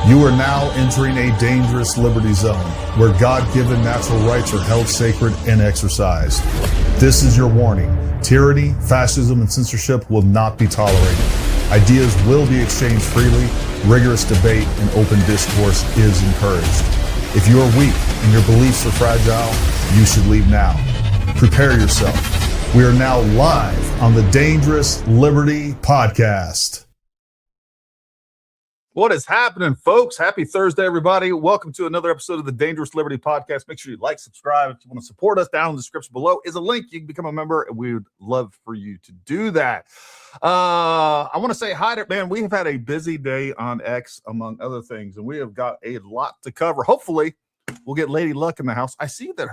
You are now entering a dangerous liberty zone where God-given natural rights are held sacred and exercised. This is your warning. Tyranny, fascism, and censorship will not be tolerated. Ideas will be exchanged freely. Rigorous debate and open discourse is encouraged. If you are weak and your beliefs are fragile, you should leave now. Prepare yourself. We are now live on the Dangerous Liberty Podcast. What is happening, folks? Happy Thursday, everybody. Welcome to another episode of the Dangerous Liberty Podcast. Make sure you like, subscribe. If you want to support us, down in the description below is a link. You can become a member, and we would love for you to do that. I want to say hi to, man, we have had a busy day on X, among other things, and we have got a lot to cover. Hopefully, we'll get Lady Luck in the house. I see that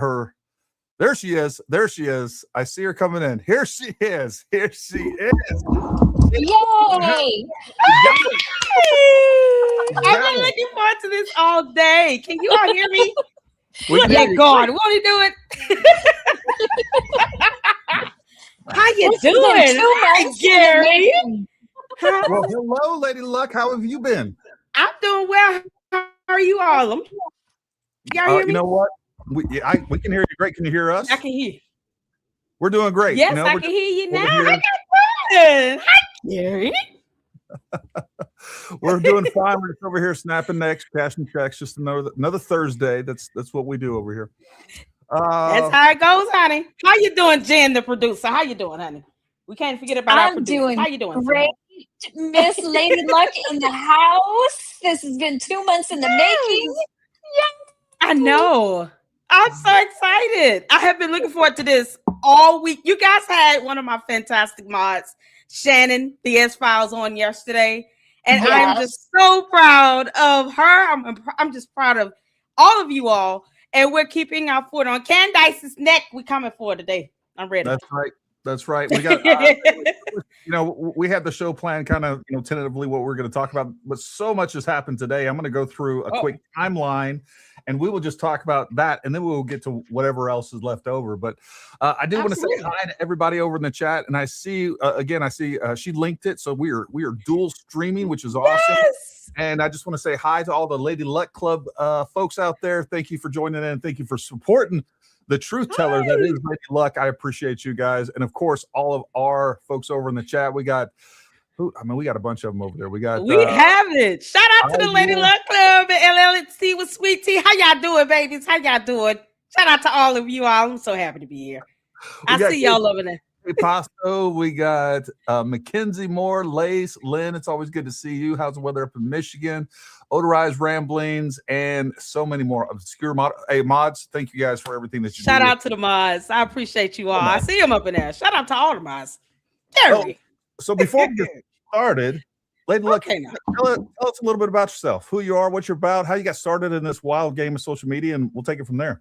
there she is. There she is. I see her coming in. Here she is. Here she is. Yay! I've been looking forward to this all day. Can you all hear me? Look at God. Won't he do it? How you doing? Hi, Gary. Well, hello, Lady Luck. How have you been? I'm doing well. How are you all? Y'all hear me? You know what? We can hear you great. Can you hear us? I can hear you. We're doing great. Yes, I can hear you now. Hi, Gary. We're doing fine. We're just over here snapping necks, cashing checks. Just another Thursday. That's what we do over here. That's how it goes, honey. How you doing, Jen, the producer? How you doing, honey? We can't forget about our producer. Doing how you doing? Great, Miss Lady Luck in the house. This has been 2 months in the making. I know. I'm so excited. I have been looking forward to this all week. You guys had one of my fantastic mods, Shannon, the S-Files, on yesterday. And Yes. I'm just so proud of her. I'm just proud of all of you all. And we're keeping our foot on Candace's neck. We're coming for today. I'm ready. That's right. That's right. We got, we had the show plan kind of, tentatively what we're going to talk about, but so much has happened today. I'm going to go through a quick timeline, and we will just talk about that, and then we will get to whatever else is left over. But I do want to say hi to everybody over in the chat, and I see she linked it, so we are dual streaming, which is awesome. Yes. And I just want to say hi to all the Lady Luck Club folks out there. Thank you for joining in. Thank you for supporting the truth teller that is Lady Luck. I appreciate you guys, and of course, all of our folks over in the chat. We got a bunch of them over there. We have it. Shout out to the Lady Luck Club and LLC with Sweet Tea. How y'all doing, babies? How y'all doing? Shout out to all of you all. I'm so happy to be here. I see y'all over there. Hey, Pasto, we got Mackenzie Moore, Lace, Lynn. It's always good to see you. How's the weather up in Michigan? Odorized Ramblings, and so many more obscure mods. Thank you guys for everything that you do. Shout out to the mods. I appreciate you all. I see them up in there. Shout out to all the mods. So before we get started, Lady Luck, tell us a little bit about yourself, who you are, what you're about, how you got started in this wild game of social media, and we'll take it from there.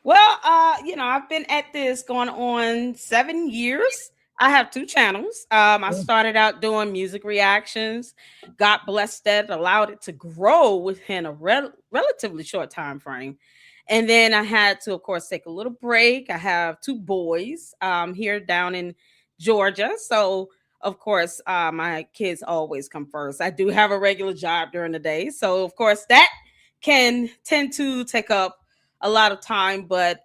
Well, I've been at this going on 7 years. I have 2 channels. I started out doing music reactions. God bless that allowed it to grow within a relatively short time frame. And then I had to, of course, take a little break. I have 2 boys here down in Georgia. So, of course, my kids always come first. I do have a regular job during the day. So, of course, that can tend to take up a lot of time, but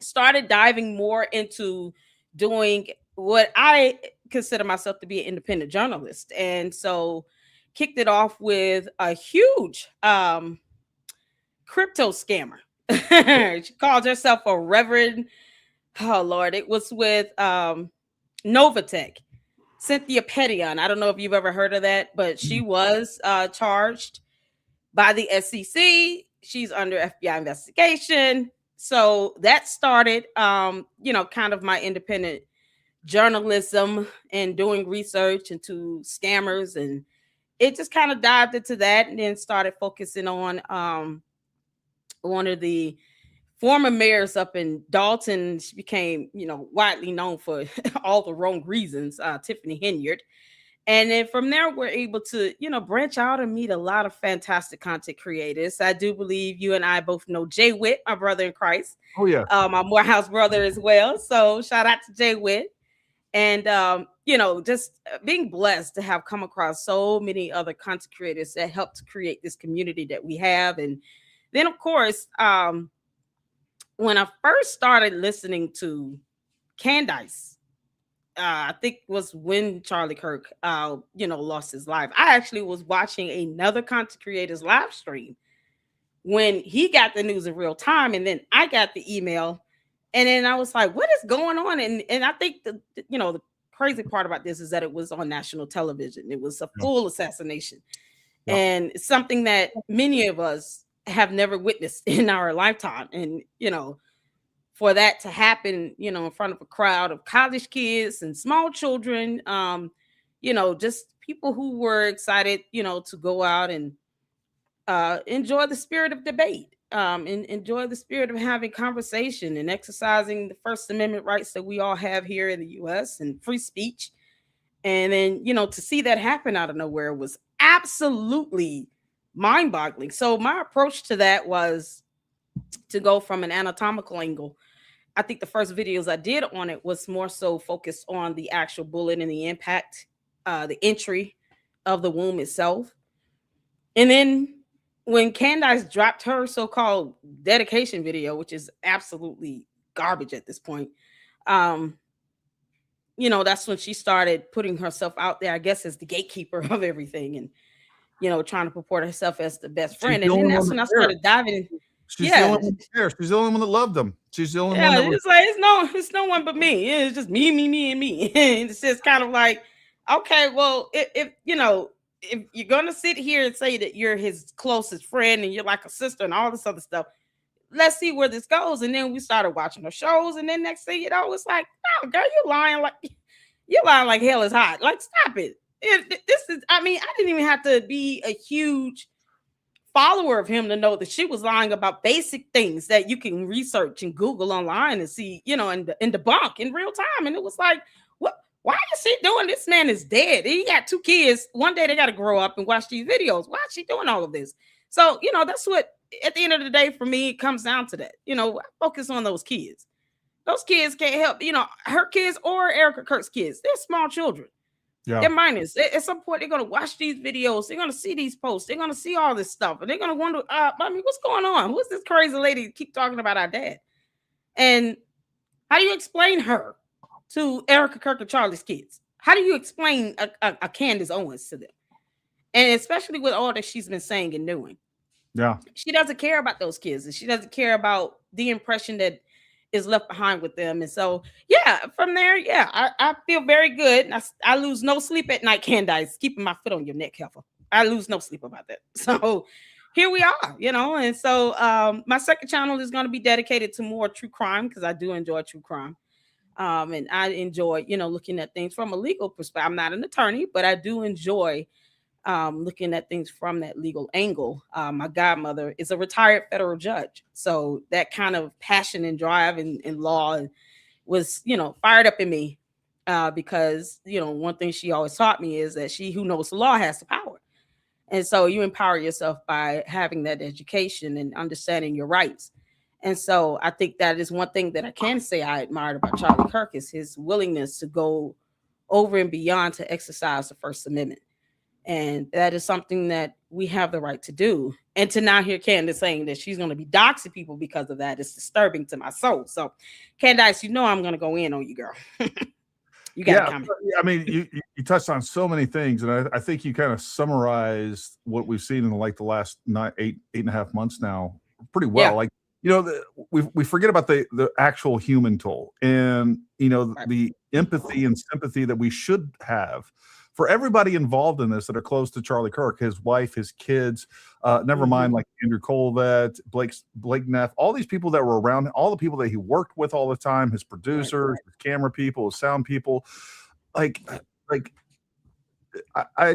started diving more into doing what I consider myself to be an independent journalist. And so kicked it off with a huge crypto scammer. She called herself a Reverend. Oh, Lord. It was with Novatech, Cynthia Petion. I don't know if you've ever heard of that, but she was charged by the SEC. She's under FBI investigation. So that started, kind of my independent journalism and doing research into scammers. And it just kind of dived into that, and then started focusing on one of the former mayors up in Dalton. She became, widely known for all the wrong reasons, Tiffany Henyard. And then from there, we're able to, branch out and meet a lot of fantastic content creators. I do believe you and I both know Jay Witt, my brother in Christ. Oh, yeah. My Morehouse brother as well. So shout out to Jay Witt. And, just being blessed to have come across so many other content creators that helped create this community that we have. And then, of course, when I first started listening to Candace, I think was when Charlie Kirk, lost his life. I actually was watching another content creator's live stream when he got the news in real time, and then I got the email, and then I was like, "What is going on?" And I think the crazy part about this is that it was on national television. It was a full assassination, and it's something that many of us have never witnessed in our lifetime, and for that to happen, in front of a crowd of college kids and small children, just people who were excited, to go out and enjoy the spirit of debate, and enjoy the spirit of having conversation and exercising the First Amendment rights that we all have here in the U.S. and free speech. And then, to see that happen out of nowhere was absolutely mind-boggling. So my approach to that was to go from an anatomical angle. I think the first videos I did on it was more so focused on the actual bullet and the impact, the entry of the womb itself. And then when Candace dropped her so-called dedication video, which is absolutely garbage at this point, that's when she started putting herself out there, I guess, as the gatekeeper of everything, and trying to purport herself as the best friend. And then that's when I started diving in. She's the only one there. She's the only one that loved them. She's the only one. It's like it's no one but me. It's just me, and me. And it's just kind of like, okay, well, if you're gonna sit here and say that you're his closest friend and you're like a sister and all this other stuff, let's see where this goes. And then we started watching her shows, and then next thing you know, it's like, oh, girl, you're lying like hell is hot. Like, stop it. I didn't even have to be a huge follower of him to know that she was lying about basic things that you can research and Google online and see, and debunk in real time. And it was like, what? Why is she doing? This man is dead. He got 2 kids. One day they got to grow up and watch these videos. Why is she doing all of this? So, that's what, at the end of the day, for me, it comes down to that. I focus on those kids. Those kids can't help, her kids or Erica Kirk's kids. They're small children. Yeah. They're minors. At some point, they're going to watch these videos. They're going to see these posts. They're going to see all this stuff. And they're going to wonder, what's going on? Who's this crazy lady keep talking about our dad? And how do you explain her to Erica Kirk and Charlie's kids? How do you explain a Candace Owens to them? And especially with all that she's been saying and doing. Yeah. She doesn't care about those kids. And she doesn't care about the impression that is left behind with them. And so, from there, I feel very good. I lose no sleep at night, Candace, keeping my foot on your neck, heifer. I lose no sleep about that. So here we are, and so my second channel is going to be dedicated to more true crime, because I do enjoy true crime. And I enjoy, looking at things from a legal perspective. I'm not an attorney, but I do enjoy looking at things from that legal angle. My godmother is a retired federal judge. So that kind of passion and drive in law was, fired up in me because, one thing she always taught me is that she who knows the law has the power. And so you empower yourself by having that education and understanding your rights. And so I think that is one thing that I can say I admired about Charlie Kirk, is his willingness to go over and beyond to exercise the First Amendment. And that is something that we have the right to do. And to now hear Candace saying that she's going to be doxing people because of that is disturbing to my soul. So, Candace, I'm going to go in on you, girl. You got to comment. I mean, you touched on so many things, and I think you kind of summarized what we've seen in the last 8.5 months now pretty well. Yeah. We forget about the actual human toll, and the empathy and sympathy that we should have for everybody involved in this that are close to Charlie Kirk, his wife, his kids, never mind like Andrew Colvett, Blake Neff, all these people that were around, all the people that he worked with all the time, his producers, his camera people, his sound people. I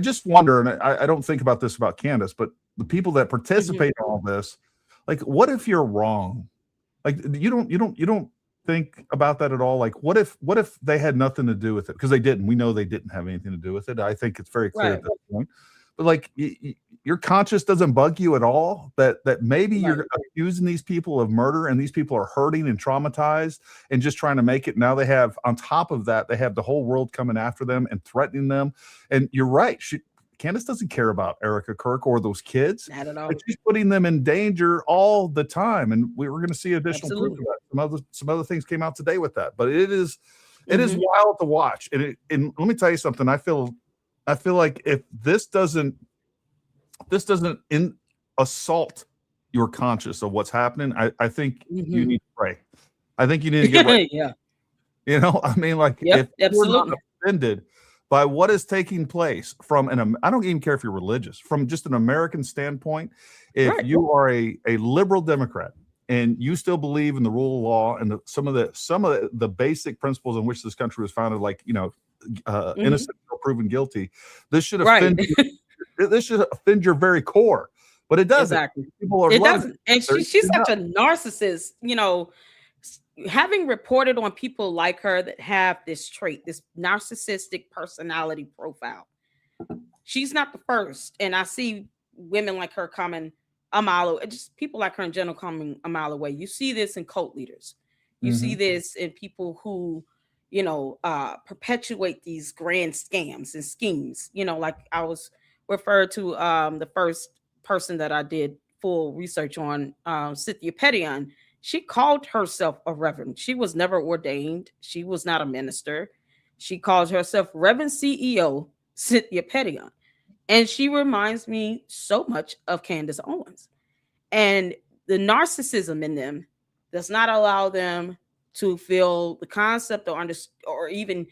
just wonder, and I don't think about this about Candace, but the people that participate in all this, what if you're wrong? You don't think about that at all? What if they had nothing to do with it? Because they didn't. We know they didn't have anything to do with it. I think it's very clear at this point. but like your conscience doesn't bug you at all that maybe Right. you're accusing these people of murder and these people are hurting and traumatized and just trying to make it. Now they have, on top of that, they have the whole world coming after them and threatening them. And you're right. Candace doesn't care about Erica Kirk or those kids. Not at all. But she's putting them in danger all the time. And we were going to see additional proof of that. Some other things came out today with that. But it is wild to watch. And let me tell you something. I feel like if this doesn't assault your conscience of what's happening, I think you need to pray. I think you need to get right. Yeah. You know, I mean, like if you're not offended by what is taking place from I don't even care if you're religious, from just an American standpoint, if you are a liberal Democrat and you still believe in the rule of law and some of the basic principles in which this country was founded, like, you know, innocent until proven guilty, this should offend this should offend your very core, but it doesn't. Exactly. People are it doesn't. And she's such a narcissist, you know, having reported on people like her that have this trait, this narcissistic personality profile. She's not the first. And I see women like her coming a mile away, just people like her in general coming a mile away. You see this in cult leaders. You see this in people who, you know, perpetuate these grand scams and schemes. You know, like I was referred to the first person that I did full research on, Cynthia Petion. She called herself a reverend. She was never ordained. She was not a minister. She calls herself Reverend CEO Cynthia Petion. And she reminds me so much of Candace Owens. And the narcissism in them does not allow them to feel the concept or even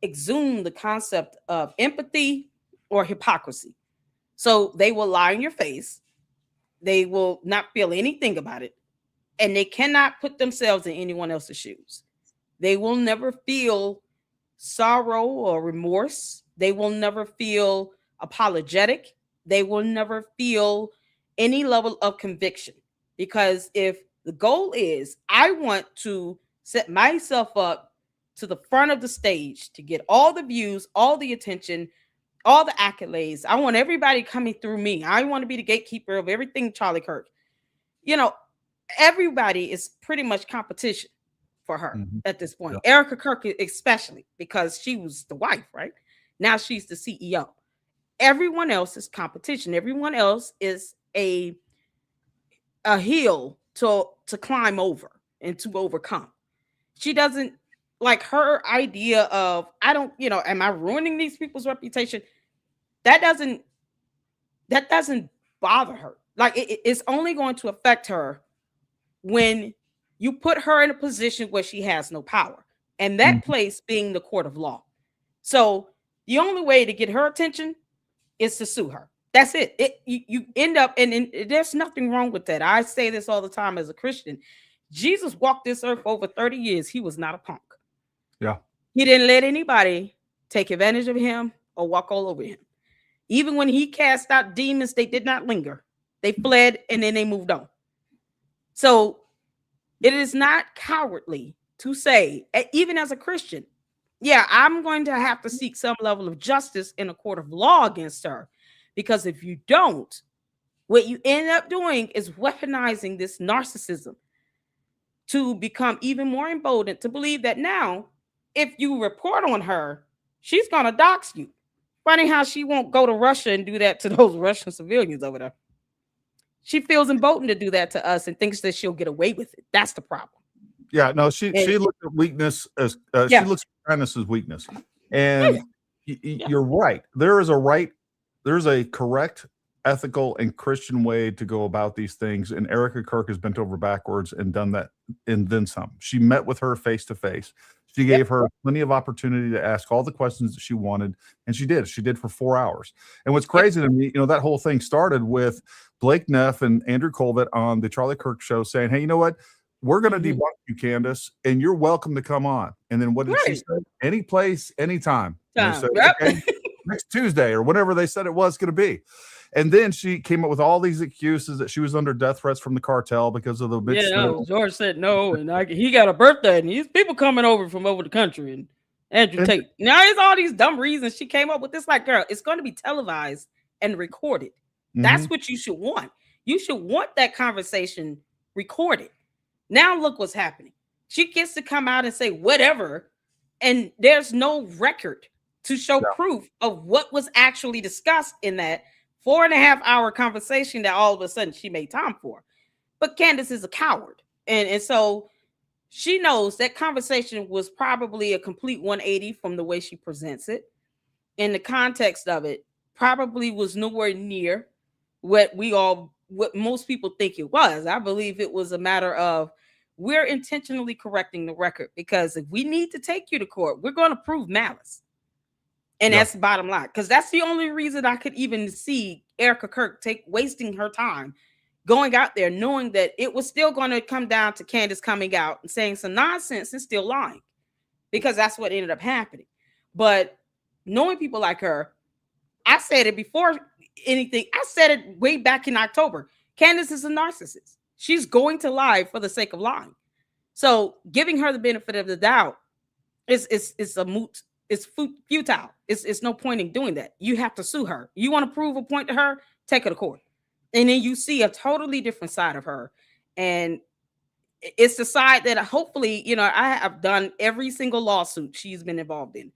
exhume the concept of empathy or hypocrisy. So they will lie in your face. They will not feel anything about it. And they cannot put themselves in anyone else's shoes. They will never feel sorrow or remorse. They will never feel apologetic. They will never feel any level of conviction. Because if the goal is, I want to set myself up to the front of the stage to get all the views, all the attention, all the accolades. I want everybody coming through me. I want to be the gatekeeper of everything Charlie Kirk. You know, everybody is pretty much competition for her at this point. Yeah. Erica Kirk especially, because she was the wife, right? Now she's the CEO. Everyone else is competition. Everyone else is a hill to climb over and to overcome. She doesn't like her idea of, I don't, you know, am I ruining these people's reputation? That doesn't bother her. Like it's only going to affect her when you put her in a position where she has no power, and that place being the court of law. So the only way to get her attention is to sue her. That's it. You end up, and there's nothing wrong with that. I say this all the time as a Christian. Jesus walked this earth for over 30 years. He was not a punk. Yeah. He didn't let anybody take advantage of him or walk all over him. Even when he cast out demons, they did not linger. They fled and then they moved on. So it is not cowardly to say, even as a Christian, yeah, I'm going to have to seek some level of justice in a court of law against her. Because if you don't, what you end up doing is weaponizing this narcissism to become even more emboldened to believe that now, if you report on her, she's going to dox you. Funny how she won't go to Russia and do that to those Russian civilians over there. She feels emboldened to do that to us and thinks that she'll get away with it. That's the problem. Yeah, no, she looks at weakness as she looks at kindness as weakness. And you're right. There's a correct, ethical, and Christian way to go about these things. And Erica Kirk has bent over backwards and done that and then some. She met with her face to face. She gave her plenty of opportunity to ask all the questions that she wanted, and she did. She did for 4 hours. And what's crazy to me, you know, that whole thing started with Blake Neff and Andrew Colvett on the Charlie Kirk show saying, "Hey, you know what? We're going to debunk you, Candace, and you're welcome to come on." And then what did she say? Any place, anytime. Said, okay, next Tuesday or whatever they said it was going to be. And then she came up with all these excuses that she was under death threats from the cartel because of the Mitch. George said no, and he got a birthday, and these people coming over from over the country, and Andrew Tate. Now it's all these dumb reasons she came up with. This, like, girl, it's going to be televised and recorded. Mm-hmm. That's what you should want. You should want that conversation recorded. Now look what's happening. She gets to come out and say whatever, and there's no record to show proof of what was actually discussed in that 4.5-hour conversation that all of a sudden she made time for. But Candace is a coward. And so she knows that conversation was probably a complete 180 from the way she presents it. In the context of it, probably was nowhere near what most people think it was. I believe it was a matter of, we're intentionally correcting the record, because if we need to take you to court, we're going to prove malice. And that's the bottom line, because that's the only reason I could even see Erica Kirk wasting her time going out there, knowing that it was still going to come down to Candace coming out and saying some nonsense and still lying, because that's what ended up happening. But knowing people like her, I said it before anything. I said it way back in October. Candace is a narcissist. She's going to lie for the sake of lying. So giving her the benefit of the doubt is a moot. It's futile. It's no point in doing that. You have to sue her. You want to prove a point to her, take her to court. And then you see a totally different side of her. And it's the side that hopefully, I have done every single lawsuit she's been involved in,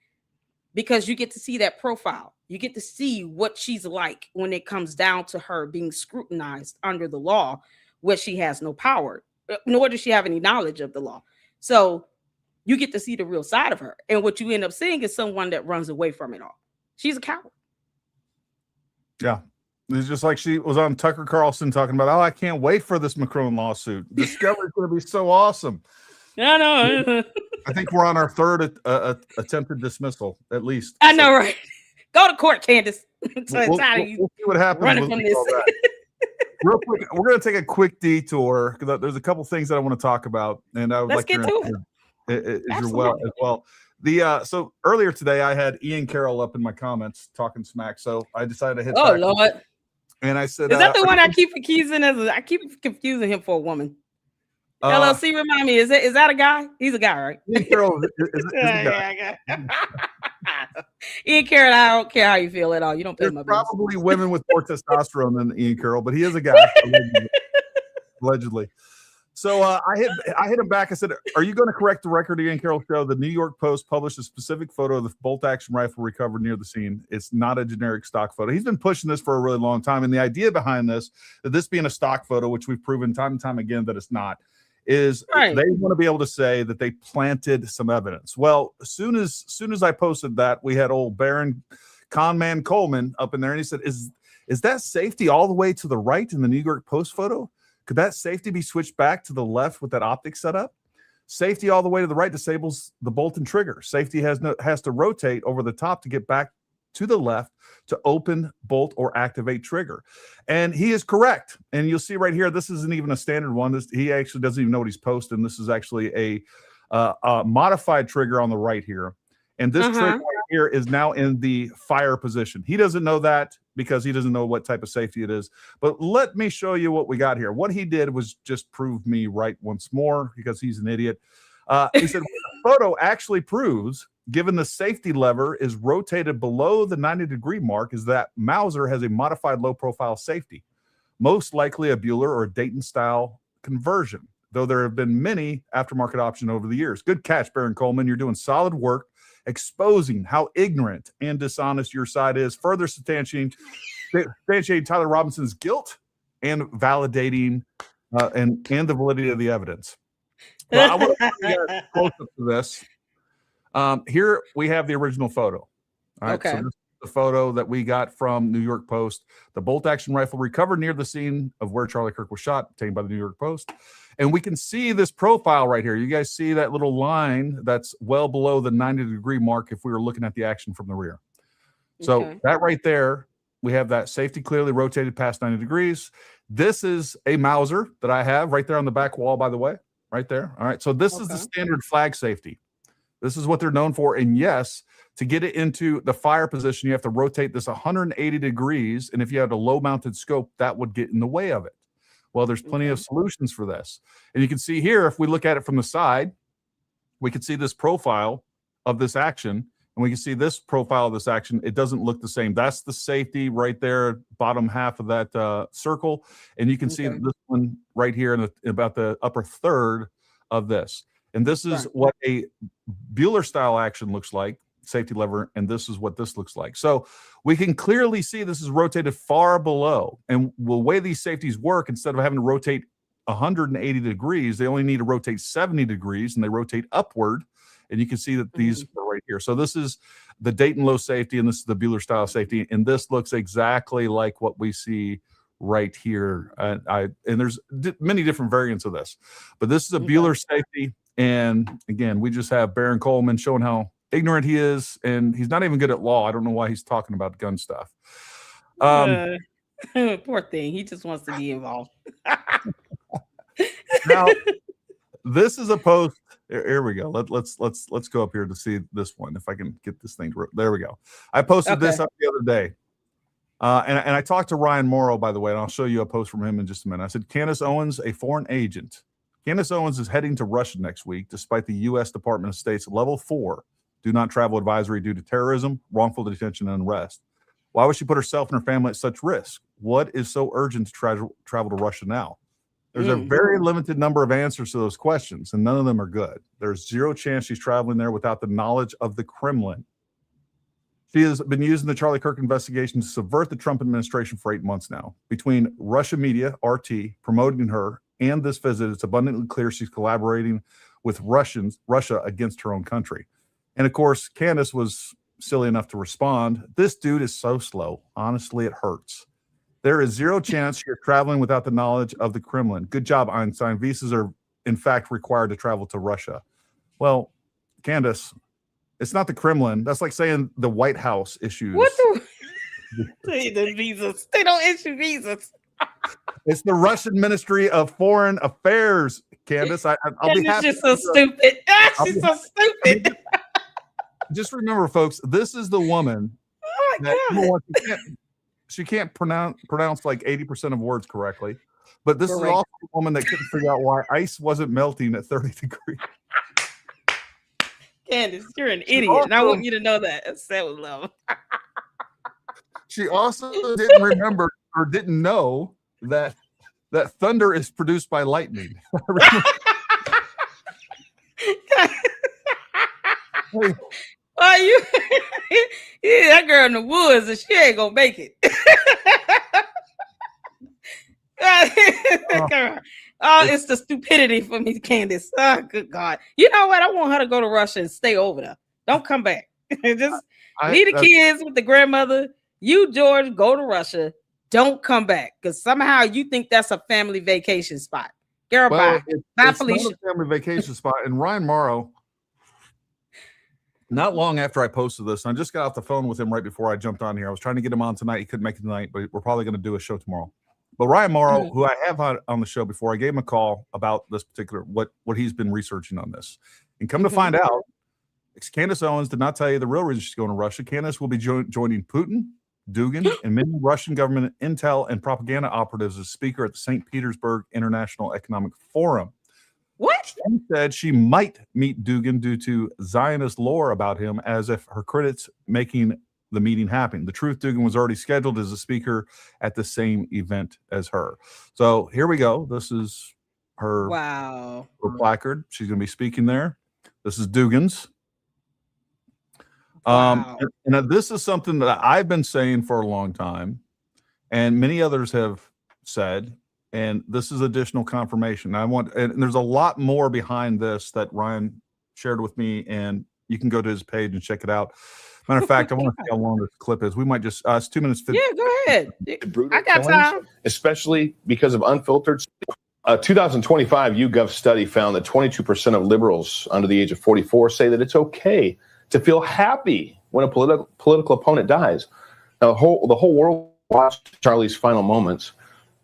because you get to see that profile. You get to see what she's like when it comes down to her being scrutinized under the law, where she has no power, nor does she have any knowledge of the law. So you get to see the real side of her. And what you end up seeing is someone that runs away from it all. She's a coward. Yeah. It's just like she was on Tucker Carlson talking about, I can't wait for this Macron lawsuit. Discovery's going to be so awesome. I know. I think we're on our third attempted dismissal, at least. I know, right? Go to court, Candace. We'll see what happens. Running from this. Real quick, we're going to take a quick detour, because there's a couple things that I want to talk about, and I would like get to it. As well. So earlier today, I had Ian Carroll up in my comments talking smack, so I decided to hit. Oh Lord! And I said, "Is that the one I keep confusing I keep confusing him for a woman?" LLC, remind me, is that a guy? He's a guy, right? Ian Carroll is a guy. Ian Carroll, I don't care how you feel at all. You don't pay my bills. Probably women with more testosterone than Ian Carroll, but he is a guy, allegedly. So I hit him back. I said, "Are you going to correct the record, Ian Carroll show? The New York Post published a specific photo of the bolt action rifle recovered near the scene. It's not a generic stock photo." He's been pushing this for a really long time, and the idea behind this being a stock photo, which we've proven time and time again that it's not, is they want to be able to say that they planted some evidence. Well, as soon as I posted that, we had old Baron Conman Coleman up in there, and he said, "Is that safety all the way to the right in the New York Post photo? Could that safety be switched back to the left with that optic setup? Safety all the way to the right disables the bolt and trigger. Safety has to rotate over the top to get back to the left to open, bolt, or activate trigger." And he is correct. And you'll see right here, this isn't even a standard one. He actually doesn't even know what he's posting. This is actually a modified trigger on the right here. And this trigger right here is now in the fire position. He doesn't know that because he doesn't know what type of safety it is. But let me show you what we got here. What he did was just prove me right once more, because he's an idiot. He said, "The photo actually proves, given the safety lever is rotated below the 90-degree mark, is that Mauser has a modified low-profile safety, most likely a Bueller or a Dayton-style conversion, though there have been many aftermarket options over the years." Good catch, Baron Coleman. You're doing solid work exposing how ignorant and dishonest your side is, further substantiating Tyler Robinson's guilt and validating and the validity of the evidence. Well, I want to get close up to this. Here we have the original photo. All right, so this is the photo that we got from New York Post. The bolt action rifle recovered near the scene of where Charlie Kirk was shot, obtained by the New York Post. And we can see this profile right here. You guys see that little line that's well below the 90-degree mark if we were looking at the action from the rear. So that right there, we have that safety clearly rotated past 90 degrees. This is a Mauser that I have right there on the back wall, by the way, right there. All right, so this is the standard flag safety. This is what they're known for. And yes, to get it into the fire position, you have to rotate this 180 degrees. And if you had a low-mounted scope, that would get in the way of it. Well, there's plenty of solutions for this. And you can see here, if we look at it from the side, we can see this profile of this action. And we can see this profile of this action. It doesn't look the same. That's the safety right there, bottom half of that circle. And you can see this one right here in about the upper third of this. And this is what a Bueller style action looks like, safety lever. And this is what this looks like. So we can clearly see this is rotated far below. And the way these safeties work, instead of having to rotate 180 degrees, they only need to rotate 70 degrees, and they rotate upward. And you can see that these are right here. So this is the Dayton low safety, and this is the Bueller style safety. And this looks exactly like what we see right here. And there's many different variants of this, but this is a Bueller safety. And again, we just have Baron Coleman showing how ignorant he is, and he's not even good at law. I don't know why he's talking about gun stuff. Poor thing. He just wants to be involved. Now, this is a post. Here we go. Let's go up here to see this one. If I can get this thing to, there we go. I posted this up the other day. And I talked to Ryan Morrow, by the way, and I'll show you a post from him in just a minute. I said, Candace Owens, a foreign agent. Candace Owens is heading to Russia next week, despite the U.S. Department of State's level 4 do not travel advisory due to terrorism, wrongful detention, and arrest. Why would she put herself and her family at such risk? What is so urgent to travel to Russia now? There's a very limited number of answers to those questions, and none of them are good. There's zero chance she's traveling there without the knowledge of the Kremlin. She has been using the Charlie Kirk investigation to subvert the Trump administration for 8 months now. Between Russia media, RT, promoting her, and this visit, it's abundantly clear she's collaborating with Russia against her own country. And of course, Candace was silly enough to respond. This dude is so slow. Honestly, it hurts. There is zero chance you're traveling without the knowledge of the Kremlin. Good job, Einstein. Visas are, in fact, required to travel to Russia. Well, Candace, it's not the Kremlin. That's like saying the White House issues. What the visas? They don't issue visas. It's the Russian Ministry of Foreign Affairs, Candace. I'll be happy. She's so stupid. She's so stupid. Just remember, folks, this is the woman. Oh my God. She can't pronounce like 80% of words correctly. But this is also the woman that couldn't figure out why ice wasn't melting at 30 degrees. Candace, you're an idiot. And I want you to know that. That was love. She also didn't remember or didn't know that thunder is produced by lightning. Oh, that girl in the woods, and she ain't gonna make it. It's the stupidity for me, Candace. Oh, good God. You know what? I want her to go to Russia and stay over there. Don't come back. Just leave the kids with the grandmother. You, George, go to Russia. Don't come back, because somehow you think that's a family vacation spot. Girl, bye. Bye, Felicia. Not a family vacation spot. And Ryan Morrow, not long after I posted this, and I just got off the phone with him right before I jumped on here. I was trying to get him on tonight. He couldn't make it tonight, but we're probably going to do a show tomorrow. But Ryan Morrow, who I have on the show before, I gave him a call about this particular, what he's been researching on this. And come to find out, Candace Owens did not tell you the real reason she's going to Russia. Candace will be joining Putin, Dugin, and many Russian government intel and propaganda operatives as speaker at the St. Petersburg International Economic Forum. What? She said she might meet Dugin due to Zionist lore about him, as if her critics making the meeting happen. The truth, Dugin was already scheduled as a speaker at the same event as her. So here we go. This is her, her placard. She's going to be speaking there. This is Dugin's. And this is something that I've been saying for a long time, and many others have said, and this is additional confirmation. And there's a lot more behind this that Ryan shared with me, and you can go to his page and check it out. Matter of fact, I want to see how long this clip is. We might just, it's 2 minutes 50. Yeah, go ahead. I got time. Especially because of unfiltered. A 2025 YouGov study found that 22% of liberals under the age of 44 say that it's okay to feel happy when a political opponent dies. Now, the whole world watched Charlie's final moments.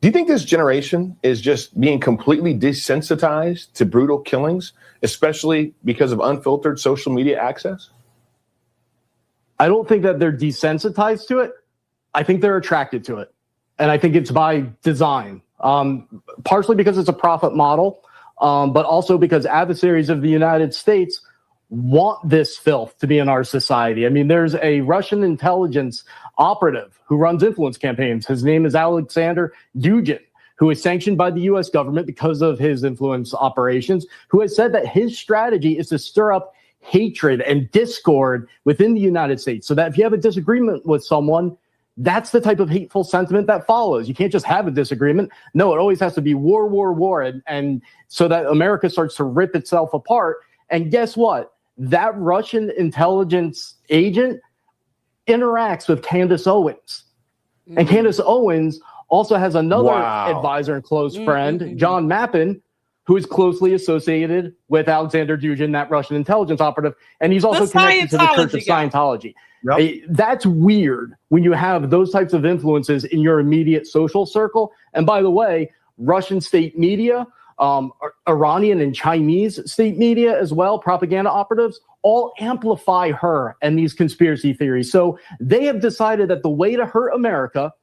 Do you think this generation is just being completely desensitized to brutal killings, especially because of unfiltered social media access? I don't think that they're desensitized to it. I think they're attracted to it. And I think it's by design, partially because it's a profit model, but also because adversaries of the United States want this filth to be in our society. I mean, there's a Russian intelligence operative who runs influence campaigns. His name is Alexander Dugin, who is sanctioned by the U.S. government because of his influence operations, who has said that his strategy is to stir up hatred and discord within the United States, so that if you have a disagreement with someone, that's the type of hateful sentiment that follows. You can't just have a disagreement. No, it always has to be war, war, war. And so that America starts to rip itself apart. And guess what? That Russian intelligence agent interacts with Candace Owens. And Candace Owens also has another advisor and close friend, John Mappin, who is closely associated with Alexander Dugin, that Russian intelligence operative. And he's also connected to the Church of Scientology. Yep. That's weird when you have those types of influences in your immediate social circle. And by the way, Russian state media, Iranian and Chinese state media as well, propaganda operatives, all amplify her and these conspiracy theories. So they have decided that the way to hurt America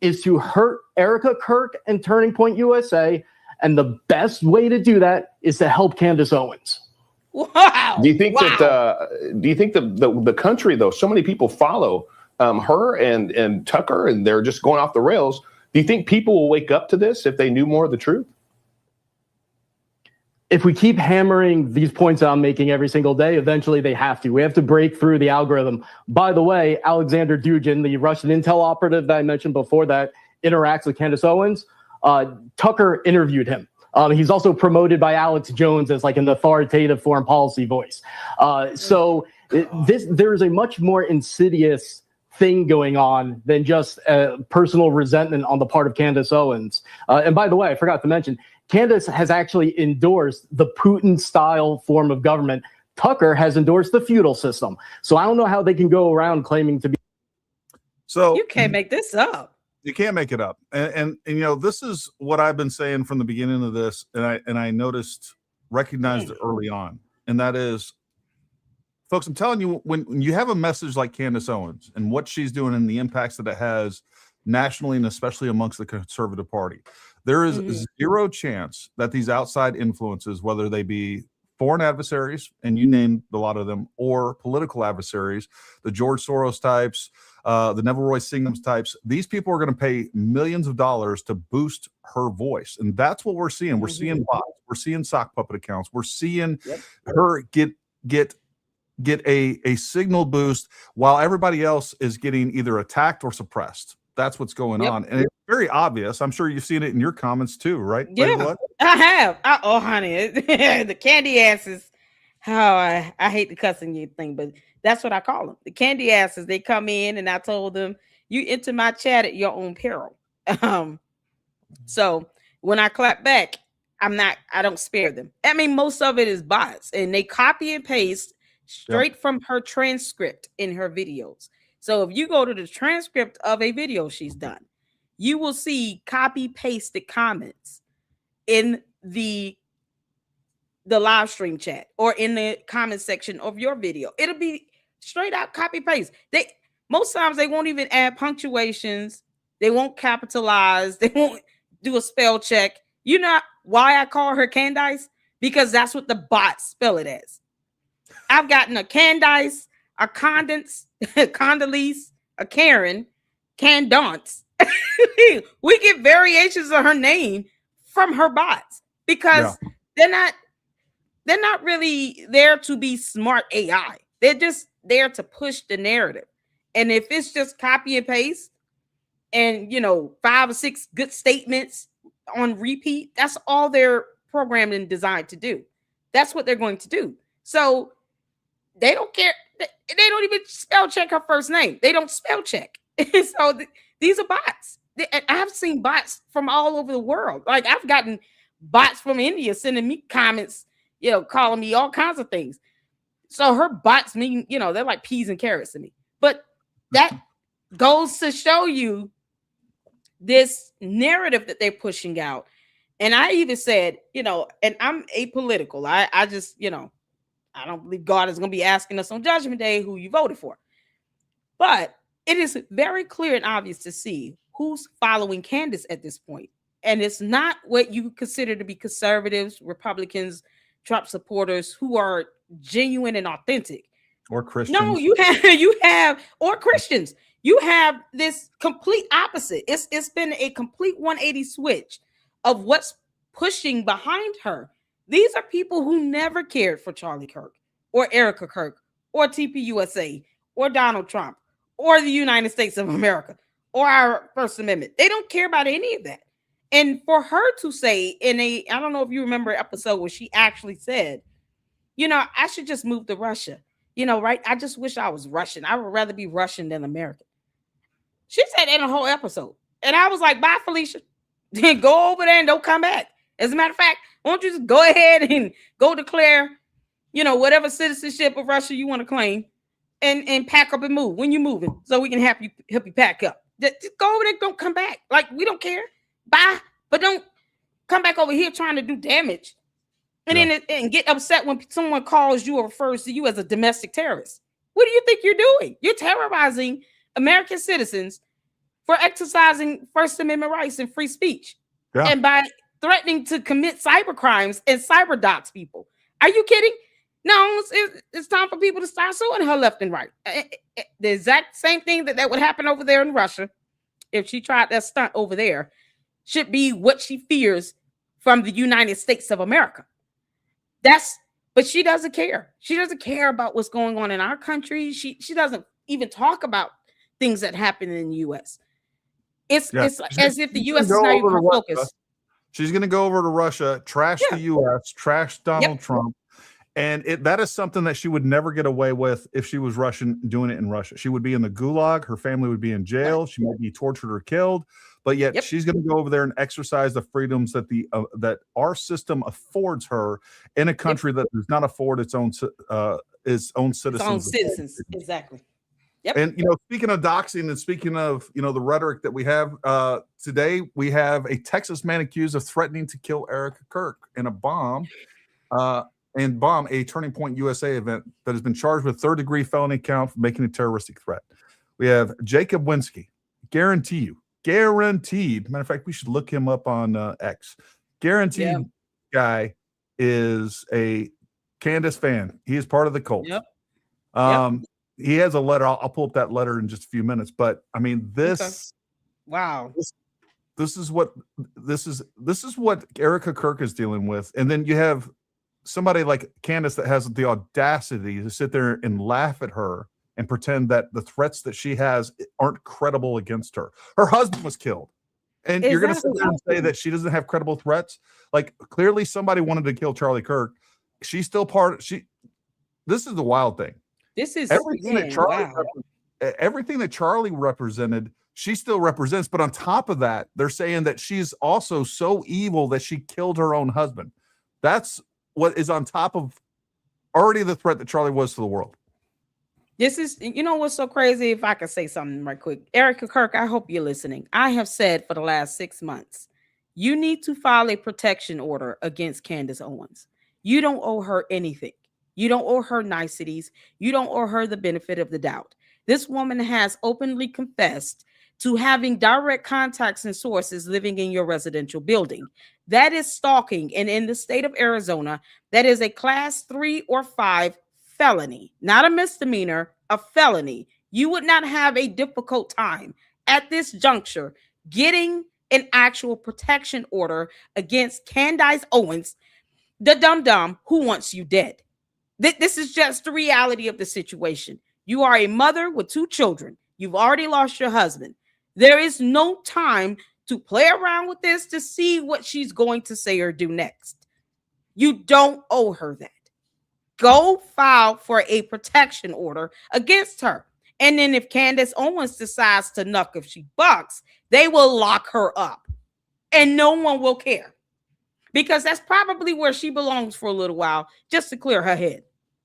is to hurt Erica Kirk and Turning Point USA. And the best way to do that is to help Candace Owens. Wow. Do you think that the country, though, so many people follow her and Tucker, and they're just going off the rails? Do you think people will wake up to this if they knew more of the truth? If we keep hammering these points I'm making every single day, eventually they have to. We have to break through the algorithm. By the way, Alexander Dugin, the Russian intel operative that I mentioned before that interacts with Candace Owens, Tucker interviewed him. He's also promoted by Alex Jones as like an authoritative foreign policy voice. So there is a much more insidious thing going on than just personal resentment on the part of Candace Owens. And by the way, I forgot to mention, Candace has actually endorsed the Putin-style form of government. Tucker has endorsed the feudal system. So I don't know how they can go around claiming to be. So you can't make this up. You can't make it up. And you know, this is what I've been saying from the beginning of this, and I recognized it early on, and that is, folks, I'm telling you, when you have a message like Candace Owens and what she's doing and the impacts that it has nationally and especially amongst the conservative party, there is zero chance that these outside influences, whether they be foreign adversaries, and you named a lot of them, or political adversaries, the George Soros types, the Neville Roy Singhams types, these people are going to pay millions of dollars to boost her voice. And that's what we're seeing. We're seeing bots. We're seeing sock puppet accounts. We're seeing her get a signal boost while everybody else is getting either attacked or suppressed. That's what's going on. And it's very obvious. I'm sure you've seen it in your comments too, right? Yeah, I have. Oh, honey, the candy asses. Oh, I hate the cussing you thing, but that's what I call them. The candy asses. They come in, and I told them, you enter my chat at your own peril. So when I clap back, I don't spare them. I mean, most of it is bots, and they copy and paste straight from her transcript in her videos. So if you go to the transcript of a video she's done, you will see copy pasted comments in the live stream chat or in the comment section of your video. It'll be straight out copy paste. Most times they won't even add punctuations. They won't capitalize. They won't do a spell check. You know why I call her Candace? Because that's what the bots spell it as. I've gotten a Candace, a Condance, Condoleezza, a Karen, Candance. We get variations of her name from her bots because they're not really there to be smart AI. They're just there to push the narrative. And if it's just copy and paste and 5 or 6 good statements on repeat, that's all they're programmed and designed to do. That's what they're going to do. So they don't care. They don't even spell check her first name. They don't spell check. So these are bots. I've seen bots from all over the world. Like I've gotten bots from India sending me comments, calling me all kinds of things. So her bots mean, they're like peas and carrots to me. But that goes to show you this narrative that they're pushing out. And I even said, and I'm apolitical. I just, I don't believe God is going to be asking us on Judgment Day who you voted for. But it is very clear and obvious to see who's following Candace at this point. And it's not what you consider to be conservatives, Republicans, Trump supporters who are genuine and authentic. Or Christians. No, you have or Christians. You have this complete opposite. It's been a complete 180 switch of what's pushing behind her. These are people who never cared for Charlie Kirk or Erica Kirk or TPUSA or Donald Trump or the United States of America or our First Amendment. They don't care about any of that. And for her to say I don't know if you remember an episode where she actually said, I should just move to Russia. Right? I just wish I was Russian. I would rather be Russian than American. She said that in a whole episode. And I was like, bye, Felicia. Then go over there and don't come back. As a matter of fact, why don't you just go ahead and go declare, whatever citizenship of Russia you want to claim and pack up and move when you're moving so we can help you pack up. Just go over there, don't come back. Like, we don't care. Bye. But don't come back over here trying to do damage. And then get upset when someone calls you or refers to you as a domestic terrorist. What do you think you're doing? You're terrorizing American citizens for exercising First Amendment rights and free speech. Yeah. And by threatening to commit cyber crimes and cyber dox people. Are you kidding? No, it's time for people to start suing her left and right. The exact same thing that would happen over there in Russia if she tried that stunt over there should be what she fears from the United States of America. But she doesn't care. She doesn't care about what's going on in our country. She doesn't even talk about things that happen in the U.S. It's as if the U.S. is not even focused. She's going to go over to Russia, trash the U.S., trash Donald Trump. And that is something that she would never get away with if she was Russian doing it in Russia. She would be in the gulag. Her family would be in jail. Right. She might be tortured or killed. But yet she's going to go over there and exercise the freedoms that that our system affords her in a country that does not afford its own citizens. Its own citizens, exactly. Yep. And speaking of doxing and speaking of the rhetoric that we have today, we have a Texas man accused of threatening to kill Erica Kirk in a bomb a Turning Point USA event that has been charged with third-degree felony count for making a terroristic threat. We have Jacob Winsky. Guaranteed. Matter of fact, we should look him up on X. Guaranteed guy is a Candace fan. He is part of the cult. Yep. He has a letter. I'll pull up that letter in just a few minutes. But I mean, this. Okay. Wow. This is what Erica Kirk is dealing with, and then you have somebody like Candace that has the audacity to sit there and laugh at her and pretend that the threats that she has aren't credible against her. Her husband was killed. And you're going to sit there and say that she doesn't have credible threats? Like, clearly somebody wanted to kill Charlie Kirk. She's still this is the wild thing. This is everything that Charlie represented, she still represents. But on top of that, they're saying that she's also so evil that she killed her own husband. That's what is on top of already the threat that Charlie was to the world. This is, what's so crazy, if I could say something right quick. Erica Kirk, I hope you're listening. I have said for the last 6 months, you need to file a protection order against Candace Owens. You don't owe her anything. You don't owe her niceties. You don't owe her the benefit of the doubt. This woman has openly confessed to having direct contacts and sources living in your residential building. That is stalking. And in the state of Arizona, that is a class 3 or 5 felony, not a misdemeanor, a felony. You would not have a difficult time at this juncture getting an actual protection order against Candace Owens, the dum-dum who wants you dead. This is just the reality of the situation. You are a mother with 2 children. You've already lost your husband. There is no time to play around with this to see what she's going to say or do next. You don't owe her that. Go file for a protection order against her. And then if Candace Owens decides to knuck if she bucks, they will lock her up. And no one will care. Because that's probably where she belongs for a little while, just to clear her head.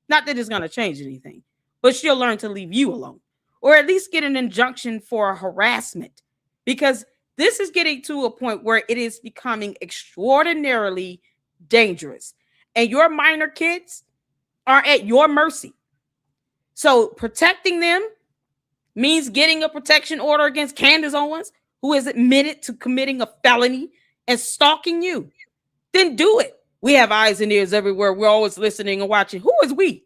Not that it's going to change anything, but she'll learn to leave you alone. Or at least get an injunction for harassment. Because this is getting to a point where it is becoming extraordinarily dangerous. And your minor kids are at your mercy. So protecting them means getting a protection order against Candace Owens, who is admitted to committing a felony and stalking you. Then do it. We have eyes and ears everywhere. We're always listening and watching. Who is we?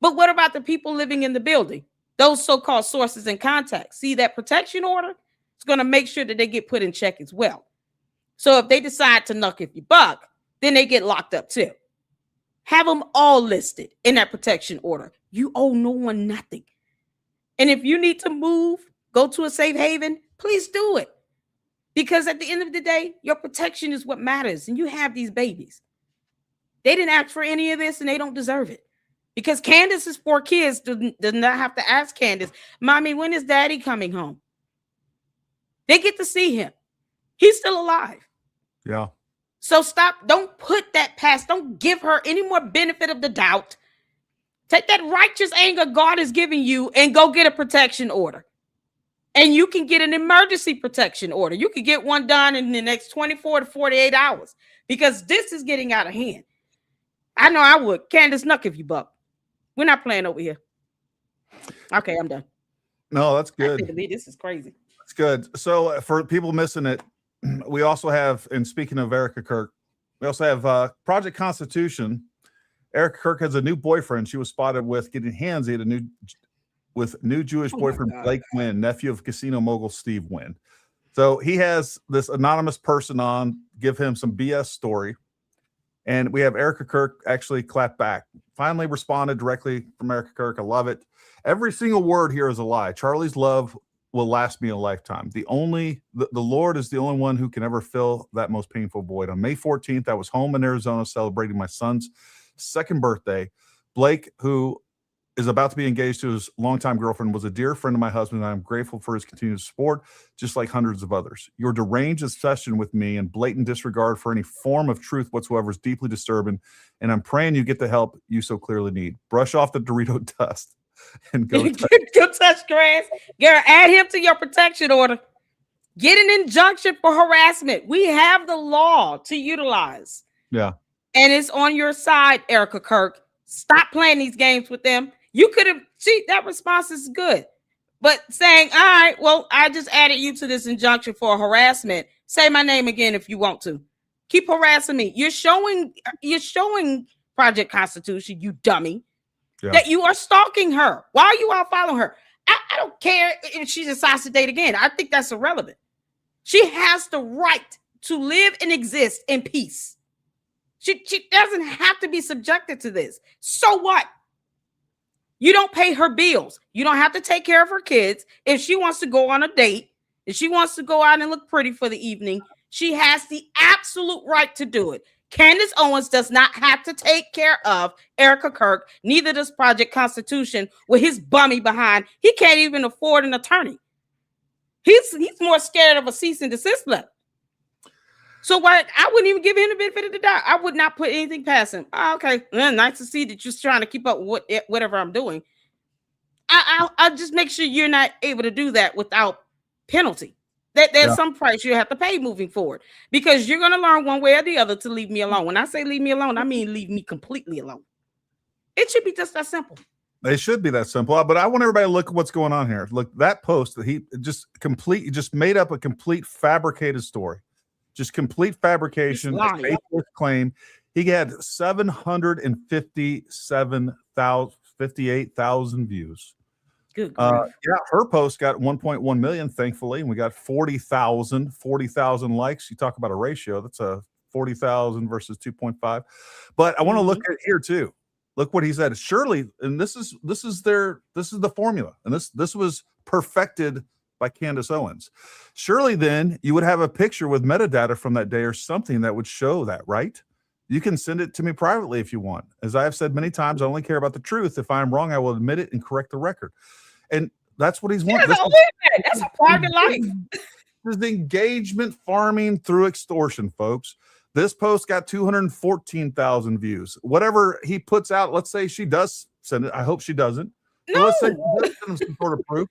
But what about the people living in the building? Those so-called sources and contacts. See, that protection order is going to make sure that they get put in check as well. So if they decide to knuck if you buck, then they get locked up too. Have them all listed in that protection order. You owe no one nothing. And if you need to move, go to a safe haven, please do it. Because at the end of the day, your protection is what matters. And you have these babies. They didn't ask for any of this and they don't deserve it. Because Candace's 4 kids does not have to ask Candace, Mommy, when is Daddy coming home? They get to see him. He's still alive. Yeah. So stop. Don't put that past. Don't give her any more benefit of the doubt. Take that righteous anger God is giving you and go get a protection order. And you can get an emergency protection order. You can get one done in the next 24 to 48 hours because this is getting out of hand. I know I would. Candace, knuck if you buck. We're not playing over here. Okay, I'm done. No, that's good. This is crazy. That's good. So for people missing it, we also have, and speaking of Erica Kirk, we also have Project Constitution. Erica Kirk has a new boyfriend. She was spotted with getting handsy at new Jewish boyfriend Blake Wynn, nephew of casino mogul Steve Wynn. So he has this anonymous person on, give him some BS story. And we have Erica Kirk actually clap back. Finally responded directly from Erica Kirk. I love it. Every single word here is a lie. Charlie's love will last me a lifetime. The Lord is the only one who can ever fill that most painful void. On May 14th, I was home in Arizona celebrating my son's 2nd birthday. Blake, who is about to be engaged to his longtime girlfriend, was a dear friend of my husband, and I'm grateful for his continued support, just like hundreds of others. Your deranged obsession with me and blatant disregard for any form of truth whatsoever is deeply disturbing, and I'm praying you get the help you so clearly need. Brush off the Dorito dust and go touch grass. Girl, add him to your protection order. Get an injunction for harassment. We have the law to utilize. Yeah. And it's on your side, Erica Kirk. Stop playing these games with them. You could have, see, that response is good. But saying, all right, well, I just added you to this injunction for harassment. Say my name again if you want to. Keep harassing me. You're showing Project Constitution, you dummy, that you are stalking her. Why are you all following her? I don't care if she decides to date again. I think that's irrelevant. She has the right to live and exist in peace. She doesn't have to be subjected to this. So what? You don't pay her bills. You don't have to take care of her kids. If she wants to go on a date, if she wants to go out and look pretty for the evening, she has the absolute right to do it. Candace Owens does not have to take care of Erica Kirk. Neither does Project Constitution with his bummy behind. He can't even afford an attorney. He's more scared of a cease and desist letter. So what? I wouldn't even give him the benefit of the doubt. I would not put anything past him. Oh, okay, nice to see that you're trying to keep up with whatever I'm doing. I'll just make sure you're not able to do that without penalty. There's some price you have to pay moving forward because you're going to learn one way or the other to leave me alone. When I say leave me alone, I mean leave me completely alone. It should be just that simple. It should be that simple. But I want everybody to look at what's going on here. Look, that post that he just made up a complete fabricated story. Just complete fabrication, faithless claim. He had 758,000 views. Good. Yeah, her post got 1.1 million, thankfully, and we got 40,000 likes. You talk about a ratio, that's a 40,000 versus 2.5. But I want to look at here too. Look what he said. Surely, and this is the formula, and this was perfected by Candace Owens. Surely then you would have a picture with metadata from that day or something that would show that, right? You can send it to me privately if you want. As I have said many times, I only care about the truth. If I'm wrong, I will admit it and correct the record. And that's what he's wanting. That's a private life. This is engagement farming through extortion, folks. This post got 214,000 views. Whatever he puts out, let's say she does send it. I hope she doesn't. No. Let's say she does send some sort of proof.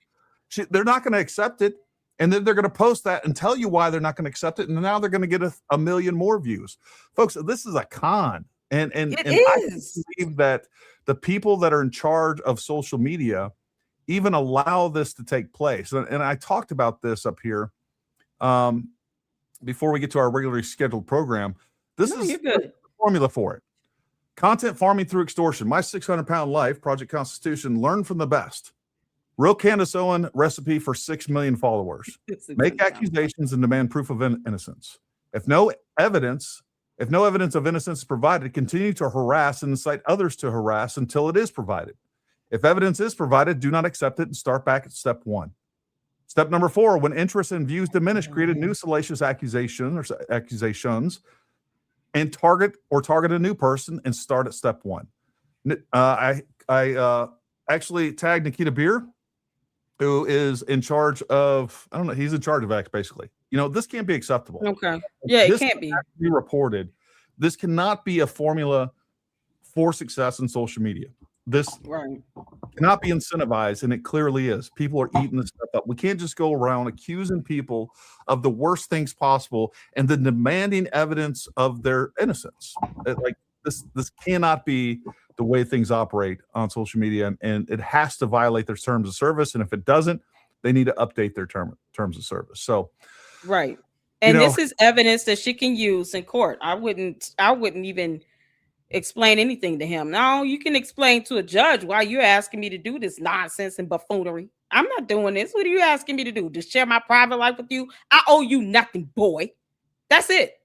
They're not going to accept it. And then they're going to post that and tell you why they're not going to accept it. And now they're going to get a million more views. Folks, this is a con. And I believe that the people that are in charge of social media even allow this to take place. And I talked about this up here before we get to our regularly scheduled program. This is the formula for it. Content farming through extortion. My 600-pound life, Project Constitution, learn from the best. Real Candace Owens recipe for 6 million followers. Make accusations and demand proof of innocence. If no evidence of innocence is provided, continue to harass and incite others to harass until it is provided. If evidence is provided, do not accept it and start back at step 1. Step number 4, when interest and views diminish, create a new salacious accusation or accusations and target a new person and start at step 1. I actually tagged Nikita Beer, who is in charge of, I don't know, he's in charge of X basically. This can't be acceptable. Okay. Yeah, This it can't be. reported. This cannot be a formula for success in social media. This cannot be incentivized, and it clearly is. People are eating this stuff up. We can't just go around accusing people of the worst things possible and then demanding evidence of their innocence. This cannot be the way things operate on social media, and it has to violate their terms of service. And if it doesn't, they need to update their terms of service. So, right. And this is evidence that she can use in court. I wouldn't even explain anything to him. No, you can explain to a judge why you're asking me to do this nonsense and buffoonery. I'm not doing this. What are you asking me to do? Just share my private life with you? I owe you nothing, boy. That's it.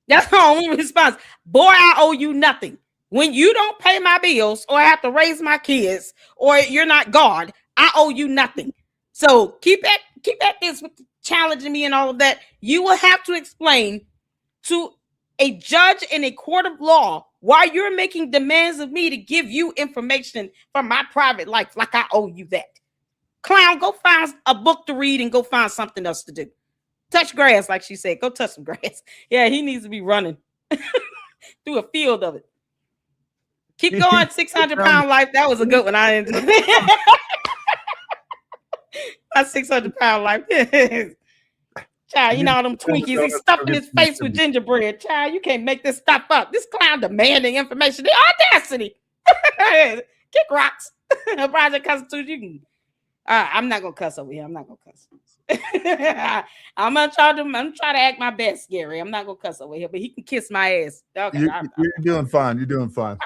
That's my only response. Boy, I owe you nothing. When you don't pay my bills or I have to raise my kids or you're not God, I owe you nothing. So keep at this with challenging me and all of that. You will have to explain to a judge in a court of law why you're making demands of me to give you information from my private life like I owe you that. Clown, go find a book to read and go find something else to do. Touch grass, like she said. Go touch some grass. Yeah, he needs to be running through a field of it. Keep going, 600-pound life. That was a good one. I enjoyed it. My 600-pound life. Child, you know all them Twinkies. He's stuffing his face with gingerbread. Child, you can't make this stuff up. This clown demanding information. The audacity. Kick rocks. Project Constitution. You can. I'm not gonna cuss over here. I'm not gonna cuss. I'm gonna try to act my best, Gary. I'm not gonna cuss over here, but he can kiss my ass. Okay, you're doing fine. You're doing fine.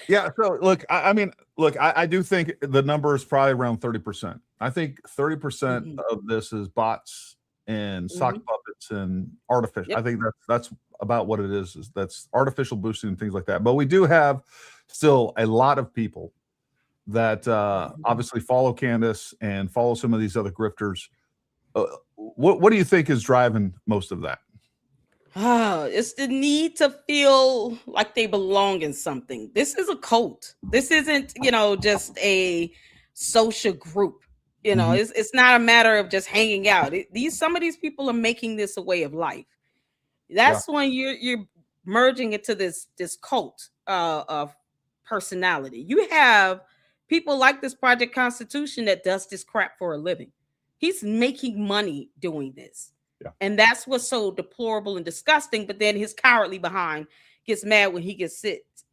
Yeah. So look, I do think the number is probably around 30%. I think 30% of this is bots and sock puppets and artificial. Yep. I think that's about what it is. That's artificial boosting and things like that. But we do have still a lot of people that obviously follow Candace and follow some of these other grifters. What do you think is driving most of that? It's the need to feel like they belong in something. This is a cult. This isn't, just a social group. It's not a matter of just hanging out. Some of these people are making this a way of life. That's when you're merging into this cult of personality. You have people like this Project Constitution that does this crap for a living. He's making money doing this. Yeah. And that's what's so deplorable and disgusting. But then his cowardly behind gets mad when he gets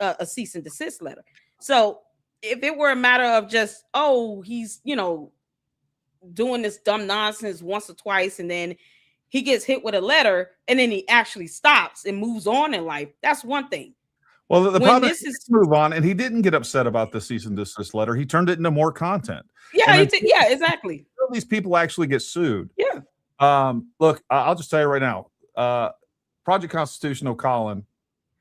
a cease and desist letter. So if it were a matter of just, he's, doing this dumb nonsense once or twice, and then he gets hit with a letter and then he actually stops and moves on in life, that's one thing. Well, the problem is move on, and he didn't get upset about the cease and desist letter. He turned it into more content. Yeah, exactly. These people actually get sued. Yeah. Look, I'll just tell you right now, Project Constitution O'Colin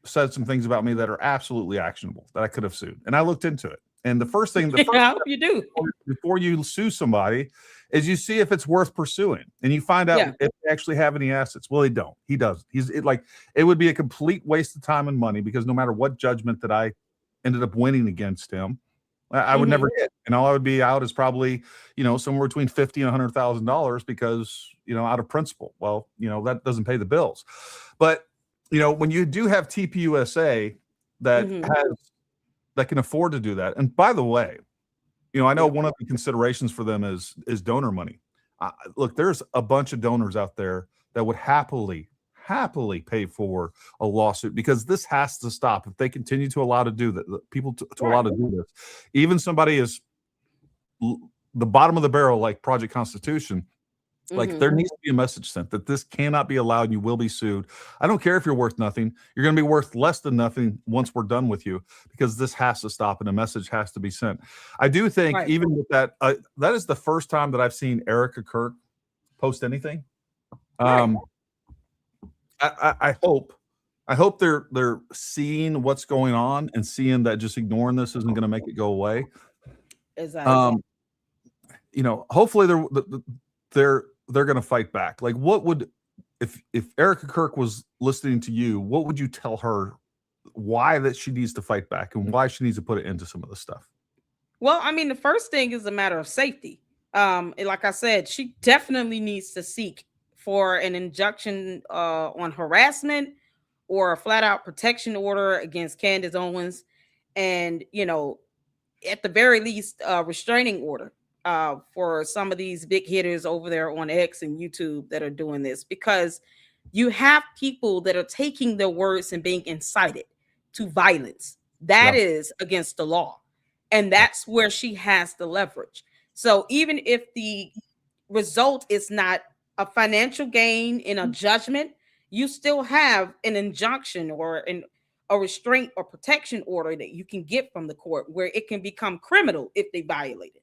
said some things about me that are absolutely actionable that I could have sued, and I looked into it. And the first thing, I hope you do before you sue somebody, is you see if it's worth pursuing, and you find out if they actually have any assets. Well, they don't. He doesn't. It would be a complete waste of time and money, because no matter what judgment that I ended up winning against him, I would never get. And all I would be out is probably, somewhere between $50,000 and $100,000 because, out of principle. Well, that doesn't pay the bills. But, when you do have TPUSA that can afford to do that. And by the way, I know one of the considerations for them is donor money. Look, there's a bunch of donors out there that would happily pay for a lawsuit, because this has to stop. If they continue to allow to do that, people to allow to do this, even somebody is the bottom of the barrel like Project Constitution, Like there needs to be a message sent that this cannot be allowed and you will be sued. I don't care if you're worth nothing. You're going to be worth less than nothing once we're done with you, because this has to stop and a message has to be sent. I do think even with that, that is the first time that I've seen Erica Kirk post anything. I hope they're seeing what's going on and seeing that just ignoring this isn't going to make it go away. Exactly. You know, hopefully they're going to fight back. Like, what would, if Erica Kirk was listening to you, what would you tell her why that she needs to fight back and why she needs to put it into some of this stuff? Well, I mean, the first thing is a matter of safety. Like I said, she definitely needs to seek for an injunction on harassment or a flat out protection order against Candace Owens. And, you know, at the very least, restraining order for some of these big hitters over there on X and YouTube that are doing this, because you have people that are taking their words and being incited to violence. That is against the law. And that's where she has the leverage. So even if the result is not a financial gain in a judgment, you still have an injunction or a restraint or protection order that you can get from the court where it can become criminal if they violate it.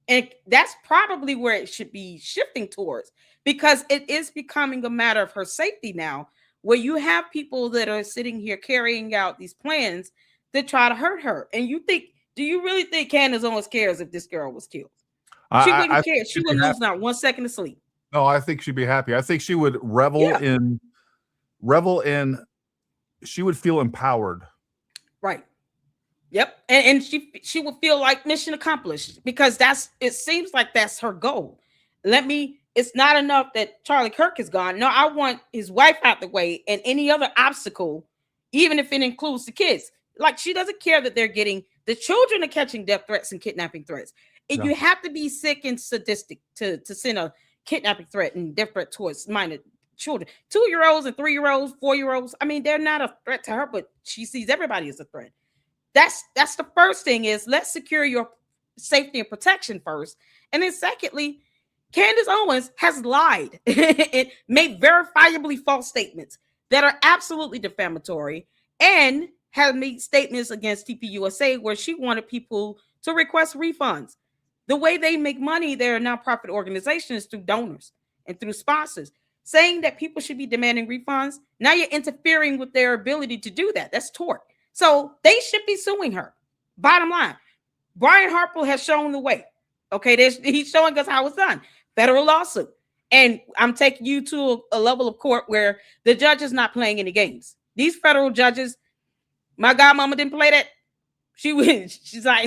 And that's probably where it should be shifting towards, because it is becoming a matter of her safety now, where you have people that are sitting here carrying out these plans that try to hurt her. And do you really think Candace Owens cares if this girl was killed? She wouldn't care. She wouldn't lose not 1 second of sleep. No, I think she'd be happy. I think she would revel in, she would feel empowered. Right. Yep. And she would feel like mission accomplished, because it seems like that's her goal. It's not enough that Charlie Kirk is gone. No, I want his wife out the way and any other obstacle, even if it includes the kids. Like, she doesn't care that the children are catching death threats and kidnapping threats. You have to be sick and sadistic to send a kidnapping threat and death threat towards minor children. 2-year-olds and 3-year-olds, 4-year-olds. I mean, they're not a threat to her, but she sees everybody as a threat. That's the first thing, is let's secure your safety and protection first. And then secondly, Candace Owens has lied and made verifiably false statements that are absolutely defamatory, and have made statements against TPUSA where she wanted people to request refunds. The way they make money, they're a nonprofit organization, is through donors and through sponsors. Saying that people should be demanding refunds, now you're interfering with their ability to do that. That's tort. So they should be suing her. Bottom line, Brian Harper has shown the way. Okay, he's showing us how it's done. Federal lawsuit. And I'm taking you to a level of court where the judge is not playing any games. These federal judges, my godmama didn't play that. She's like,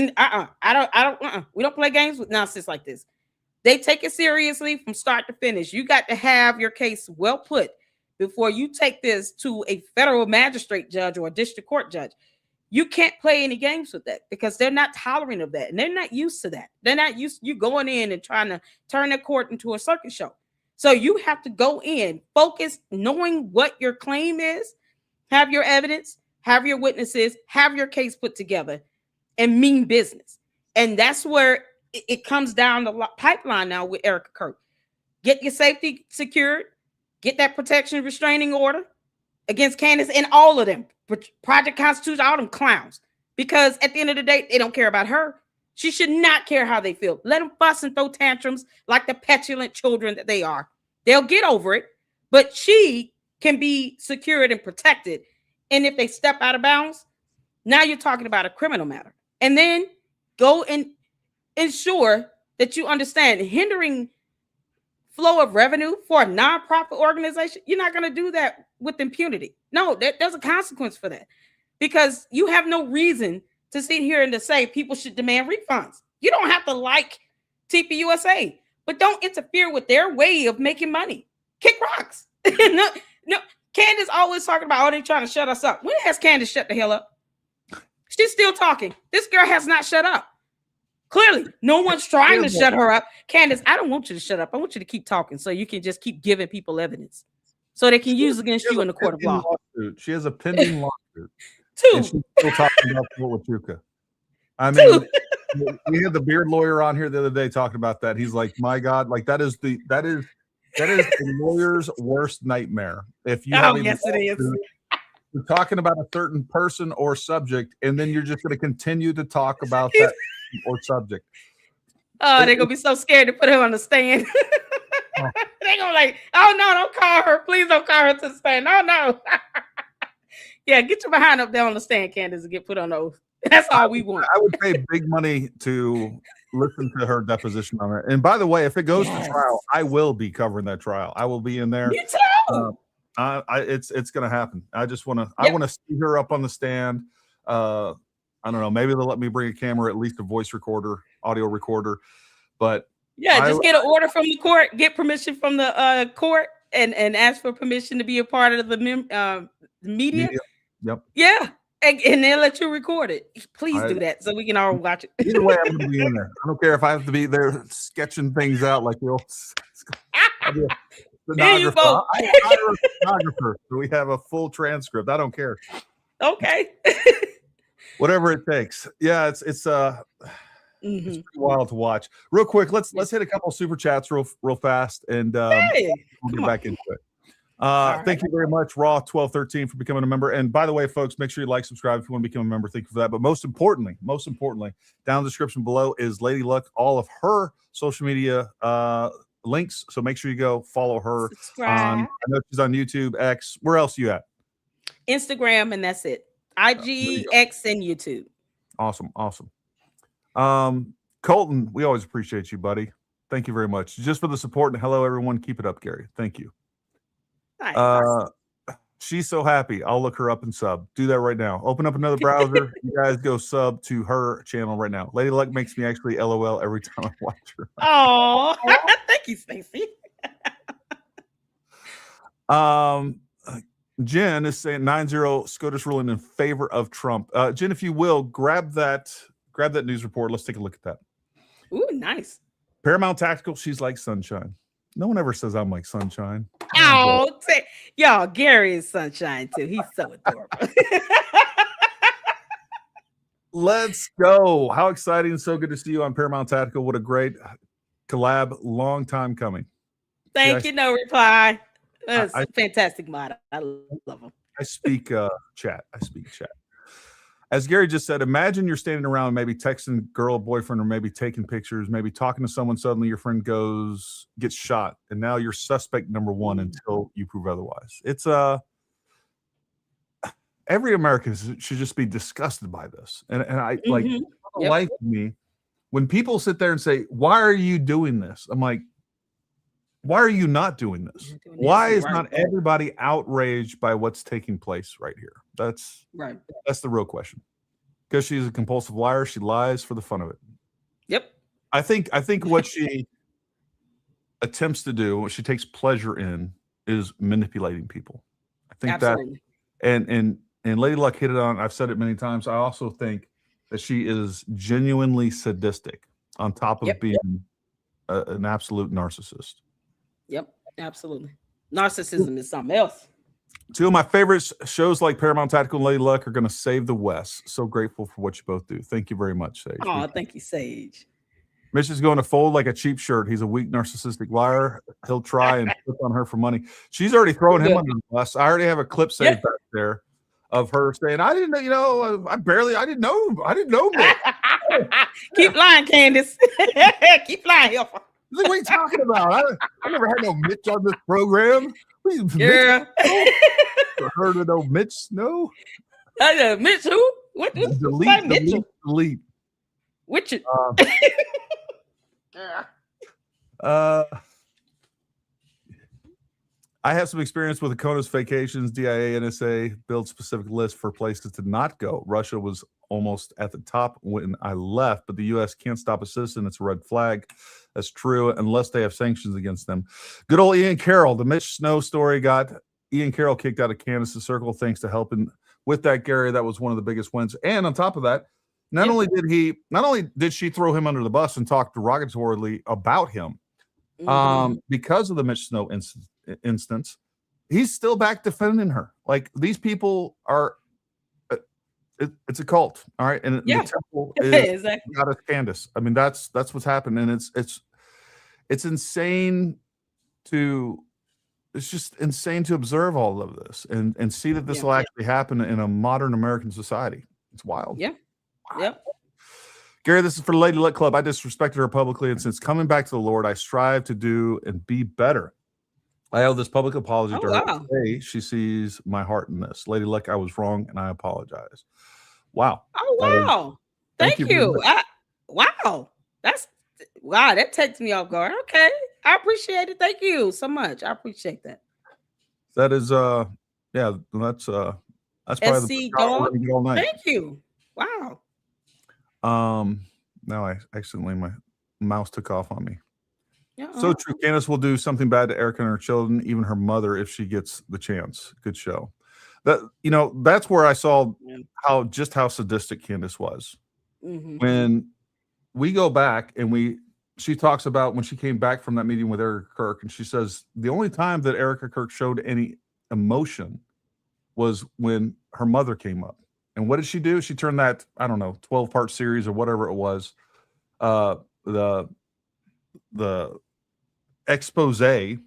we don't play games with nonsense like this. They take it seriously from start to finish. You got to have your case well put before you take this to a federal magistrate judge or a district court judge. You can't play any games with that, because they're not tolerant of that. And they're not used to that. They're not used to you going in and trying to turn the court into a circus show. So you have to go in, focus, knowing what your claim is, have your evidence, have your witnesses, have your case put together, and mean business. And that's where it comes down the pipeline now with Erica Kirk. Get your safety secured, get that protection restraining order against Candace and all of them. Project Constitution, all them clowns. Because at the end of the day, they don't care about her. She should not care how they feel. Let them fuss and throw tantrums like the petulant children that they are. They'll get over it, but she can be secured and protected. And if they step out of bounds, now you're talking about a criminal matter. And then go and ensure that you understand hindering flow of revenue for a nonprofit organization. You're not going to do that with impunity. No, there's a consequence for that, because you have no reason to sit here and to say people should demand refunds. You don't have to like TPUSA, but don't interfere with their way of making money. Kick rocks. No, Candace always talking about, oh, they trying to shut us up. When has Candace shut the hell up? She's still talking. This girl has not shut up. Clearly, no one's trying to shut her up. Candace, I don't want you to shut up. I want you to keep talking so you can just keep giving people evidence so they can use against you in the court of law. She has a pending lawsuit. Two. And she's still talking about Fort Huachuca. I mean, we had the beard lawyer on here the other day talking about that. He's like, my God, like that is That is a lawyer's worst nightmare. If you Oh, have a yes, it is. lawsuit, you're talking about a certain person or subject, and then you're just going to continue to talk about that or subject. Oh, they're gonna be so scared to put her on the stand. Oh. They're gonna like, oh no, don't call her. Please don't call her to the stand. Oh no. Yeah, get your behind up there on the stand, Candace, and get put on oath. That's all we want. I would pay big money to listen to her deposition on it. And by the way, if it goes to trial, I will be covering that trial. I will be in there. Me too. It's going to happen. I just want to. I want to see her up on the stand. I don't know. Maybe they'll let me bring a camera, at least a voice recorder, audio recorder. But yeah, just get an order from the court, get permission from the court, and ask for permission to be a part of the media. Yep. Yeah. And they'll let you record it. Please do that so we can all watch it. Either way, I'm going to be in there. I don't care if I have to be there sketching things out like the old stenographer. I'm a stenographer, so we have a full transcript. I don't care. Okay. Whatever it takes. Yeah, it's it's pretty wild to watch. Real quick, let's hit a couple super chats real fast, and we'll get back into it. Thank you very much, Raw1213, for becoming a member. And by the way, folks, make sure you like, subscribe if you want to become a member. Thank you for that. But most importantly, down in the description below is Lady Luck, all of her social media links. So make sure you go follow her. I know she's on YouTube, X. Where else are you at? Instagram, and that's it. IG, X, and YouTube. Awesome. Colton, we always appreciate you, buddy. Thank you very much. Just for the support, and hello, everyone. Keep it up, Gary. Thank you. Nice. She's so happy. I'll look her up and sub. Do that right now. Open up another browser. You guys go sub to her channel right now. Lady Luck makes me actually LOL every time I watch her. Oh, thank you, Stacey. Jen is saying 9-0 SCOTUS ruling in favor of Trump. Jen, if you will, grab that news report. Let's take a look at that. Ooh, nice. Paramount Tactical, she's like sunshine. No one ever says I'm like sunshine. Oh, y'all, Gary is sunshine too. He's so adorable. Let's go. How exciting. So good to see you on Paramount Tactical. What a great collab. Long time coming. Thank you, No Reply. That's a fantastic mod. I love him. I speak chat. As Gary just said, imagine you're standing around maybe texting girl, boyfriend, or maybe taking pictures, maybe talking to someone. Suddenly your friend gets shot, and now you're suspect number one until you prove otherwise. It's every American should just be disgusted by this. And I like me when people sit there and say, "Why are you doing this?" I'm like, why are you not doing this? Why is not everybody outraged by what's taking place right here? That's the real question. Because she's a compulsive liar, she lies for the fun of it. Yep. I think what she attempts to do, what she takes pleasure in, is manipulating people. I think that, and Lady Luck hit it on. I've said it many times. I also think that she is genuinely sadistic, on top of being an absolute narcissist. Yep, absolutely. Narcissism is something else. Two of my favorite shows like Paramount Tactical and Lady Luck are going to save the West. So grateful for what you both do. Thank you very much, Sage. Oh, thank you, Sage. Mitch is going to fold like a cheap shirt. He's a weak, narcissistic liar. He'll try and flip on her for money. She's already throwing him under the bus. I already have a clip saved back there of her saying, "I didn't know, I didn't know Mitch." Keep lying, Candace. Keep lying, Hilfer. What are you talking about? I never had no Mitch on this program. Yeah. Heard of no Mitch? No. Mitch who? What? Delete. Which? I have some experience with Akona's vacations. DIA, NSA build specific lists for places to not go. Russia was almost at the top when I left, but the U.S. can't stop a citizen. It's a red flag. That's true, unless they have sanctions against them. Good old Ian Carroll. The Mitch Snow story got Ian Carroll kicked out of Candace's circle thanks to helping with that, Gary. That was one of the biggest wins. And on top of that, not only did she throw him under the bus and talk derogatorily about him, because of the Mitch Snow instance, he's still back defending her. Like, these people are it's a cult, all right, and the temple is goddess Candace. I mean, that's what's happened, and it's insane it's just insane to observe all of this and see that this Yeah. will actually happen in a modern American society. It's wild. Yeah. Yep. Gary, this is for Lady Luck Club. I disrespected her publicly, and since coming back to the Lord, I strive to do and be better. I owe this public apology to her. Wow. Today. She sees my heart in this. Lady Luck, I was wrong, and I apologize. Wow. Oh, wow. Thank Thank you you. Wow. That takes me off guard. Okay. I appreciate it. Thank you so much. I appreciate that. That is yeah, that's probably SC the dog. we're gonna get all night. Thank you. Wow. Now I accidentally my mouse took off on me. Yeah. So true. Candace will do something bad to Erica and her children, even her mother, if she gets the chance. Good show. That's where I saw how sadistic Candace was. Mm-hmm. When we go back and she talks about when she came back from that meeting with Erica Kirk, and she says the only time that Erica Kirk showed any emotion was when her mother came up. And what did she do? She turned that, I don't know, 12-part series or whatever it was, the expose, the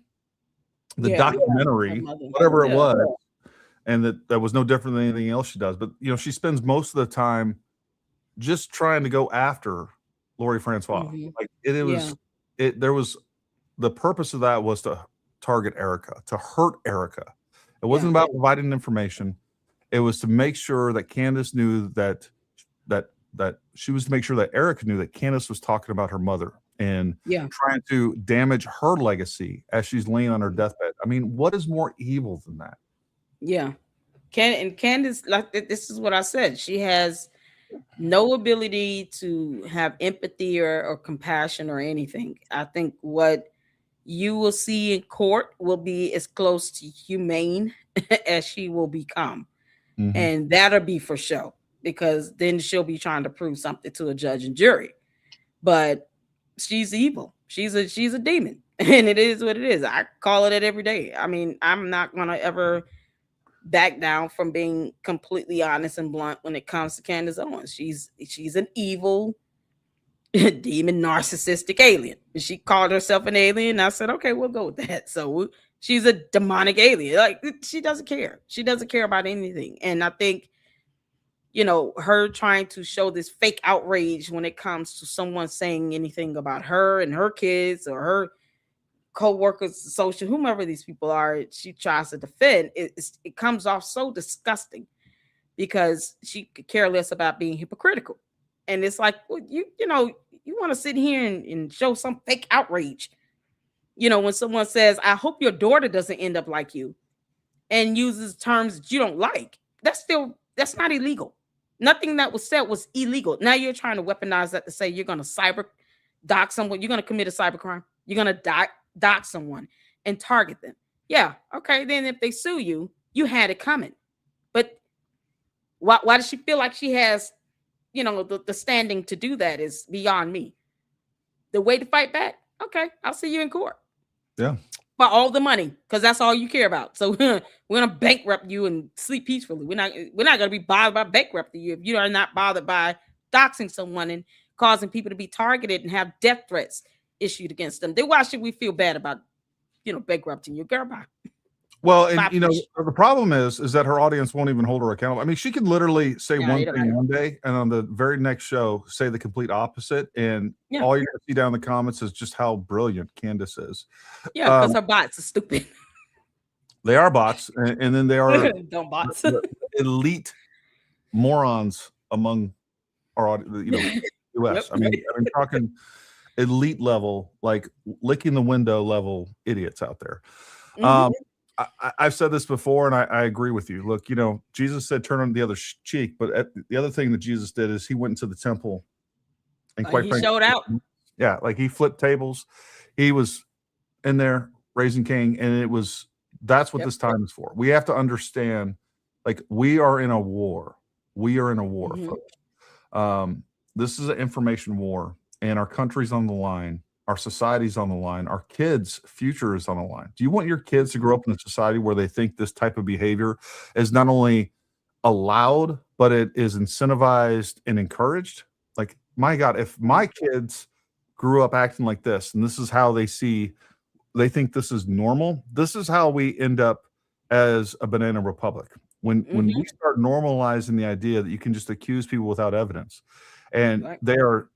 documentary, whatever it was, and that was no different than anything else she does. But she spends most of the time just trying to go after Lori Francois. Mm-hmm. Like there was the purpose of that was to target Erica, to hurt Erica. It wasn't about providing information. It was to make sure that Candace knew that she was to make sure that Erica knew that Candace was talking about her mother and trying to damage her legacy as she's laying on her deathbed. I mean, what is more evil than that? Yeah. Candace, like this is what I said. She has no ability to have empathy or compassion or anything. I think what you will see in court will be as close to humane as she will become. Mm-hmm. And that'll be for show, because then she'll be trying to prove something to a judge and jury. But she's evil. She's a demon, and it is what it is. I call it every day. I mean, I'm not gonna ever back down from being completely honest and blunt when it comes to Candace Owens. She's an evil demon, narcissistic alien. She called herself an alien. I said, okay, we'll go with that. So she's a demonic alien. Like, she doesn't care. She doesn't care about anything. And I think, her trying to show this fake outrage when it comes to someone saying anything about her and her kids or her co-workers, social, whomever these people are, she tries to defend. It comes off so disgusting because she could care less about being hypocritical. And it's like, well, you want to sit here and show some fake outrage. When someone says, I hope your daughter doesn't end up like you, and uses terms that you don't like, that's not illegal. Nothing that was said was illegal. Now you're trying to weaponize that to say you're going to cyber dox someone. You're going to commit a cyber crime. You're going to dox someone and target them. Yeah. Okay. Then if they sue you, you had it coming. But why does she feel like she has, the standing to do that is beyond me. The way to fight back. Okay. I'll see you in court. Yeah. For all the money, because that's all you care about. So we're gonna bankrupt you and sleep peacefully. We're not gonna be bothered by bankrupting you if you are not bothered by doxing someone and causing people to be targeted and have death threats issued against them. Then why should we feel bad about bankrupting you? Girl, bye. Well, and the problem is that her audience won't even hold her accountable. I mean, she can literally say one thing one day and on the very next show say the complete opposite, and all you're gonna see down in the comments is just how brilliant Candace is. Yeah, because her bots are stupid. They are bots, and then they are don't bots. elite morons among our audience, US. I mean, I'm talking elite level, like licking the window level idiots out there. Mm-hmm. I've said this before, and I agree with you. Look, Jesus said turn on the other cheek, but the other thing that Jesus did is he went into the temple and quite frankly, showed out. Yeah, like he flipped tables. He was in there raising King, and that's what this time is for. We have to understand, like, we are in a war. We are in a war, folks. This is an information war, and our country's on the line. Our society's on the line. Our kids' future is on the line. Do you want your kids to grow up in a society where they think this type of behavior is not only allowed, but it is incentivized and encouraged? Like, my God, if my kids grew up acting like this, and this is how they see they think this is normal. This is how we end up as a banana republic. When we start normalizing the idea that you can just accuse people without evidence, and they are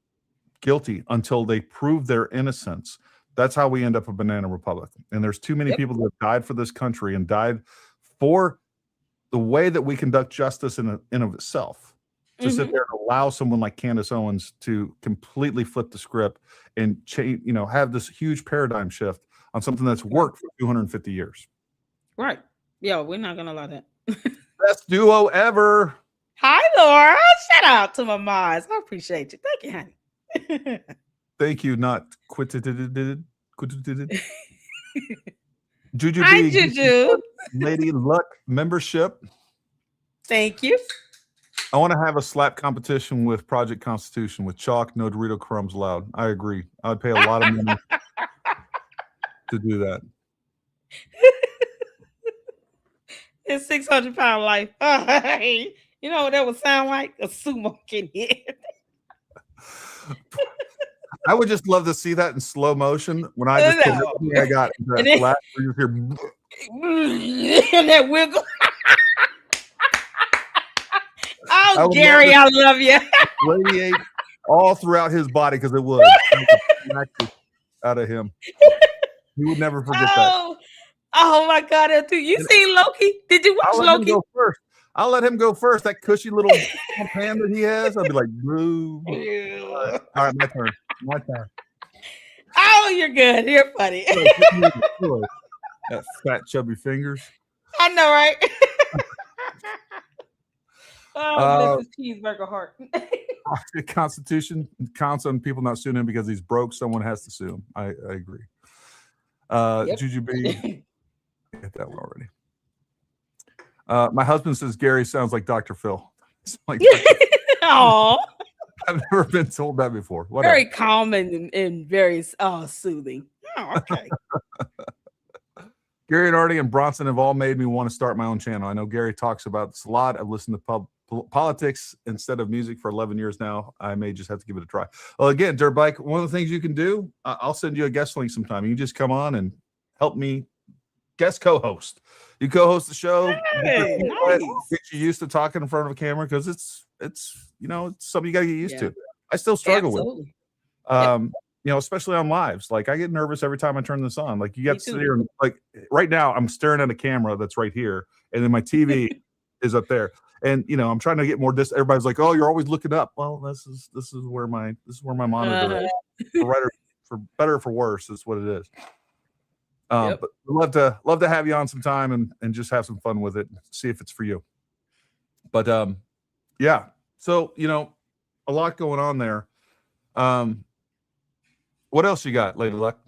guilty until they prove their innocence. That's how we end up a banana republic. And there's too many people that have died for this country and died for the way that we conduct justice in of itself. To sit there and allow someone like Candace Owens to completely flip the script and change, have this huge paradigm shift on something that's worked for 250 years. Right. Yeah, we're not gonna allow that. Best duo ever. Hi, Laura. Shout out to my moms. I appreciate you. Thank you, honey. Thank you, not quitted. Juju Hi, B, Juju. Lady Luck membership. Thank you. I want to have a slap competition with Project Constitution with chalk, no Dorito crumbs allowed. I agree. I would pay a lot of money to do that. It's 600-pound life. You know what that would sound like? A sumo kid. I would just love to see that in slow motion when I just I got that flat where you hear and that wiggle. Oh, Gary, I love you. Radiate all throughout his body because it would out of him. He would never forget that. Oh my God! You seen Loki? Did you watch Loki? I'll let him go first. That cushy little hand that he has. I'll be like, boo. All right, my turn. My turn. Oh, you're good. You're funny. That fat, chubby fingers. I know, right? Oh, this is cheeseburger heart. The Constitution counts on people not suing him because he's broke. Someone has to sue him. I agree. Juju B. Get that one already. My husband says Gary sounds like Dr. Phil. Like Oh, I've never been told that before. Whatever. Very calm and very soothing. Oh, okay. Gary and Artie and Bronson have all made me want to start my own channel. I know Gary talks about this a lot. I've listened to politics instead of music for 11 years now. I may just have to give it a try. Well, again, Dirt Bike, one of the things you can do, I'll send you a guest link sometime. You can just come on and help me guest co-host. You co-host the show. Hey, nice. Get you used to talking in front of a camera because it's something you got to get used to. I still struggle with. Especially on lives. Like I get nervous every time I turn this on. Like you got to sit here and like right now I'm staring at a camera that's right here, and then my TV is up there. And I'm trying to get more distance. Everybody's like, "Oh, you're always looking up." Well, this is where my monitor is. For better or for worse, is what it is. But we'd love to have you on some time and just have some fun with it and see if it's for you. But yeah. So a lot going on there. What else you got, Lady Luck?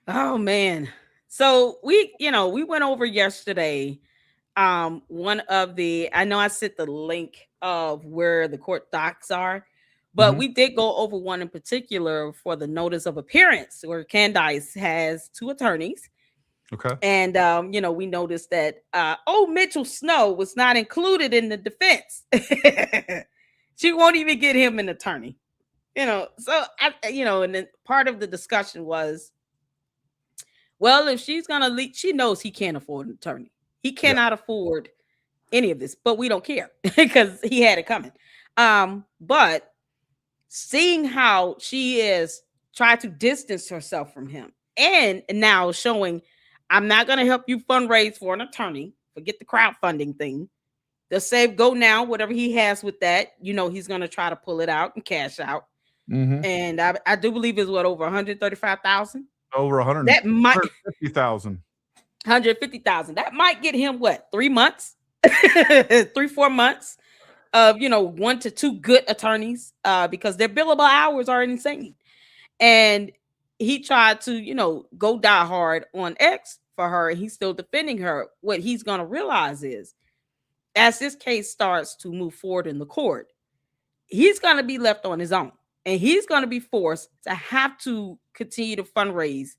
Oh man. So we went over yesterday. One of I know I sent the link of where the court docs are, but we did go over one in particular for the notice of appearance where Candace has two attorneys. Okay. And we noticed that Mitchell Snow was not included in the defense. She won't even get him an attorney. So and then part of the discussion was, well, if she's gonna leave, she knows he can't afford an attorney. He cannot afford any of this, but we don't care because he had it coming. But seeing how she is trying to distance herself from him and now showing, I'm not going to help you fundraise for an attorney. Forget the crowdfunding thing. The Save Go Now, whatever he has with that, he's going to try to pull it out and cash out. And I do believe it's over 135,000. Over 100. That might 150,000. 150,000. That might get him 3 months, 3-4 months of 1 to 2 good attorneys because their billable hours are insane. And he tried to go die hard on X for her, and he's still defending her. What he's going to realize is, as this case starts to move forward in the court, he's going to be left on his own, and he's going to be forced to have to continue to fundraise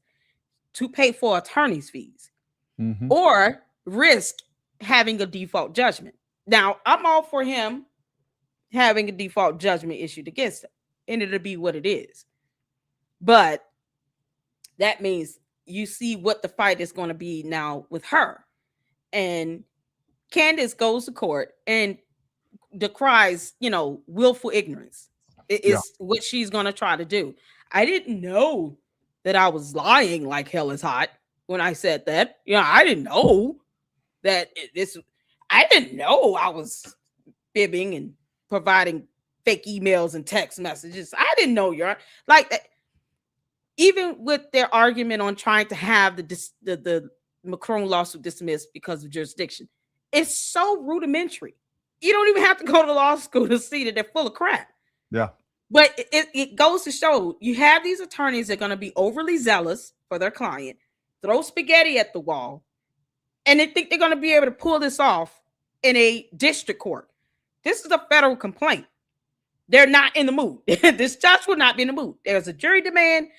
to pay for attorney's fees. Or risk having a default judgment. Now, I'm all for him having a default judgment issued against him, and it'll be what it is. But that means, you see what the fight is going to be now with her. And Candace goes to court and decries, willful ignorance. It is what she's going to try to do. I didn't know that I was lying like hell is hot when I said that. I didn't know that I didn't know I was fibbing and providing fake emails and text messages. I didn't know like that. Even with their argument on trying to have the Macron lawsuit dismissed because of jurisdiction, it's so rudimentary. You don't even have to go to law school to see that they're full of crap. Yeah. But it goes to show you have these attorneys that are going to be overly zealous for their client, throw spaghetti at the wall, and they think they're going to be able to pull this off in a district court. This is a federal complaint. They're not in the mood. This judge will not be in the mood. There's a jury demand.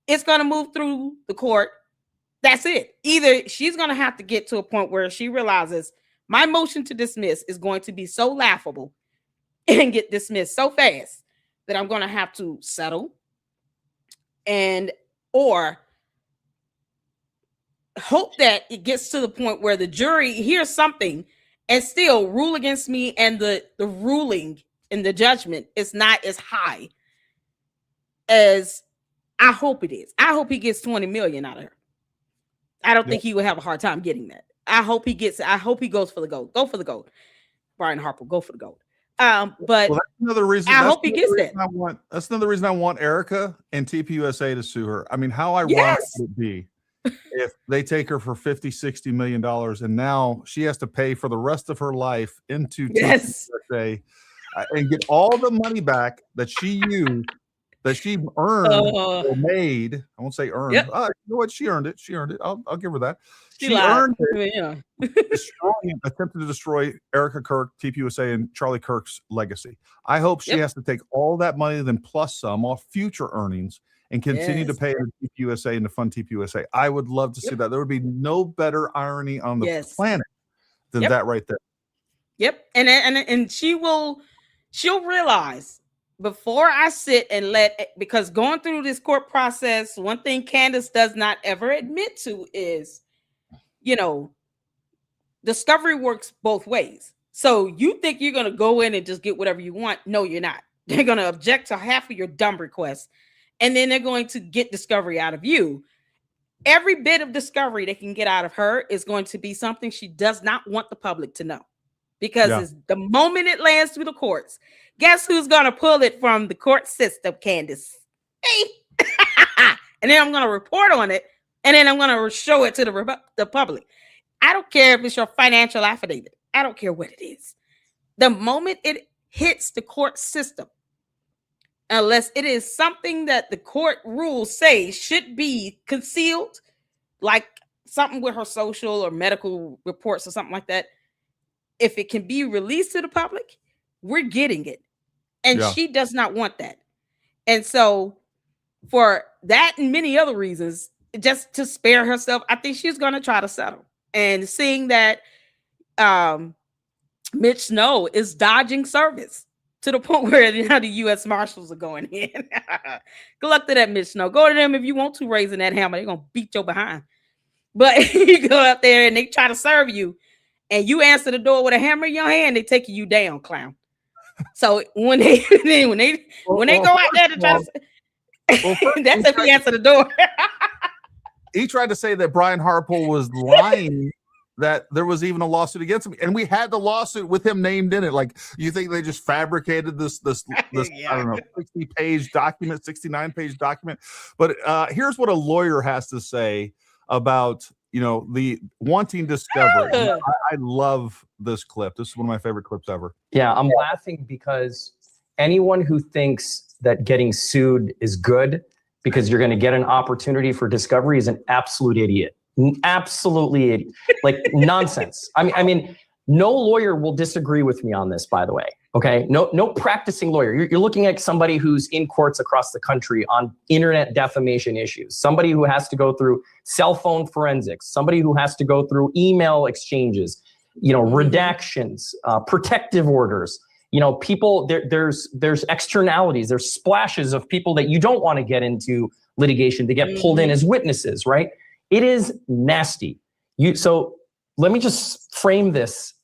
It's going to move through the court. That's it. Either she's going to have to get to a point where she realizes my motion to dismiss is going to be so laughable and get dismissed so fast that I'm going to have to settle or hope that it gets to the point where the jury hears something and still rule against me, and the ruling in the judgment is not as high as I hope it is. I hope he gets 20 million out of her. I don't think he would have a hard time getting that. I hope he goes for the gold. Go for the gold. Brian Harper, go for the gold. But that's another reason. I hope he gets that. That's another reason I want Erica and TPUSA to sue her. I mean, how ironic would it be if they take her for $50-60 million and now she has to pay for the rest of her life into TPUSA and get all the money back that she used, that she earned or made. I won't say earned. You know what? She earned it. I'll give her that. She earned it. Attempted to destroy Erica Kirk, TPUSA, and Charlie Kirk's legacy. I hope she has to take all that money, then plus some off future earnings, and continue to pay the TPUSA and to fund TPUSA. I would love to see that. There would be no better irony on the planet than that right there. Yep. And she'll realize before I sit and because going through this court process, one thing Candace does not ever admit to is, discovery works both ways. So you think you're going to go in and just get whatever you want. No, you're not. They're going to object to half of your dumb requests, and then they're going to get discovery out of you. Every bit of discovery they can get out of her is going to be something she does not want the public to know, because the moment it lands through the courts, guess who's going to pull it from the court system, Candace? Hey. And then I'm going to report on it, and then I'm going to show it to the public. I don't care if it's your financial affidavit. I don't care what it is. The moment it hits the court system, unless it is something that the court rules say should be concealed, like something with her social or medical reports or something like that, if it can be released to the public, we're getting it. And she does not want that. And so for that and many other reasons, just to spare herself, I think she's going to try to settle. And seeing that Mitch Snow is dodging service to the point where now the U.S. Marshals are going in. Good luck to that, Mitch Snow. Go to them if you want to, raising that hammer. They're going to beat your behind. But you go out there and they try to serve you, and you answer the door with a hammer in your hand, they take you down, clown. So when they go out there to try to, that's if he answer the door. He tried to say that Brian Harper was lying, that there was even a lawsuit against him, and we had the lawsuit with him named in it. Like, you think they just fabricated this I don't know, 60-page document, 69-page document? But here's what a lawyer has to say about the wanting discovery. I love this clip. This is one of my favorite clips ever. Yeah, I'm laughing because anyone who thinks that getting sued is good because you're going to get an opportunity for discovery is an absolute idiot. Absolutely idiot. Like nonsense. I mean, no lawyer will disagree with me on this, by the way. Okay. No practicing lawyer. You're looking at somebody who's in courts across the country on internet defamation issues, somebody who has to go through cell phone forensics, somebody who has to go through email exchanges, redactions, protective orders. People, there's externalities, there's splashes of people that you don't want to get into litigation to get pulled in as witnesses, right? It is nasty. So let me just frame this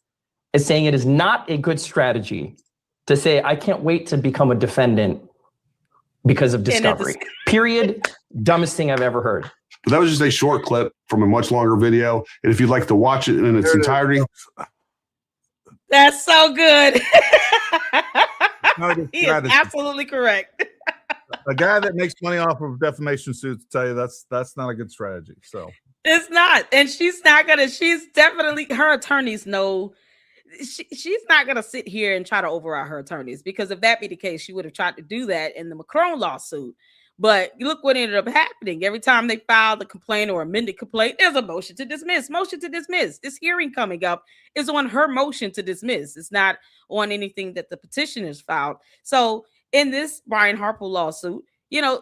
as saying it is not a good strategy to say, I can't wait to become a defendant because of discovery. Period. Dumbest thing I've ever heard. But that was just a short clip from a much longer video. And if you'd like to watch it in its entirety. That's so good. No, He is absolutely correct. A guy that makes money off of defamation suits tell you that's not a good strategy. So it's not, and she's not gonna. She's definitely, her attorneys know. She's not gonna sit here and try to override her attorneys, because if that be the case, she would have tried to do that in the Macron lawsuit. But look what ended up happening. Every time they filed a complaint or amended complaint, there's a motion to dismiss. Motion to dismiss. This hearing coming up is on her motion to dismiss. It's not on anything that the petitioners filed. So in this Brian Harper lawsuit,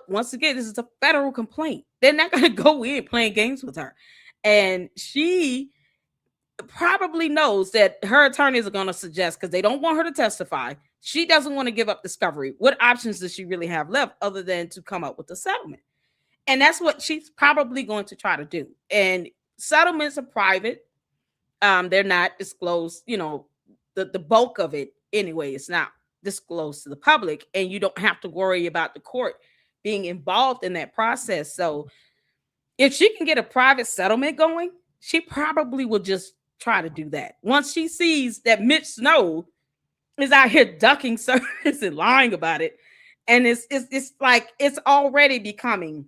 once again, this is a federal complaint. They're not going to go in playing games with her. And she probably knows that her attorneys are going to suggest, because they don't want her to testify, she doesn't want to give up discovery. What options does she really have left other than to come up with a settlement? And that's what she's probably going to try to do. And settlements are private. They're not disclosed, the bulk of it anyway, it's not disclosed to the public, and you don't have to worry about the court being involved in that process. So if she can get a private settlement going, she probably will just try to do that. Once she sees that Mitch Snow is out here ducking service and lying about it, and it's like it's already becoming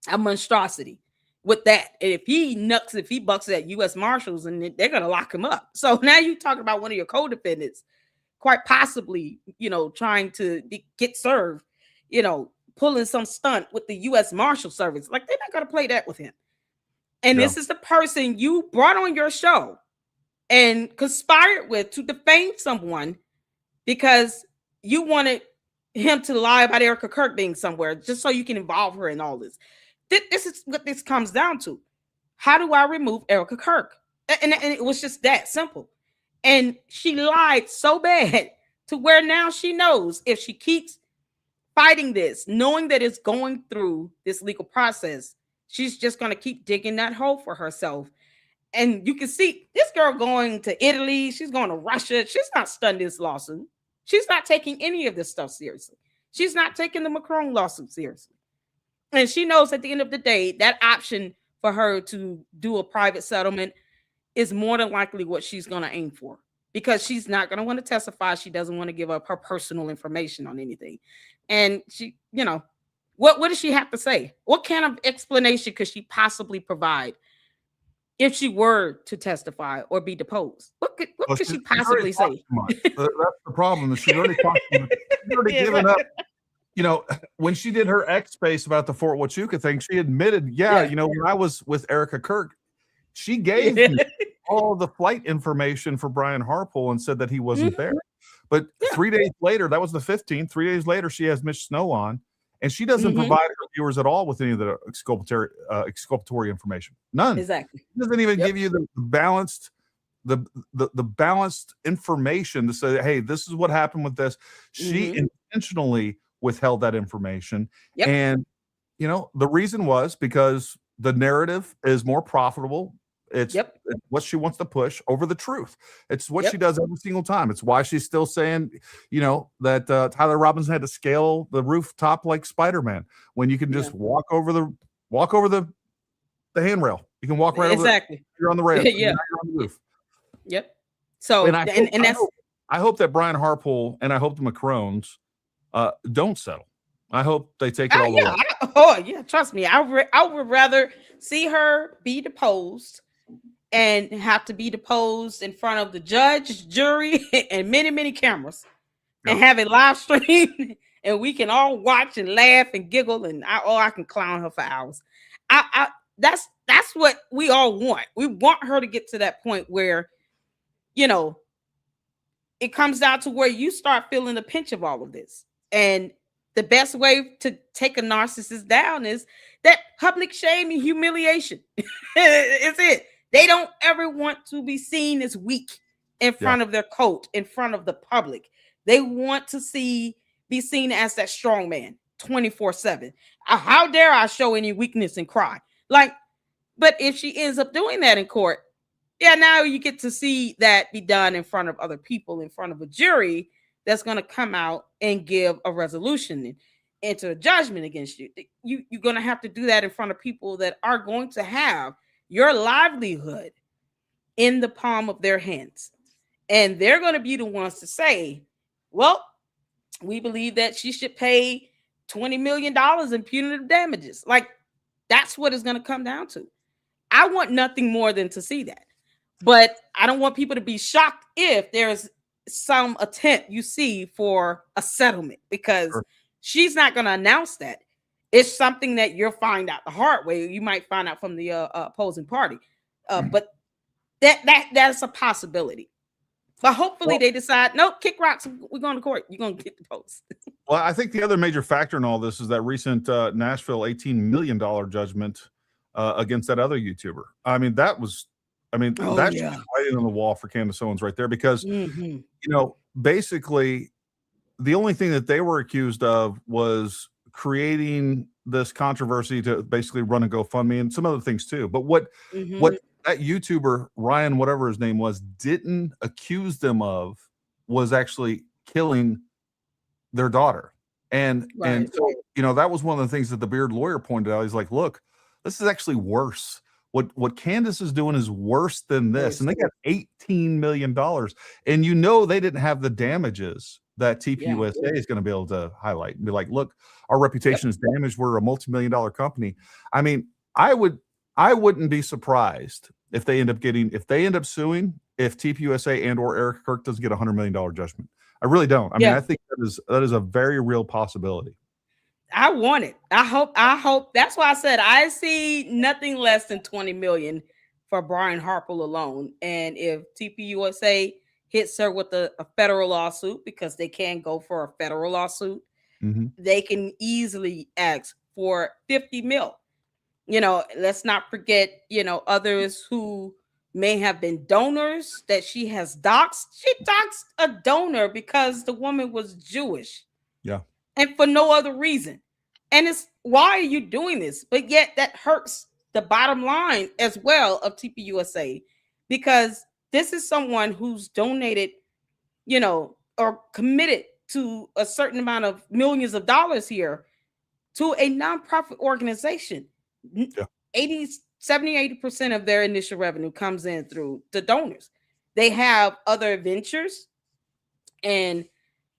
a monstrosity with that. And if he bucks at U.S. Marshals, and they're gonna lock him up. So now you're talking about one of your co-defendants, quite possibly, trying to get served, pulling some stunt with the U.S. Marshal Service. Like, they're not gonna play that with him. And This is the person you brought on your show and conspired with to defame someone because you wanted him to lie about Erica Kirk being somewhere just so you can involve her in all this. This is what this comes down to. How do I remove Erica Kirk? And it was just that simple. And she lied so bad to where now she knows if she keeps fighting this, knowing that it's going through this legal process, she's just going to keep digging that hole for herself. And you can see this girl going to Italy. She's going to Russia. She's not studying this lawsuit. She's not taking any of this stuff seriously. She's not taking the Macron lawsuit seriously. And she knows at the end of the day, that option for her to do a private settlement is more than likely what she's going to aim for, because she's not going to want to testify. She doesn't want to give up her personal information on anything. And she, what does she have to say? What kind of explanation could she possibly provide if she were to testify or be deposed? What could she possibly say? That's the problem. She's already talked too much. She's already given up. When she did her X space about the Fort Huachuca thing, she admitted, when I was with Erica Kirk, she gave me all the flight information for Brian Harpole and said that he wasn't there. But 3 days later, that was the 15th, 3 days later, she has Mitch Snow on, and she doesn't provide her viewers at all with any of the exculpatory information. None. Exactly. She doesn't even give you the balanced information to say, hey, this is what happened with this. She intentionally withheld that information. And the reason was because the narrative is more profitable. It's what she wants to push over the truth. It's what she does every single time. It's why she's still saying, that Tyler Robinson had to scale the rooftop like Spider-Man, when you can just walk over the handrail. You can walk right over. You're on the rail. You're on the roof. So I hope that Brian Harpole and I hope the Macrons don't settle. I hope they take it all the way. Trust me. I would rather see her be deposed and have to be deposed in front of the judge, jury, and many, many cameras, and have it live streamed, and we can all watch and laugh and giggle, and I can clown her for hours. That's what we all want. We want her to get to that point where, it comes down to where you start feeling the pinch of all of this. And the best way to take a narcissist down is that public shame and humiliation. It's it. They don't ever want to be seen as weak in front of their coat, in front of the public. They want to be seen as that strong man 24/7. How dare I show any weakness and cry? Like, But if she ends up doing that in court, yeah, now you get to see that be done in front of other people, in front of a jury that's going to come out and give a resolution and enter a judgment against you. You're going to have to do that in front of people that are going to have your livelihood in the palm of their hands. And they're going to be the ones to say, well, we believe that she should pay $20 million in punitive damages. Like, that's what it's going to come down to. I want nothing more than to see that. But I don't want people to be shocked if there's some attempt you see for a settlement, because she's not going to announce that. It's something that you'll find out the hard way. You might find out from the opposing party. But that's a possibility. But hopefully they decide, nope, kick rocks. We're going to court. You're going to get the post. Well, I think the other major factor in all this is that recent Nashville $18 million judgment against that other YouTuber. I mean, that's writing on the wall for Candace Owens right there, because, you know, basically the only thing that they were accused of was creating this controversy to basically run a GoFundMe and some other things too. But what that YouTuber, Ryan, whatever his name was, didn't accuse them of was actually killing their daughter. And so, you know, that was one of the things that the Beard lawyer pointed out. He's like, look, this is actually worse. What Candace is doing is worse than this. And they got $18 million. And you know they didn't have the damages that TPUSA is going to be able to highlight and be like, look, our reputation is damaged. We're a multi-million-dollar company. I mean, I wouldn't be surprised if they end up suing, if TPUSA and or Eric Kirk doesn't get $100 million judgment. I really don't. I mean, I think that is a very real possibility. I want it. I hope. That's why I said I see nothing less than 20 million for Brian Harper alone. And if TPUSA hits her with a federal lawsuit, because they can go for a federal lawsuit, they can easily ask for 50 mil. You know, let's not forget, you know, others who may have been donors that she has doxed. She doxed a donor because the woman was Jewish. Yeah. And for no other reason. And it's, why are you doing this? But yet that hurts the bottom line as well of TPUSA, because this is someone who's donated, you know, or committed to a certain amount of millions of dollars here to a nonprofit organization. 70-80% of their initial revenue comes in through the donors. They have other ventures and,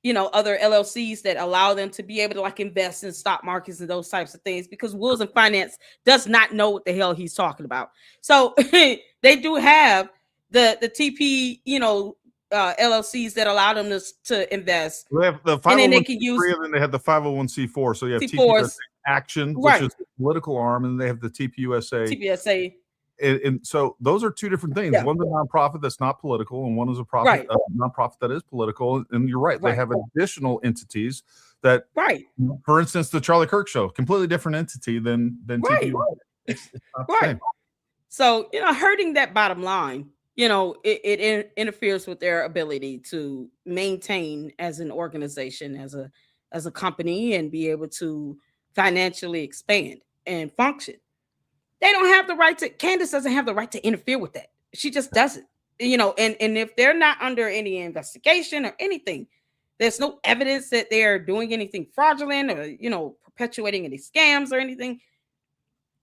you know, other LLCs that allow them to be able to like invest in stock markets and those types of things, because Wills and Finance does not know what the hell he's talking about. So they do have the TP, you know, LLCs that allow them to invest. They have the 501c3, and then they can use, and then they have the 501c4. So you have TPUSA Action, which is the political arm, and they have the TPUSA. And so those are two different things. Yeah. One's a nonprofit that's not political, and one is a nonprofit that is political. And you're right. They have additional entities that, for instance, the Charlie Kirk Show, completely different entity than TPUSA. It's not the same. So, you know, hurting that bottom line, you know, it interferes with their ability to maintain as an organization, as a company, and be able to financially expand and function. They don't have the right to, Candace doesn't have the right to interfere with that. She just doesn't, you know, and if they're not under any investigation or anything, there's no evidence that they're doing anything fraudulent or, you know, perpetuating any scams or anything.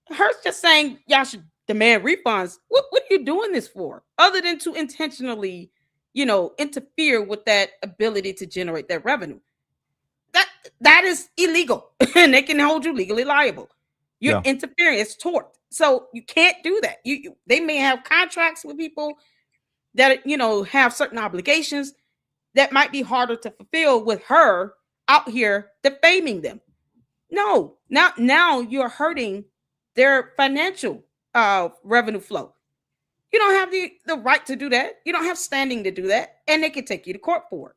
Her just saying y'all should demand refunds. What are you doing this for? Other than to intentionally, you know, interfere with that ability to generate that revenue. That is illegal, and they can hold you legally liable. You're interfering. It's tort. So you can't do that. They may have contracts with people that, you know, have certain obligations that might be harder to fulfill with her out here defaming them. No, now you're hurting their financial revenue flow. You don't have the right to do that. You don't have standing to do that, and they can take you to court for it.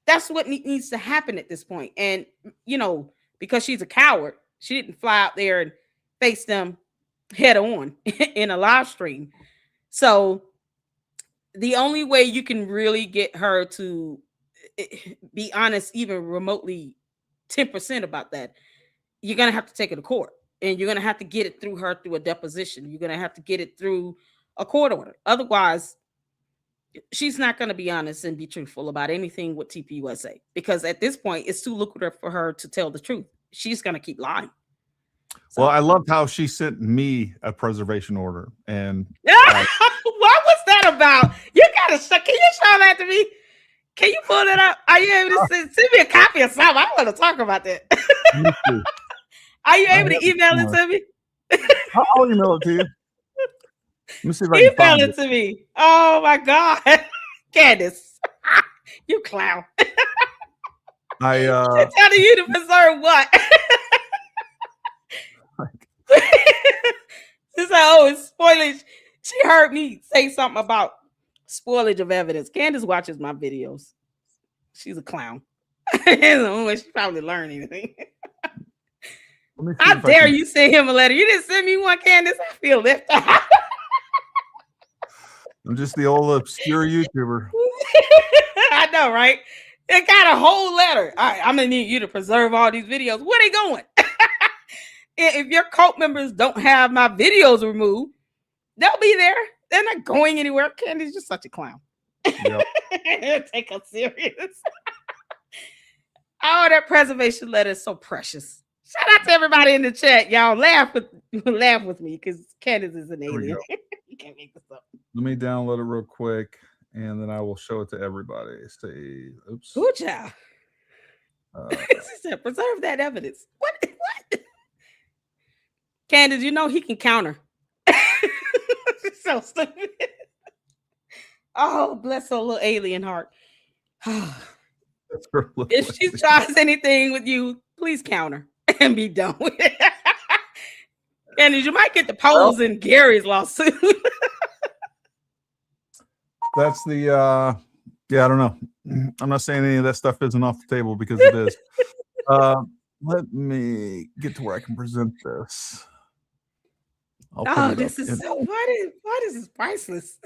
That's what needs to happen at this point. And, you know, because she's a coward, she didn't fly out there and face them head on in a live stream. So the only way you can really get her to be honest, even remotely 10% about that, you're going to have to take her to court. and you're going to have to get it through her through a deposition. You're going to have to get it through a court order. Otherwise, she's not going to be honest and be truthful about anything with TPUSA, because at this point, it's too lucrative for her to tell the truth. She's going to keep lying. So, well, I loved how she sent me a preservation order. And what was that about? You got to can you show that to me? Can you pull that up? Are you able to send me a copy of something? I want to talk about that. Are you able to email it to me? I'll email it to you. Let me see if I can find Email it to me. Oh my God. Candace. You clown. I telling you to preserve what? Since I always spoilage, she heard me say something about spoilage of evidence. Candace watches my videos. She's a clown. She probably learned anything. How dare you send him a letter? You didn't send me one, Candace. I feel left out. I'm just the old obscure YouTuber. I know, right? It got a whole letter. All right, I'm gonna need you to preserve all these videos. Where they going? If your cult members don't have my videos removed, they'll be there. They're not going anywhere. Candy's just such a clown. Yep. Take us serious. Oh, that preservation letter is so precious. Shout out to everybody in the chat. Y'all laugh with me because Candace is an alien. You can't make this up. Let me download it real quick, and then I will show it to everybody. Say, oops. Good job. She said, preserve that evidence. What? Candace, you know he can counter. So stupid. Oh, bless her little alien heart. If she tries anything with you, please counter and be done with it. Candace, you might get the polls in Gary's lawsuit. That's the yeah, I don't know. I'm not saying any of that stuff isn't off the table because it is. Let me get to where I can present this. Oh, this is so funny. Why this is priceless.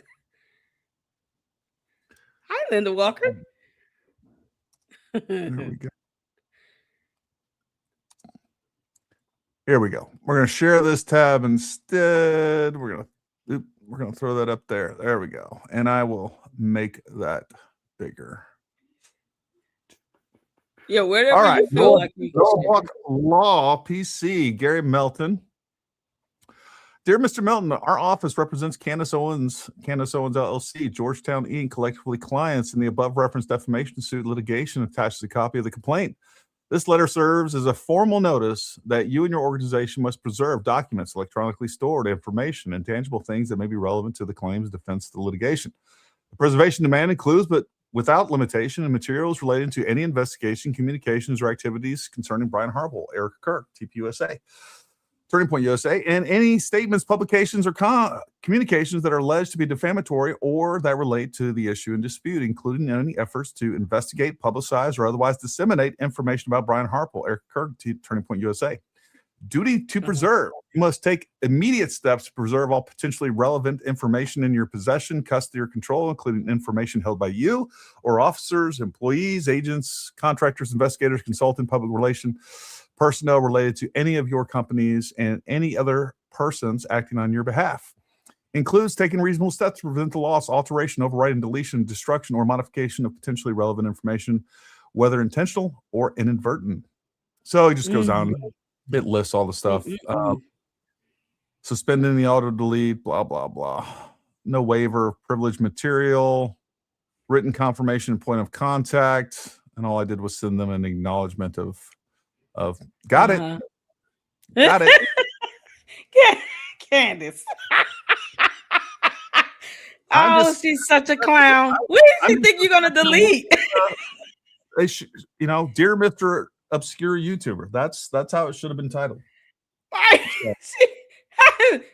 Hi, Linda Walker. There we go. Here we go. We're going to share this tab instead. We're going to throw that up there. There we go. And I will make that bigger. Yeah, wherever all right. you feel like you can. Law PC, Gary Melton. Dear Mr. Melton, our office represents Candace Owens LLC, Georgetown Inc., collectively clients in the above referenced defamation suit litigation. Attached a copy of the complaint. This letter serves as a formal notice that you and your organization must preserve documents, electronically stored information, and tangible things that may be relevant to the claims, defense, of the litigation. The preservation demand includes, but without limitation, and materials relating to any investigation, communications, or activities concerning Brian Harple, Erica Kirk, TPUSA, Turning Point USA, and any statements, publications, or communications that are alleged to be defamatory or that relate to the issue in dispute, including any efforts to investigate, publicize, or otherwise disseminate information about Brian Harple, Eric Kirk, Turning Point USA. Duty to preserve. You must take immediate steps to preserve all potentially relevant information in your possession, custody, or control, including information held by you or officers, employees, agents, contractors, investigators, consultant, public relation personnel related to any of your companies and any other persons acting on your behalf. Includes taking reasonable steps to prevent the loss, alteration, overwriting, deletion, destruction, or modification of potentially relevant information, whether intentional or inadvertent. So it just goes on. It lists all the stuff. Suspending the auto delete, blah, blah, blah. No waiver of privileged material, written confirmation and point of contact. And all I did was send them an acknowledgement of got it. Got it. Candace. She's such a clown. What do you think you're gonna delete? They should, dear Mr. Obscure YouTuber. That's how it should have been titled.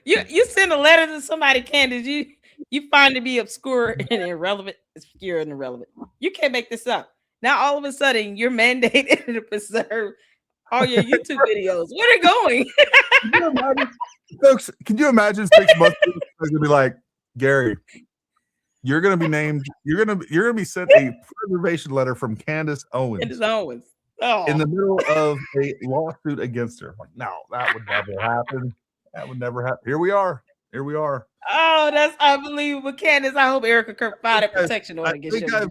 You send a letter to somebody, Candace, you find to be obscure and irrelevant, obscure and irrelevant. You can't make this up. Now all of a sudden you're mandated to preserve all your YouTube videos. Where are they going? Folks, can you imagine 6 months ago, it's gonna be like, Gary, you're gonna be named, you're gonna be sent a preservation letter from Candace Owens. Candace Owens. in the middle of a lawsuit against her. I'm like, no, that would never happen. That would never happen. Here we are. Here we are. Oh, that's unbelievable, Candace. I hope Erica Kirk filed a I protection order against you.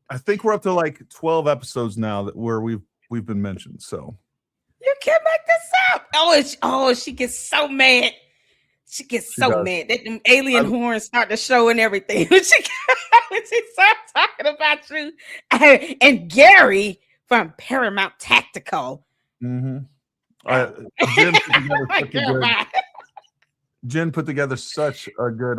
I think we're up to like 12 episodes now where we've been mentioned. So you can't make this up. She gets so mad. She gets so mad that them alien horns start to show and everything. when she starts talking about you and Gary from Paramount Tactical. Mm-hmm. Jen put together such a good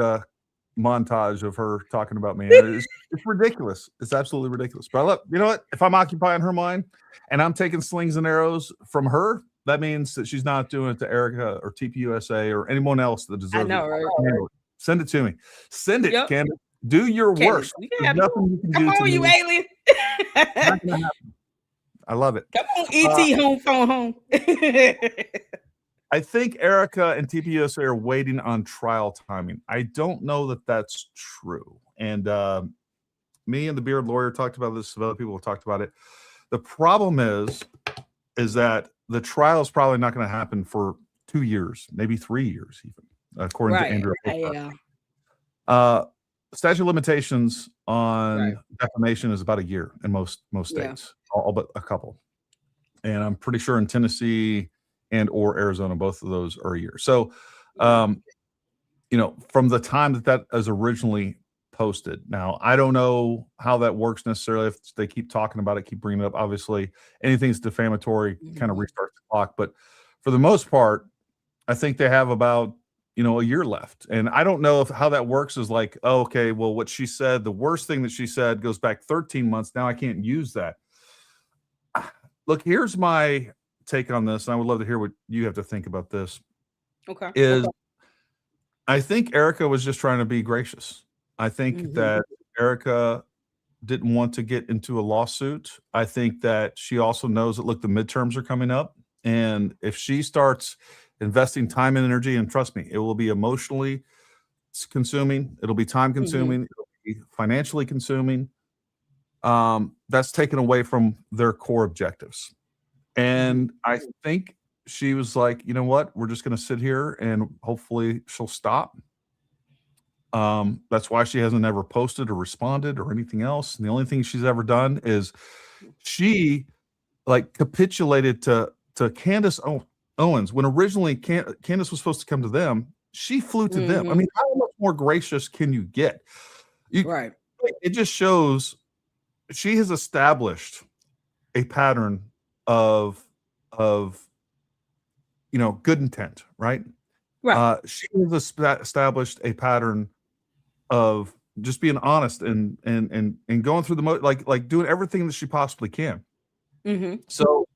montage of her talking about me. It's ridiculous. It's absolutely ridiculous. But look, you know what? If I'm occupying her mind and I'm taking slings and arrows from her, that means that she's not doing it to Erica or TPUSA or anyone else that deserves it. Right? Send it to me. Send it, Candace. Do your worst. There's nothing you can do to you me. Alien. I love it. Come on, ET home phone home. I think Erica and TPUSA are waiting on trial timing. I don't know that that's true. And me and the Beard Lawyer talked about this. Some other people have talked about it. The problem is that the trial is probably not going to happen for 2 years, maybe 3 years, even, according to Andrew. Statute of limitations on defamation is about a year in most states, all but a couple. And I'm pretty sure in Tennessee and or Arizona, both of those are a year. So, from the time that is originally posted. Now, I don't know how that works necessarily. If they keep talking about it, keep bringing it up. Obviously, anything's defamatory kind of restarts the clock. But for the most part, I think they have about a year left. And I don't know how that works is like, oh, okay, well, what she said, the worst thing that she said goes back 13 months. Now I can't use that. Look, here's my take on this. And I would love to hear what you have to think about this. Okay. I think Erica was just trying to be gracious. I think that Erica didn't want to get into a lawsuit. I think that she also knows that, look, the midterms are coming up. And if she starts investing time and energy, and trust me, it will be emotionally consuming. It'll be time consuming. It'll be financially consuming. That's taken away from their core objectives. And I think she was like, you know what? We're just going to sit here and hopefully she'll stop. That's why she hasn't ever posted or responded or anything else. And the only thing she's ever done is she capitulated to Candace Owens when originally Candace was supposed to come to them. She flew to them. I mean, how much more gracious can you get? It just shows she has established a pattern of good intent, right? She has established a pattern of just being honest and going through the like doing everything that she possibly can. So,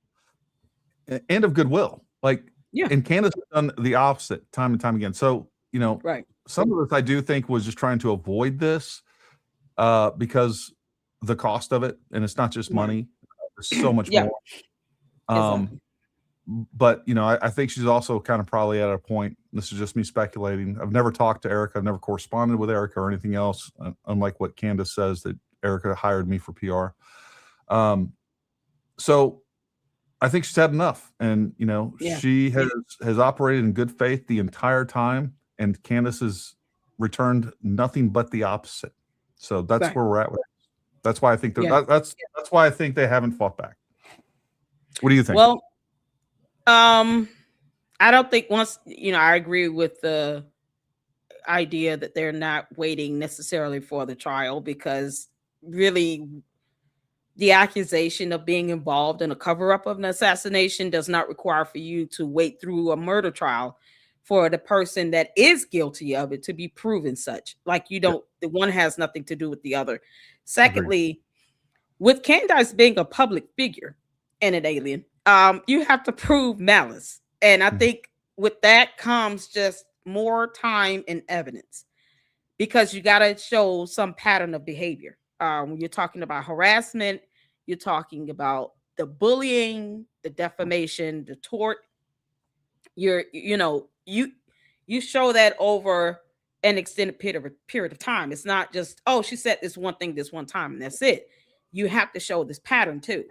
and of goodwill, and Candace has done the opposite time and time again. So, some of this I do think was just trying to avoid this because the cost of it, and it's not just money, there's so much more. But I think she's also kind of probably at a point. This is just me speculating. I've never talked to Erica. I've never corresponded with Erica or anything else. Unlike what Candace says that Erica hired me for PR. So I think she's had enough, and she has operated in good faith the entire time, and Candace has returned nothing but the opposite. So that's where we're at with it. That's why I think that's why I think they haven't fought back. What do you think? Well, I don't think I agree with the idea that they're not waiting necessarily for the trial, because really the accusation of being involved in a cover-up of an assassination does not require for you to wait through a murder trial for the person that is guilty of it to be proven such. The one has nothing to do with the other. Secondly, with Candace being a public figure and an alien, you have to prove malice. And I think with that comes just more time and evidence, because you got to show some pattern of behavior. When you're talking about harassment, you're talking about the bullying, the defamation, the tort. You show that over an extended period of time. It's not just, oh, she said this one thing this one time and that's it. you have to show this pattern too.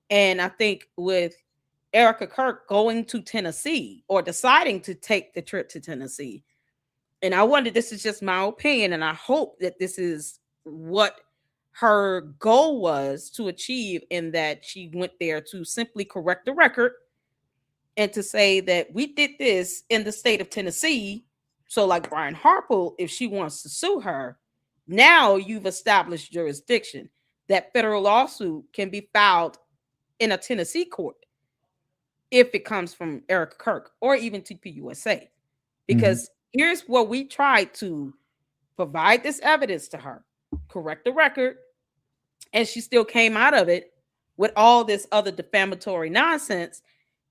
And I think with Erica Kirk going to Tennessee or deciding to take the trip to Tennessee, and I wonder, this is just my opinion, and I hope that this is what her goal was to achieve, in that she went there to simply correct the record and to say that we did this in the state of Tennessee. So like Brian Harple, if she wants to sue her, now you've established jurisdiction. That federal lawsuit can be filed in a Tennessee court if it comes from Erica Kirk or even TPUSA. Because here's what we tried to provide this evidence to her, correct the record, and she still came out of it with all this other defamatory nonsense,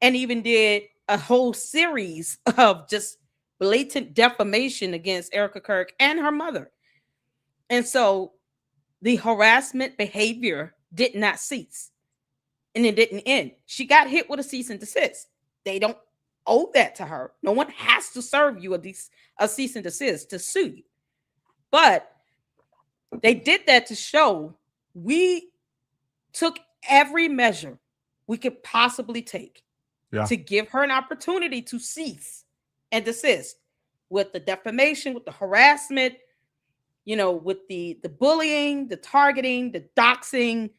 and even did a whole series of just blatant defamation against Erica Kirk and her mother. And so the harassment behavior did not cease, and it didn't end. She got hit with a cease and desist. They don't owe that to her. No one has to serve you a cease and desist to sue you. But they did that to show we took every measure we could possibly take to give her an opportunity to cease and desist with the defamation, with the harassment, with the bullying, the targeting, the doxing.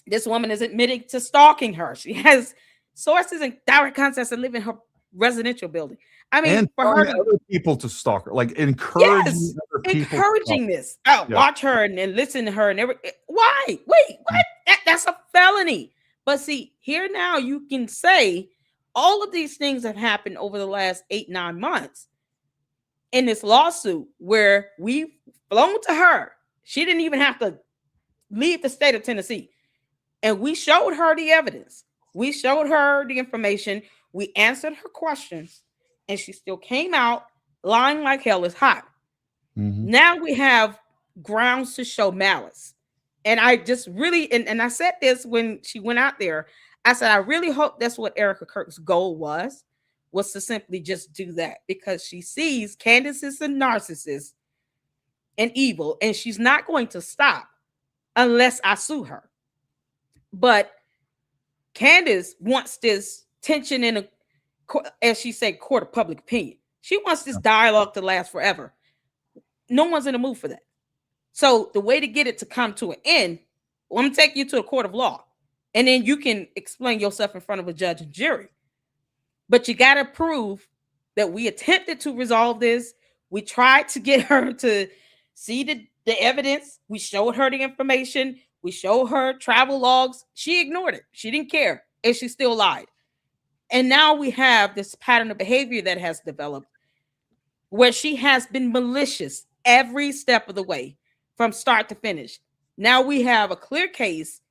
This woman is admitting to stalking her. She has sources and direct contacts that live in her residential building. I mean, and for her to, other people to stalk her, like encouraging other people. Encouraging this. Watch her and listen to her and everything. Why? Wait, what? That's a felony. But see, here now you can say all of these things have happened over the last 8-9 months in this lawsuit where we've flown to her. She didn't even have to leave the state of Tennessee. And we showed her the evidence. We showed her the information. We answered her questions. And she still came out lying like hell is hot. Now we have grounds to show malice. And I just really, and I said this when she went out there, I said, I really hope that's what Erica Kirk's goal was to simply just do that, because she sees Candace is a narcissist and evil, and she's not going to stop unless I sue her. But Candace wants this tension in a, as she said, court of public opinion. She wants this dialogue to last forever. No one's in the mood for that. So the way to get it to come to an end, I'm going to take you to a court of law, and then you can explain yourself in front of a judge and jury. But you got to prove that we attempted to resolve this. We tried to get her to see the evidence. We showed her the information. We showed her travel logs. She ignored it. She didn't care, and she still lied. And now we have this pattern of behavior that has developed where she has been malicious every step of the way from start to finish. Now we have a clear case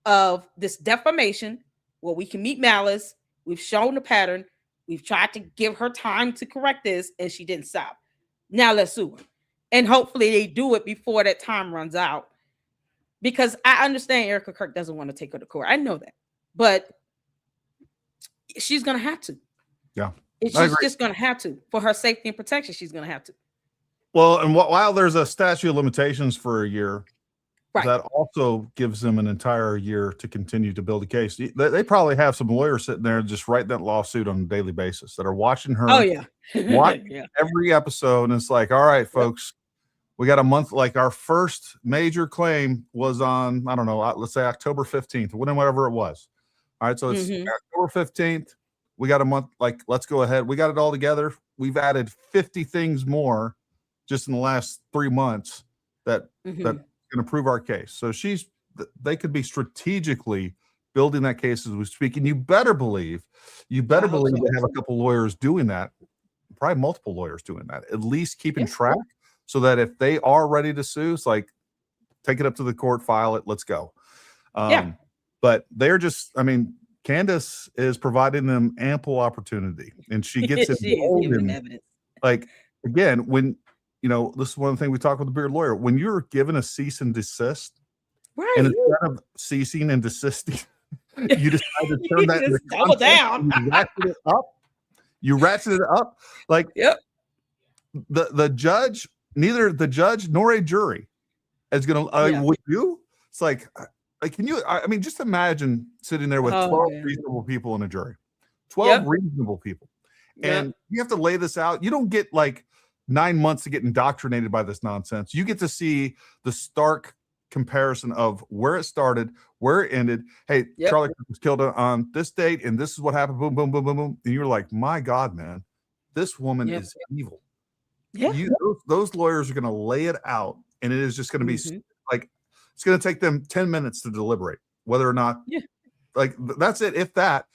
of this defamation where we can meet malice. We've shown the pattern. We've tried to give her time to correct this, and she didn't stop. Now let's sue her. And hopefully they do it before that time runs out. Because I understand Erica Kirk doesn't want to take her to court. I know that. But she's going to have to. Yeah. She's just going to have to. For her safety and protection, she's going to have to. Well, and while there's a statute of limitations for a year, right, that also gives them an entire year to continue to build a case. They probably have some lawyers sitting there just writing that lawsuit on a daily basis that are watching her. Oh, yeah. Watching every episode. And it's like, all right, folks, we got a month. Like our first major claim was on, I don't know, let's say October 15th, whatever it was. All right. So it's October 15th. We got a month. Like, let's go ahead. We got it all together. We've added 50 things more just in the last 3 months that going to prove our case. So they could be strategically building that case as we speak. And you better believe they have a couple lawyers doing that, probably multiple lawyers doing that, at least keeping track, so that if they are ready to sue, it's like, take it up to the court, file it, let's go. But they're just, I mean, Candace is providing them ample opportunity, and she gets involved in evidence. Like, again, when, this is one thing we talk with the beard lawyer. When you're given a cease and desist, right, and instead of ceasing and desisting, you decide to turn that into double down. You ratchet it up. Like, the judge, neither the judge nor a jury is going to, would you? It's like, can you, I mean, just imagine sitting there with 12 reasonable people in a jury, 12 reasonable people. And you have to lay this out. You don't get like 9 months to get indoctrinated by this nonsense. You get to see the stark comparison of where it started, where it ended. Hey, Charlie Kirk was killed on this date, and this is what happened. Boom, boom, boom, boom, boom. And you're like, my God, man, this woman is evil. Yeah. Those lawyers are going to lay it out, and it is just going to be like, it's going to take them 10 minutes to deliberate whether or not, like, that's it. If that,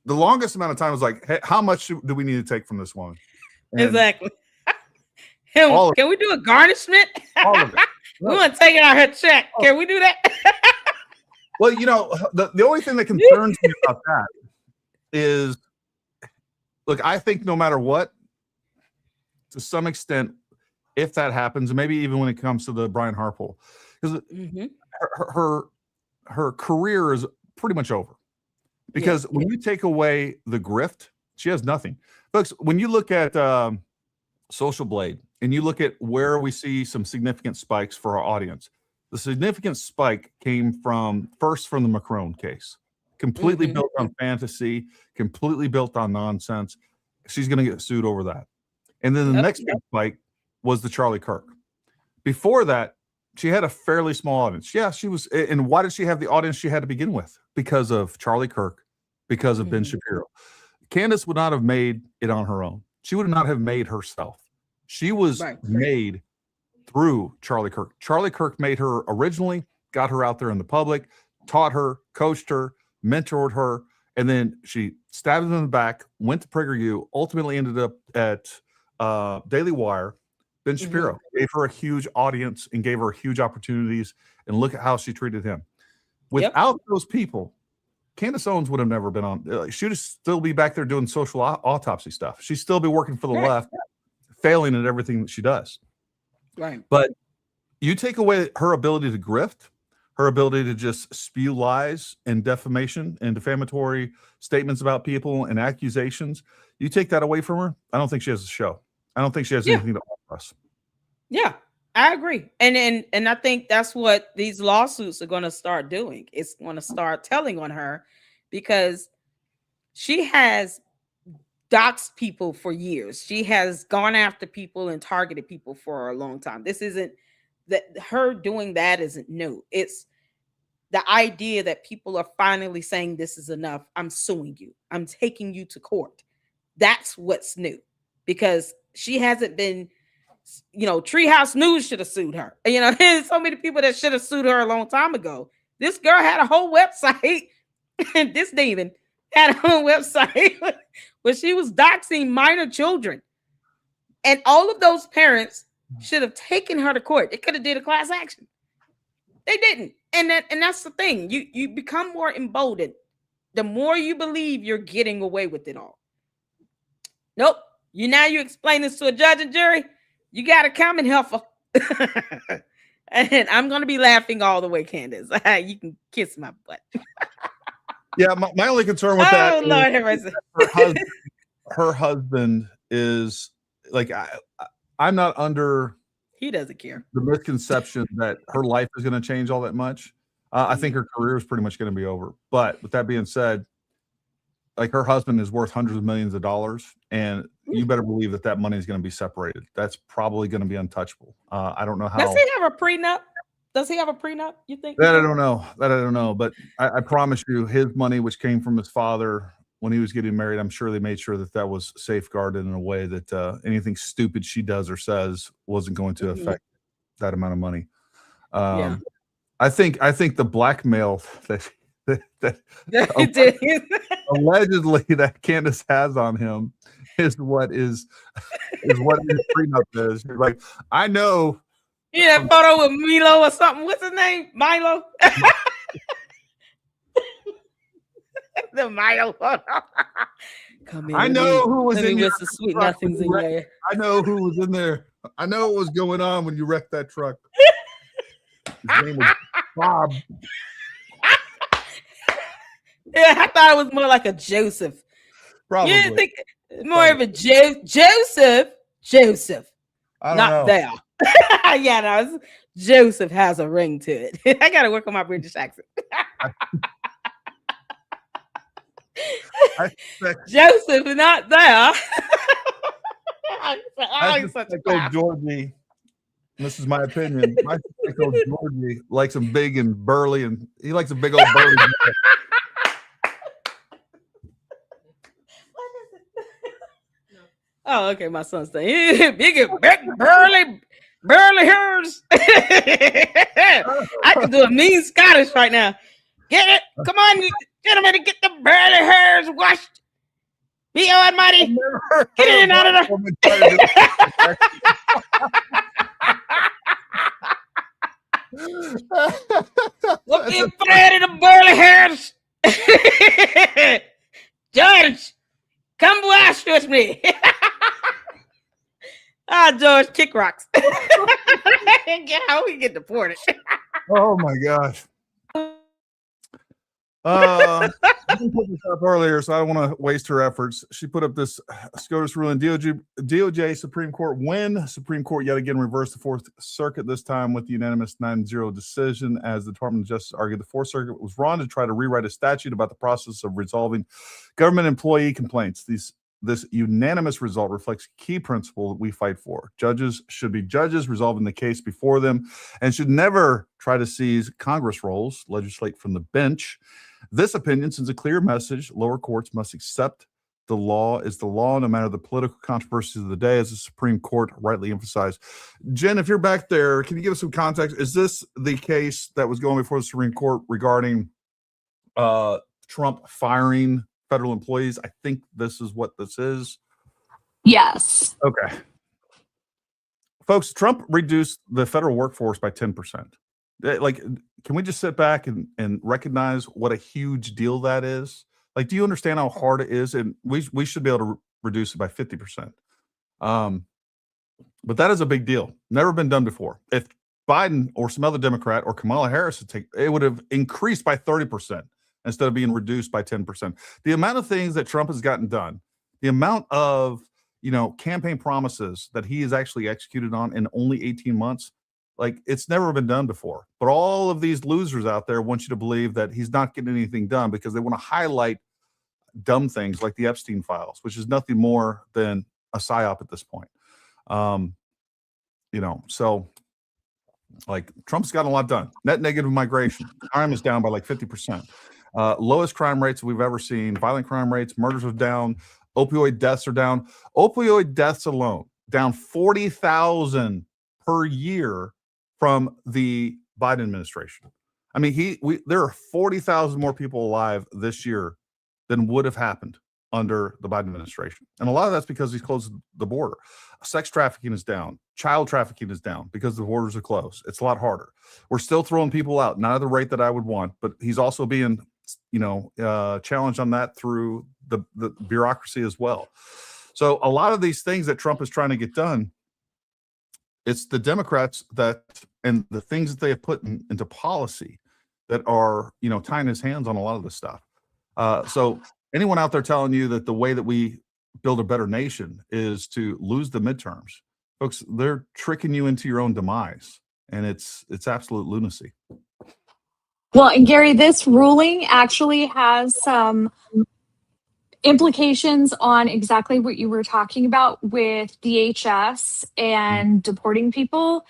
the longest amount of time was like, hey, how much do we need to take from this woman? And exactly. Can we do a garnishment? All of it. We want to take it out her check. Can we do that? Well, you know, the only thing that concerns me about that is, look, I think no matter what, to some extent, if that happens, and maybe even when it comes to the Brian Harpole, because her career is pretty much over. Because when you take away the grift, she has nothing. Folks, when you look at Social Blade, and you look at where we see some significant spikes for our audience, the significant spike came from the Macron case, completely built on fantasy, completely built on nonsense. She's going to get sued over that. And then the next big spike was the Charlie Kirk. Before that, she had a fairly small audience. Yeah, she was. And why did she have the audience she had to begin with? Because of Charlie Kirk, because of Ben Shapiro. Candace would not have made it on her own. She would not have made herself. She was made through Charlie Kirk. Charlie Kirk made her originally, got her out there in the public, taught her, coached her, mentored her, and then she stabbed him in the back, went to PragerU, ultimately ended up at Daily Wire. Ben Shapiro gave her a huge audience and gave her huge opportunities, and look at how she treated him. Without those people, Candace Owens would have never been on. She would still be back there doing social autopsy stuff. She'd still be working for the left, failing at everything that she does. Right. But you take away her ability to grift, her ability to just spew lies and defamation and defamatory statements about people and accusations. You take that away from her, I don't think she has a show. I don't think she has anything to offer us. Yeah, I agree. And I think that's what these lawsuits are going to start doing. It's going to start telling on her, because she has doxed people for years. She has gone after people and targeted people for a long time. This isn't that her doing that isn't new. It's the idea that people are finally saying this is enough. I'm suing you. I'm taking you to court. That's what's new, because she hasn't been, Treehouse News should have sued her. There's so many people that should have sued her a long time ago. This girl had a whole website, and this demon had a whole website where she was doxing minor children. And all of those parents should have taken her to court. They could have did a class action. They didn't. And that's the thing. You become more emboldened the more you believe you're getting away with it all. Nope. You explain this to a judge and jury, you got a comment, heifer. And I'm going to be laughing all the way, Candace. You can kiss my butt. Yeah, my only concern with that Lord have mercy. Her husband is like, I'm not under. He doesn't care. The misconception that her life is going to change all that much. I think her career is pretty much going to be over. But with that being said, like, her husband is worth hundreds of millions of dollars, and you better believe that money is going to be separated. That's probably going to be untouchable. I don't know how. Does he have a prenup? You think? That I don't know. But I promise you, his money, which came from his father when he was getting married, I'm sure they made sure that was safeguarded in a way that anything stupid she does or says wasn't going to affect that amount of money. I think the blackmail that allegedly that Candace has on him is what his prenup is. You're like, I know. Yeah, that photo with Milo or something. What's his name? Milo. The Milo photo. Come in. I know who was in your sweet nothings in there. I know who was in there. I know what was going on when you wrecked that truck. His name was Bob. Yeah, I thought it was more like a Joseph. Probably. You didn't think more of a Joseph. I don't Not know. there. Yeah, no, Joseph has a ring to it. I gotta work on my British accent. Joseph is not there. I suspect old Georgie, this is my opinion. I suspect old Georgie likes him big and burly, and he likes a big old burly. Oh, okay. My son's saying big and burly hairs. I can do a mean Scottish right now. Get it? Come on, gentlemen, get the burly hairs washed. Be almighty. Get in out of there. Look in Fred in the burly hairs. George, come wash with me. George, kick rocks. How we get deported? Oh my gosh. I put this up earlier, so I don't want to waste her efforts. She put up this SCOTUS ruling. DOJ Supreme Court win. Supreme Court yet again reversed the Fourth Circuit, this time with the unanimous 9-0 decision, as the Department of Justice argued the Fourth Circuit was wrong to try to rewrite a statute about the process of resolving government employee complaints. This unanimous result reflects a key principle that we fight for. Judges should be judges, resolving the case before them, and should never try to seize Congress roles, legislate from the bench. This opinion sends a clear message. Lower courts must accept the law is the law, no matter the political controversies of the day, as the Supreme Court rightly emphasized. Jen, if you're back there, can you give us some context? Is this the case that was going before the Supreme Court regarding Trump firing federal employees? I think this is what this is. Yes. Okay. Folks, Trump reduced the federal workforce by 10%. Like, can we just sit back and recognize what a huge deal that is? Like, do you understand how hard it is? And we should be able to reduce it by 50%. But that is a big deal. Never been done before. If Biden or some other Democrat or Kamala Harris had taken, it would have increased by 30% instead of being reduced by 10%. The amount of things that Trump has gotten done, the amount of, campaign promises that he has actually executed on in only 18 months, like, it's never been done before. But all of these losers out there want you to believe that he's not getting anything done because they want to highlight dumb things like the Epstein files, which is nothing more than a psyop at this point. So like, Trump's gotten a lot done. Net negative migration. Crime is down by like 50%. Lowest crime rates we've ever seen. Violent crime rates, murders are down. Opioid deaths are down. Opioid deaths alone, down 40,000 per year from the Biden administration. I mean, there are 40,000 more people alive this year than would have happened under the Biden administration. And a lot of that's because he's closed the border. Sex trafficking is down. Child trafficking is down because the borders are closed. It's a lot harder. We're still throwing people out, not at the rate that I would want, but he's also being, challenged on that through the bureaucracy as well. So a lot of these things that Trump is trying to get done, it's the Democrats and the things that they have put into policy that are, tying his hands on a lot of this stuff. So anyone out there telling you that the way that we build a better nation is to lose the midterms, folks, they're tricking you into your own demise, and it's absolute lunacy. Well, and Gary, this ruling actually has some implications on exactly what you were talking about with DHS and deporting people,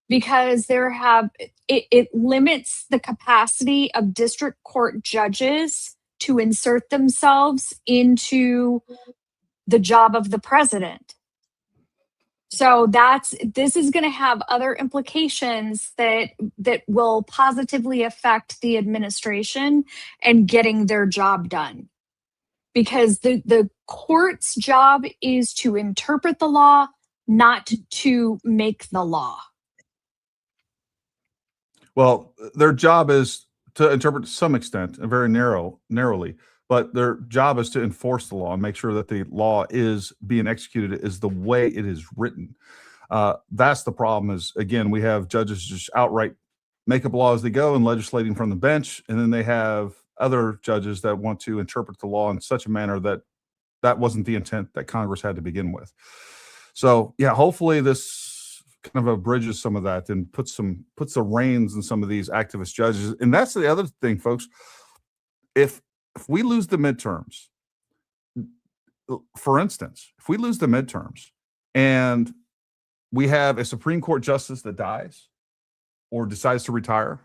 because it limits the capacity of district court judges to insert themselves into the job of the president. So this is going to have other implications that will positively affect the administration and getting their job done. Because the court's job is to interpret the law, not to make the law. Well, their job is to interpret to some extent, and very narrowly, but their job is to enforce the law and make sure that the law is being executed is the way it is written. That's the problem. Is, again, we have judges just outright make up laws as they go and legislating from the bench, and then they have other judges that want to interpret the law in such a manner that wasn't the intent that Congress had to begin with. So, yeah, hopefully this kind of abridges some of that and puts the reins in some of these activist judges. And that's the other thing, folks. If we lose the midterms, for instance, if we lose the midterms and we have a Supreme Court justice that dies or decides to retire,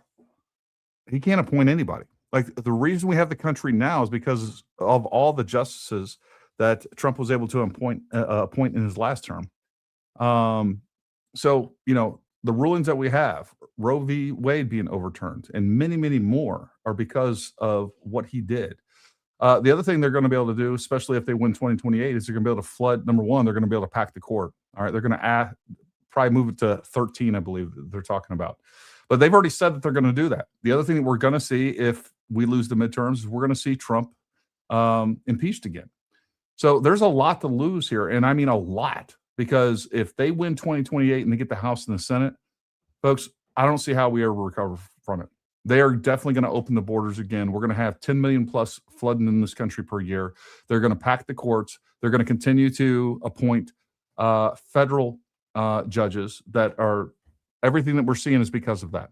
he can't appoint anybody. Like, the reason we have the country now is because of all the justices that Trump was able to appoint in his last term. So, the rulings that we have, Roe v. Wade being overturned, and many, many more, are because of what he did. The other thing they're going to be able to do, especially if they win 2028, is they're going to be able to flood. Number one, they're going to be able to pack the court. All right, they're going to probably move it to 13, I believe they're talking about. But they've already said that they're going to do that. The other thing that we're going to see if we lose the midterms is we're going to see Trump impeached again. So there's a lot to lose here, and I mean a lot, because if they win 2028 and they get the House and the Senate, folks, I don't see how we ever recover from it. They are definitely going to open the borders again. We're going to have 10 million plus flooding in this country per year. They're going to pack the courts. They're going to continue to appoint federal judges that are, everything that we're seeing is because of that.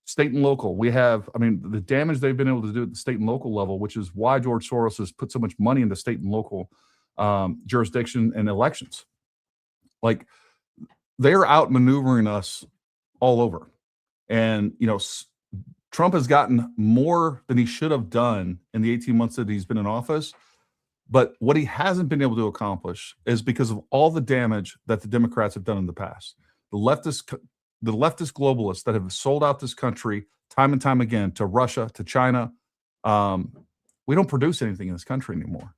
State and local, the damage they've been able to do at the state and local level, which is why George Soros has put so much money into state and local jurisdiction and elections. Like, they're outmaneuvering us all over. And, Trump has gotten more than he should have done in the 18 months that he's been in office. But what he hasn't been able to accomplish is because of all the damage that the Democrats have done in the past. The leftist globalists that have sold out this country time and time again to Russia, to China. We don't produce anything in this country anymore.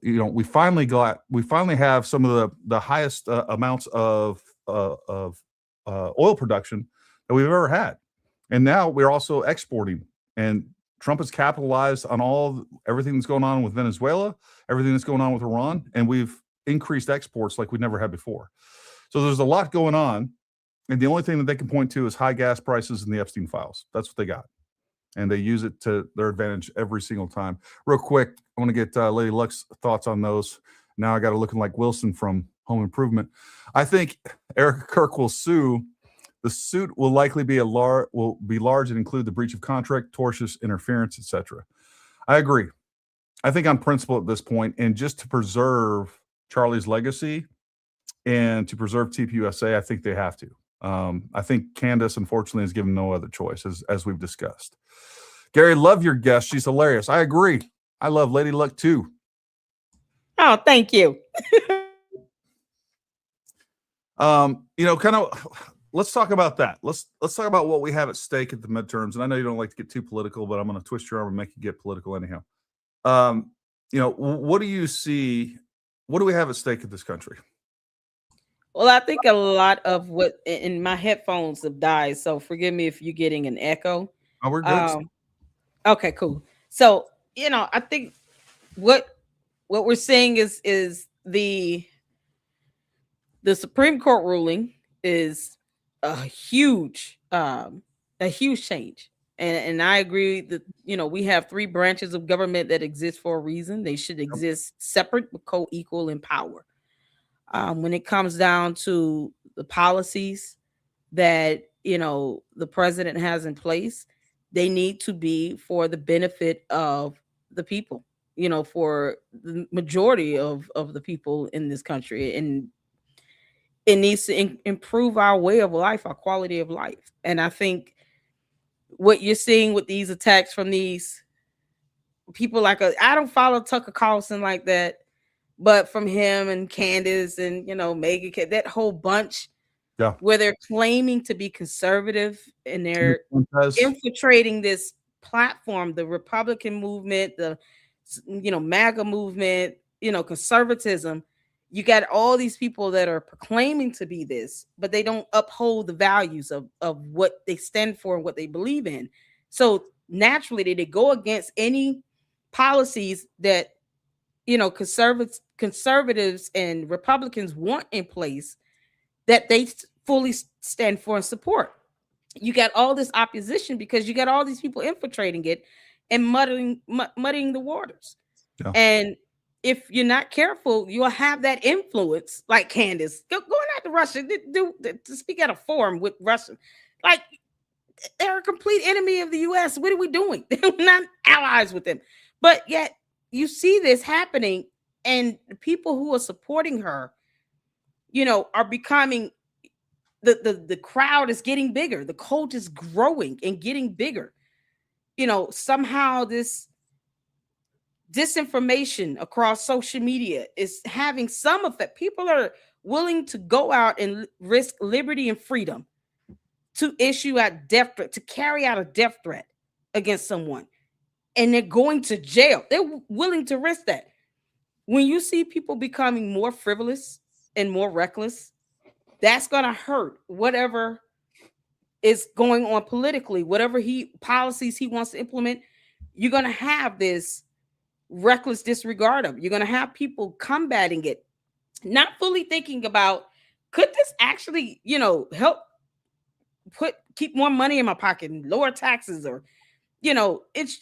We finally have some of the highest amounts of oil production that we've ever had. And now we're also exporting, and Trump has capitalized on everything that's going on with Venezuela, everything that's going on with Iran, and we've increased exports like we never had before. So there's a lot going on, and the only thing that they can point to is high gas prices and the Epstein files. That's what they got, and they use it to their advantage every single time. Real quick, I want to get Lady Luck's thoughts on those. Now I got her looking like Wilson from Home Improvement. I think Eric Kirk will sue. The suit will likely be large and include the breach of contract, tortious interference, etc. I agree. I think on principle at this point, and just to preserve Charlie's legacy and to preserve TPUSA, I think they have to. I think Candace, unfortunately, is given no other choice, as we've discussed. Gary, love your guest. She's hilarious. I agree. I love Lady Luck too. Oh, thank you. Let's talk about that. Let's talk about what we have at stake at the midterms. And I know you don't like to get too political, but I'm going to twist your arm and make you get political anyhow. What do you see? What do we have at stake in this country? Well, I think a lot of what in my headphones have died, so forgive me if you're getting an echo. Oh, we're good. Okay, cool. So, I think what we're seeing is the Supreme Court ruling is a huge change. And I agree that, we have three branches of government that exist for a reason. They should exist separate but co-equal in power. When it comes down to the policies that, the president has in place, they need to be for the benefit of the people, for the majority of the people in this country. And it needs to improve our way of life, our quality of life. And I think what you're seeing with these attacks from these people, I don't follow Tucker Carlson like that, but from him and Candace and, Megan, that whole bunch, where they're claiming to be conservative and they're infiltrating this platform, the Republican movement, the, MAGA movement, conservatism. You got all these people that are proclaiming to be this, but they don't uphold the values of what they stand for and what they believe in. So naturally, they go against any policies that, conservatives and Republicans want in place that they fully stand for and support. You got all this opposition because you got all these people infiltrating it and muddying the waters. Yeah. And if you're not careful, you'll have that influence, like Candace going out to Russia to speak at a forum with Russia. Like, they're a complete enemy of the U.S. What are we doing? They're not allies with them. But yet you see this happening, and the people who are supporting her, are becoming the crowd is getting bigger. The cult is growing and getting bigger. Somehow this disinformation across social media is having some effect. People are willing to go out and risk liberty and freedom to issue a death threat, to carry out a death threat against someone. And they're going to jail. They're willing to risk that. When you see people becoming more frivolous and more reckless, that's going to hurt whatever is going on politically, whatever policies he wants to implement. You're going to have this reckless disregard of. You're going to have people combating it, not fully thinking about, could this actually, help keep more money in my pocket and lower taxes, or,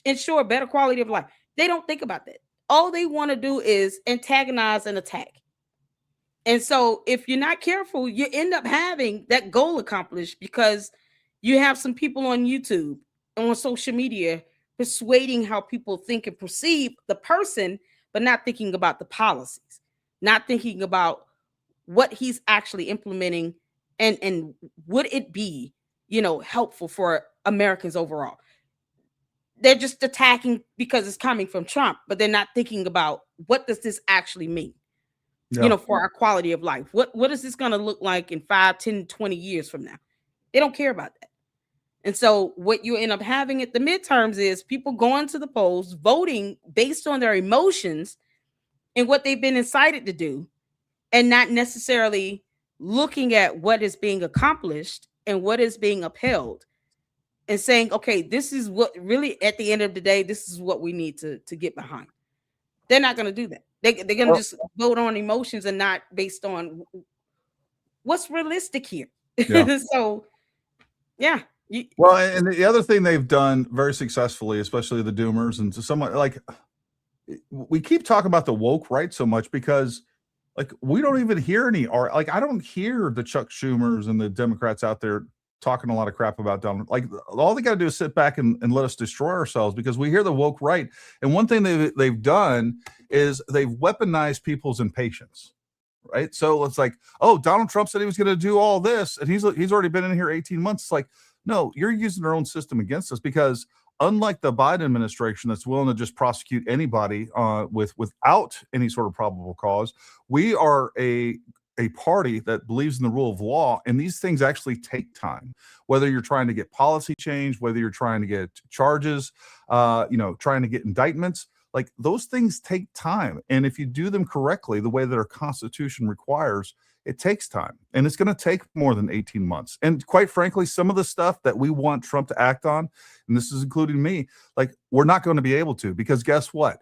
ensure a better quality of life. They don't think about that. All they want to do is antagonize and attack. And so if you're not careful, you end up having that goal accomplished, because you have some people on YouTube, on social media, persuading how people think and perceive the person, but not thinking about the policies, not thinking about what he's actually implementing, and would it be, helpful for Americans overall. They're just attacking because it's coming from Trump, but they're not thinking about, what does this actually mean, for our quality of life? What is this going to look like in 5, 10, 20 years from now? They don't care about that. And so what you end up having at the midterms is people going to the polls, voting based on their emotions and what they've been incited to do, and not necessarily looking at what is being accomplished and what is being upheld, and saying, okay, this is what really, at the end of the day, this is what we need to get behind. They're not going to do that. They're going to just vote on emotions and not based on what's realistic here. Yeah. So, yeah. Well, and the other thing they've done very successfully, especially the Doomers, and to someone like, we keep talking about the woke right so much, because like, we don't even hear any, or like, I don't hear the Chuck Schumers and the Democrats out there talking a lot of crap about Donald. Like, all they got to do is sit back and let us destroy ourselves, because we hear the woke right. And one thing they've done is they've weaponized people's impatience. Right. So it's like, oh, Donald Trump said he was going to do all this, and he's already been in here 18 months. It's like, no, you're using their own system against us, because unlike the Biden administration that's willing to just prosecute anybody without any sort of probable cause, we are a party that believes in the rule of law, and these things actually take time. Whether you're trying to get policy change, whether you're trying to get charges, trying to get indictments, like, those things take time. And if you do them correctly, the way that our Constitution requires, it takes time, and it's going to take more than 18 months. And quite frankly, some of the stuff that we want Trump to act on, and this is including me, like, we're not going to be able to, because guess what?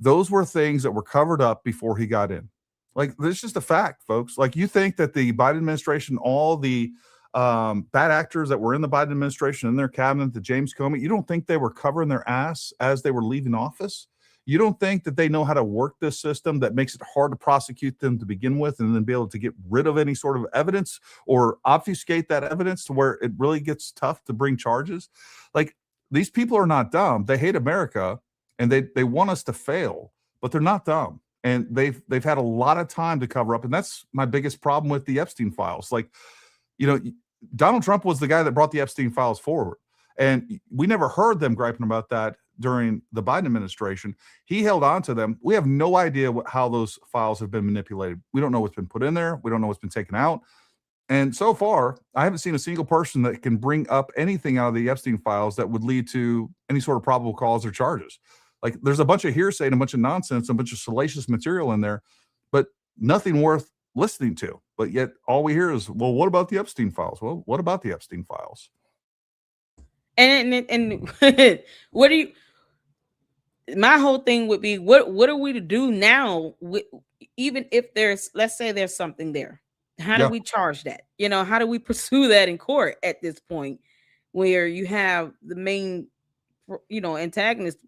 Those were things that were covered up before he got in. Like, that's just a fact, folks. Like, you think that the Biden administration, all the bad actors that were in the Biden administration, in their cabinet, the James Comey, you don't think they were covering their ass as they were leaving office? You don't think that they know how to work this system that makes it hard to prosecute them to begin with, and then be able to get rid of any sort of evidence or obfuscate that evidence to where it really gets tough to bring charges? Like, these people are not dumb. They hate America, and they want us to fail, but they're not dumb. And they've had a lot of time to cover up. And that's my biggest problem with the Epstein files. Like, Donald Trump was the guy that brought the Epstein files forward, and we never heard them griping about that during the Biden administration. He held on to them. We have no idea how those files have been manipulated. We don't know what's been put in there. We don't know what's been taken out. And so far, I haven't seen a single person that can bring up anything out of the Epstein files that would lead to any sort of probable cause or charges. Like, there's a bunch of hearsay and a bunch of nonsense, a bunch of salacious material in there, but nothing worth listening to. But yet all we hear is, well, what about the Epstein files? Well, what about the Epstein files? And what do you, my whole thing would be, what are we to do now even if there's, let's say there's something there? How do we charge that? How do we pursue that in court at this point, where you have the main, antagonist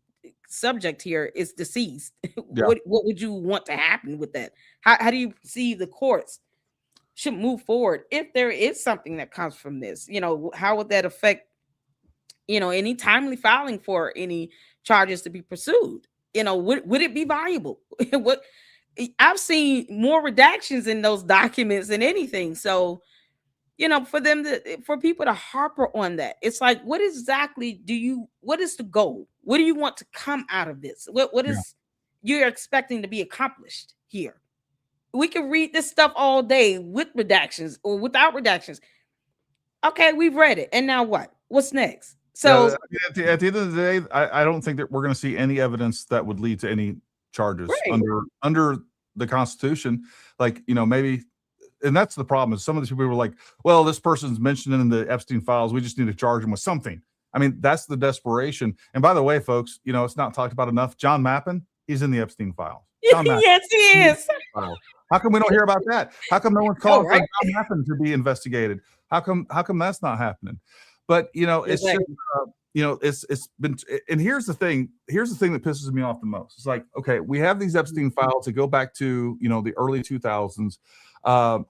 subject here is deceased. Yeah. What would you want to happen with that? How do you see the courts should move forward if there is something that comes from this? How would that affect, any timely filing for any charges to be pursued? Would it be viable? What I've seen more redactions in those documents than anything. So, for people to harper on that, it's like, what exactly what is the goal? What do you want to come out of this? What is you're expecting to be accomplished here? We can read this stuff all day with redactions or without redactions. Okay, we've read it. And now what? What's next? So at the end of the day, I don't think that we're going to see any evidence that would lead to any charges under the Constitution. Like, maybe, and that's the problem, is some of these people were like, well, this person's mentioned in the Epstein files, we just need to charge them with something. I mean, that's the desperation. And by the way, folks, it's not talked about enough. John Mappin, he's in the Epstein files. Yes, he is. How come we don't hear about that? How come no one's calling for John Mappin to be investigated? How come that's not happening? But it's just, it's been. And here's the thing that pisses me off the most. It's like, okay, we have these Epstein files that go back to the early 2000s.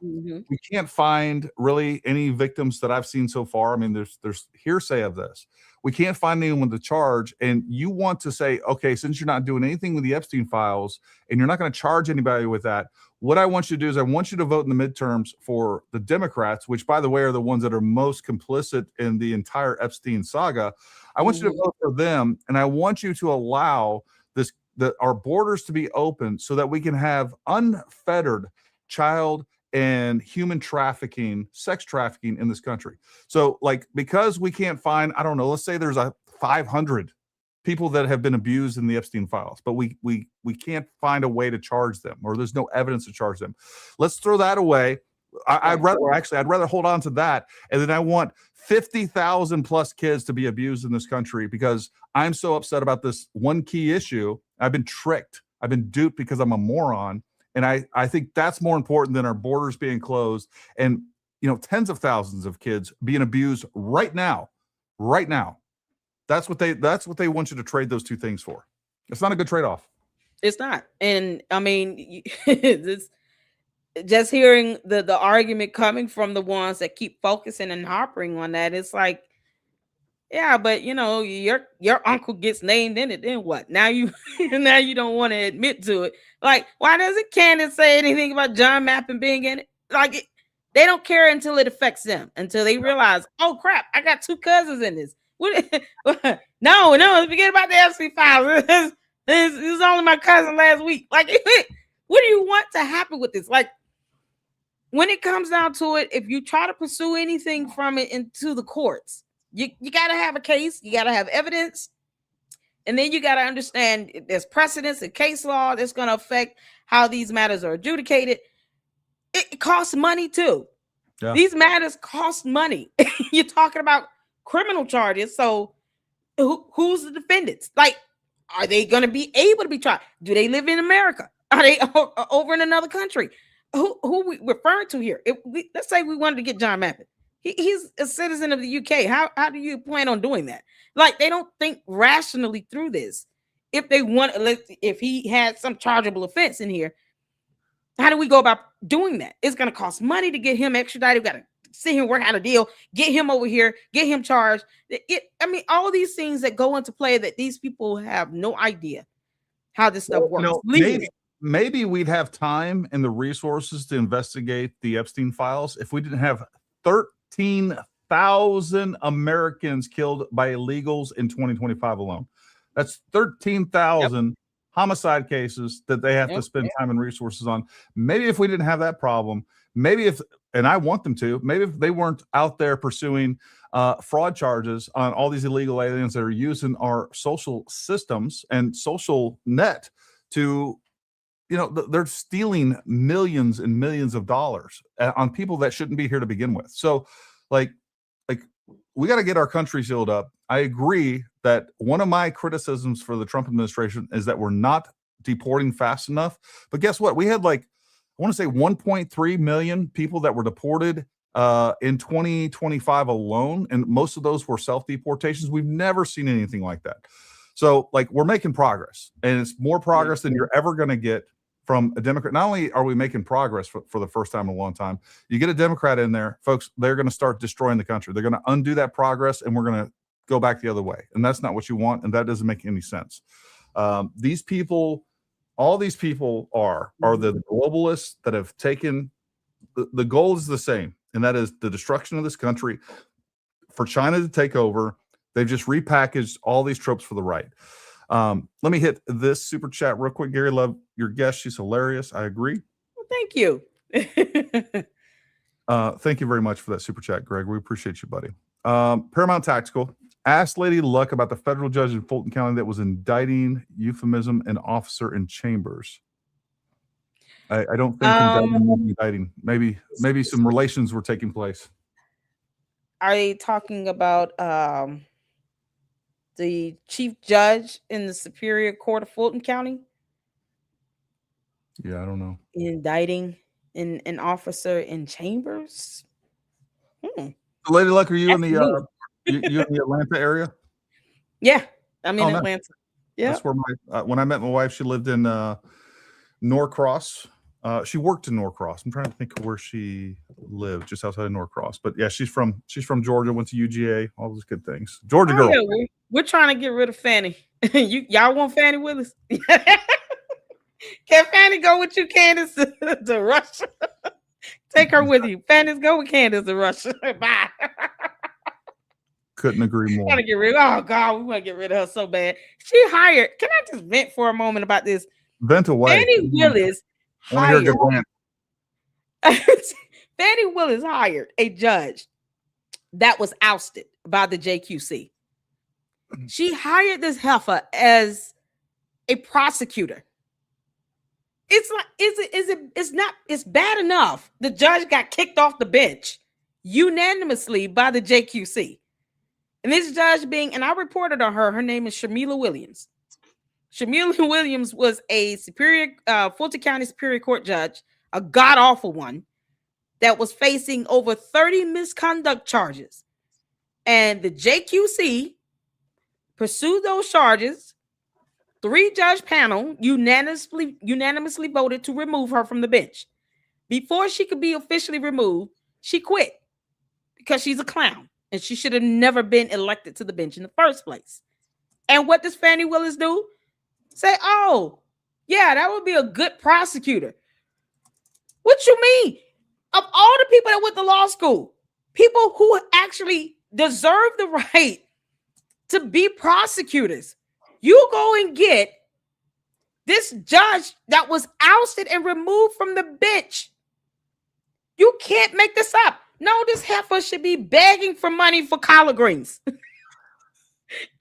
We can't find really any victims that I've seen so far. I mean, there's hearsay of this. We can't find anyone to charge. And you want to say, okay, since you're not doing anything with the Epstein files and you're not going to charge anybody with that, what I want you to do is I want you to vote in the midterms for the Democrats, which, by the way, are the ones that are most complicit in the entire Epstein saga. I want you to vote for them, and I want you to allow our borders to be open so that we can have unfettered child and human trafficking, sex trafficking in this country. So, like, because we can't find, I don't know, let's say there's 500 people that have been abused in the Epstein files, but we can't find a way to charge them, or there's no evidence to charge them. Let's throw that away. I'd rather hold on to that. And then I want 50,000 plus kids to be abused in this country because I'm so upset about this one key issue. I've been tricked. I've been duped because I'm a moron. And I think that's more important than our borders being closed and, tens of thousands of kids being abused right now. That's what they want you to trade those two things for. It's not a good trade-off. It's not. And I mean, just hearing the argument coming from the ones that keep focusing and harping on that, it's like, yeah, but your uncle gets named in it, then what? Now you don't want to admit to it. Like, why doesn't Candace say anything about John Mappin being in it? Like, they don't care until it affects them, until they realize, oh crap, I got two cousins in this. No, forget about the Epstein files. It was only my cousin last week. Like, what do you want to happen with this? Like, when it comes down to it, if you try to pursue anything from it into the courts, you got to have a case, you got to have evidence, and then you got to understand there's precedents and case law that's going to affect how these matters are adjudicated. It costs money too. Yeah. These matters cost money. You're talking about criminal charges. So who's the defendants? Like, are they going to be able to be tried? Do they live in America? Are they over in another country? Who we referring to here? Let's say we wanted to get John Mappin. He's a citizen of the UK. How do you plan on doing that? Like, they don't think rationally through this. If he had some chargeable offense in here, how do we go about doing that? It's going to cost money to get him extradited. We got to sit here and work out a deal, get him over here, get him charged. All these things that go into play that these people have no idea how this stuff works. Maybe we'd have time and the resources to investigate the Epstein files if we didn't have 13,000 Americans killed by illegals in 2025 alone. That's 13,000 homicide cases that they have to spend time and resources on. Maybe if we didn't have that problem, and I want them to, maybe if they weren't out there pursuing fraud charges on all these illegal aliens that are using our social systems and social net to, they're stealing millions and millions of dollars on people that shouldn't be here to begin with. So like we got to get our country sealed up. I agree that one of my criticisms for the Trump administration is that we're not deporting fast enough. But guess what? We had I want to say 1.3 million people that were deported in 2025 alone. And most of those were self-deportations. We've never seen anything like that. So like we're making progress, and it's more progress than you're ever going to get from a Democrat. Not only are we making progress for the first time in a long time, you get a Democrat in there, folks, they're going to start destroying the country. They're going to undo that progress, and we're going to go back the other way. And that's not what you want, and that doesn't make any sense. These people, all these people are the globalists that have taken the goal is the same, and that is the destruction of this country, for China to take over. They've just repackaged all these tropes for the right. Let me hit this super chat real quick. Gary, love your guest. She's hilarious. I agree. Well, thank you. Thank you very much for that super chat, Greg. We appreciate you, buddy. Paramount Tactical asked Lady Luck about the federal judge in Fulton County that was indicting euphemism an officer in chambers. I don't think indicting. Maybe some relations were taking place. Are you talking about the chief judge in the Superior Court of Fulton County? Yeah, I don't know. Indicting an officer in chambers? Lady Luck, are you in the you in the Atlanta area? Yeah, I'm in nice. Atlanta. Yeah, that's where when I met my wife, she lived in Norcross. She worked in Norcross. I'm trying to think of where she lived, just outside of Norcross. But yeah, she's from Georgia, went to UGA, all those good things. Georgia girl. Yeah, we're trying to get rid of Fannie. Y'all want Fannie Willis? Can Fannie go with you, Candace, to Russia? Take her with you. Fannie's go with Candace to Russia. Bye. Couldn't agree more. Want to get rid? Oh God, we want to get rid of her so bad. She hired. Can I just vent for a moment about this? Vent away. Fannie Willis. Fannie Willis hired a judge that was ousted by the JQC. She hired this heifer as a prosecutor. It's bad enough the judge got kicked off the bench unanimously by the JQC. And this judge and I reported on her name is Shamila Williams. Shamila Williams was a Fulton County Superior Court judge, a god-awful one, that was facing over 30 misconduct charges. And the JQC pursued those charges. 3-judge panel unanimously voted to remove her from the bench. Before she could be officially removed, she quit because she's a clown and she should have never been elected to the bench in the first place. And what does Fannie Willis do? Say, oh, yeah, that would be a good prosecutor. What you mean? Of all the people that went to law school, people who actually deserve the right to be prosecutors, you go and get this judge that was ousted and removed from the bench. You can't make this up. No, this heifer should be begging for money for collard greens. I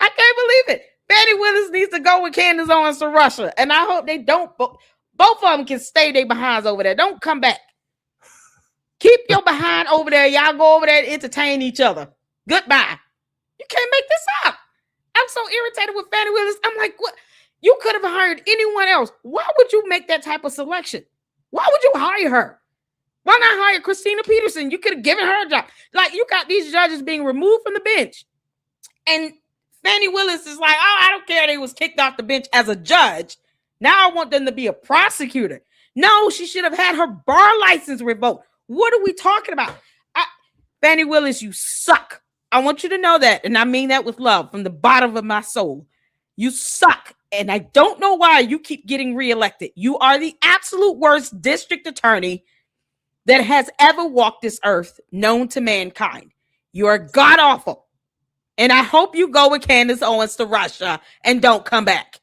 can't believe it. Fannie Willis needs to go with Candace Owens to Russia. And I hope they don't. Both of them can stay their behinds over there. Don't come back. Keep your behind over there. Y'all go over there and entertain each other. Goodbye. You can't make this up. I'm so irritated with Fannie Willis. I'm like, what? You could have hired anyone else. Why would you make that type of selection? Why would you hire her? Why not hire Christina Peterson? You could have given her a job. Like, you got these judges being removed from the bench. And Fannie Willis is like, oh, I don't care. They was kicked off the bench as a judge. Now I want them to be a prosecutor. No, she should have had her bar license revoked. What are we talking about? Fannie Willis, you suck. I want you to know that. And I mean that with love from the bottom of my soul. You suck. And I don't know why you keep getting reelected. You are the absolute worst district attorney that has ever walked this earth known to mankind. You are god awful. And I hope you go with Candace Owens to Russia and don't come back.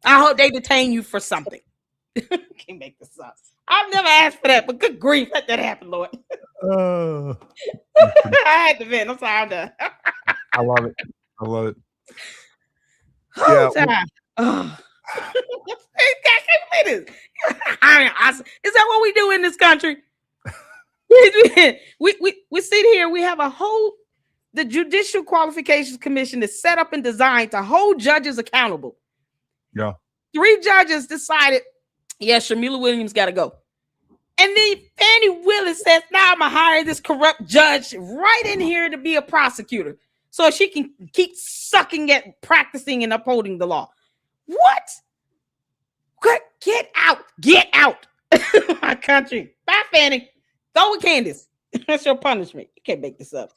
I hope they detain you for something. Can't make this up. I've never asked for that, but good grief, let that happen, Lord. I had to vent. I'm sorry, I'm done. I love it. I love it. Yeah. I can't believe this. Is that what we do in this country? we sit here, we have the Judicial Qualifications Commission is set up and designed to hold judges accountable. Yeah. 3 judges decided, yes, Shamila Williams got to go. And then Fannie Willis says, now I'm going to hire this corrupt judge right in here to be a prosecutor. so she can keep sucking at practicing and upholding the law. What? Get out. Get out. My country. Bye, Fanny. Go with Candace. That's your punishment. You can't make this up.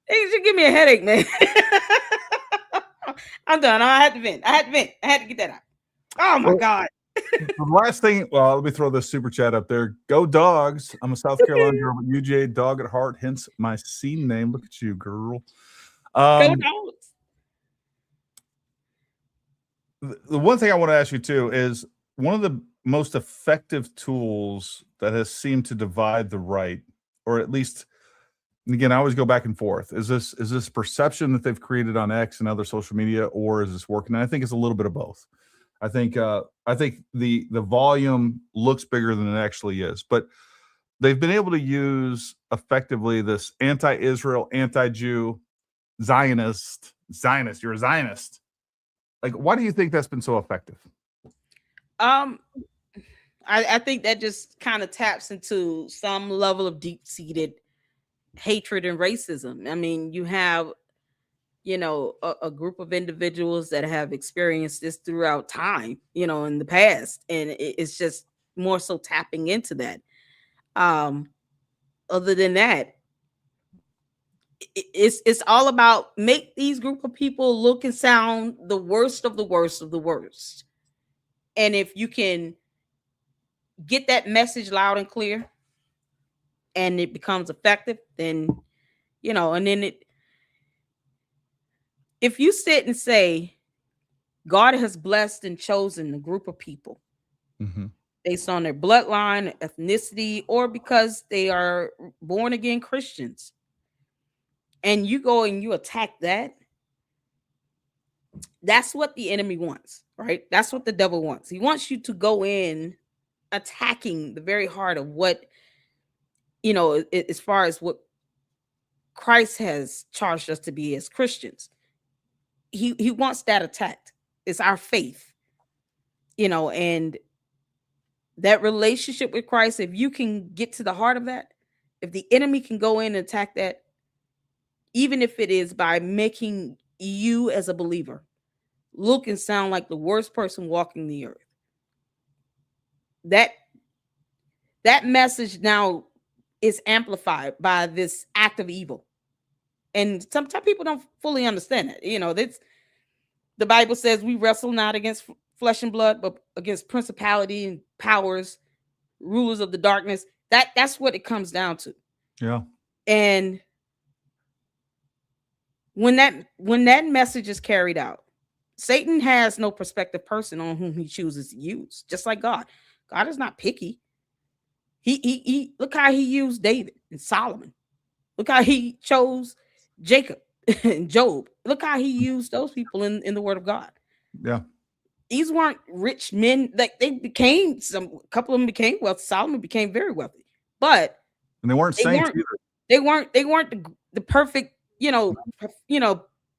It should give me a headache, man. I'm done. I had to vent. I had to get that out. Oh my God. The last thing, well, let me throw this super chat up there. Go Dogs. I'm a South Carolina girl, but UJ dog at heart, hence my scene name. Look at you, girl. Go Dogs. The one thing I want to ask you too is one of the most effective tools that has seemed to divide the right, or at least, and again, I always go back and forth. Is this perception that they've created on X and other social media, or is this working? And I think it's a little bit of both. I think the volume looks bigger than it actually is, but they've been able to use effectively this anti-Israel, anti-Jew, Zionist. You're a Zionist. Like, why do you think that's been so effective? I think that just kind of taps into some level of deep-seated hatred and racism. I mean, you have, a group of individuals that have experienced this throughout time, in the past, and it's just more so tapping into that. Other than that, it's all about make these group of people look and sound the worst of the worst of the worst. And if you can get that message loud and clear and it becomes effective, then, and then if you sit and say, God has blessed and chosen a group of people based on their bloodline, ethnicity, or because they are born again Christians, and you go and you attack that, that's what the enemy wants, right? That's what the devil wants. He wants you to go in attacking the very heart of what, as far as what Christ has charged us to be as Christians. He wants that attacked. It's our faith, and that relationship with Christ. If you can get to the heart of that, if the enemy can go in and attack that, even if it is by making you as a believer look and sound like the worst person walking the earth, that message now is amplified by this act of evil. And sometimes people don't fully understand it. That's, the Bible says we wrestle not against flesh and blood, but against principality and powers, rulers of the darkness. That's what it comes down to. Yeah. And when that message is carried out, Satan has no prospective person on whom he chooses to use, just like God. God is not picky. He look how he used David and Solomon. Look how he chose Jacob and Job. Look how he used those people in the Word of God. Yeah. These weren't rich men. Like, they became a couple of them became wealthy. Solomon became very wealthy, but and they weren't saints either. They weren't the perfect,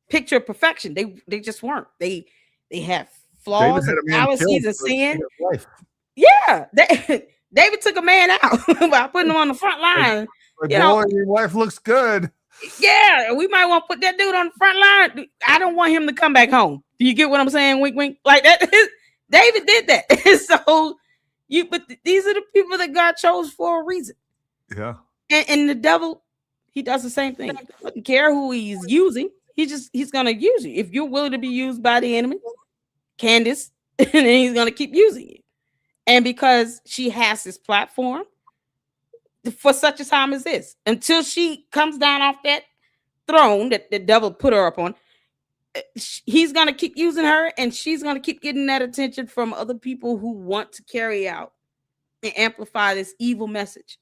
picture of perfection. They just weren't. They had flaws, fallacies, and sin. Yeah, David took a man out by putting him on the front line. Boy, your wife looks good. Yeah, we might want to put that dude on the front line. I don't want him to come back home. Do you get what I'm saying? Wink, wink. Like that. David did that. So but these are the people that God chose for a reason. Yeah. And the devil, he does the same thing. He doesn't care who he's using. He's gonna use you. If you're willing to be used by the enemy, Candace, and then he's gonna keep using you. And because she has this platform for such a time as this, until she comes down off that throne that the devil put her up on, he's going to keep using her, and she's going to keep getting that attention from other people who want to carry out and amplify this evil message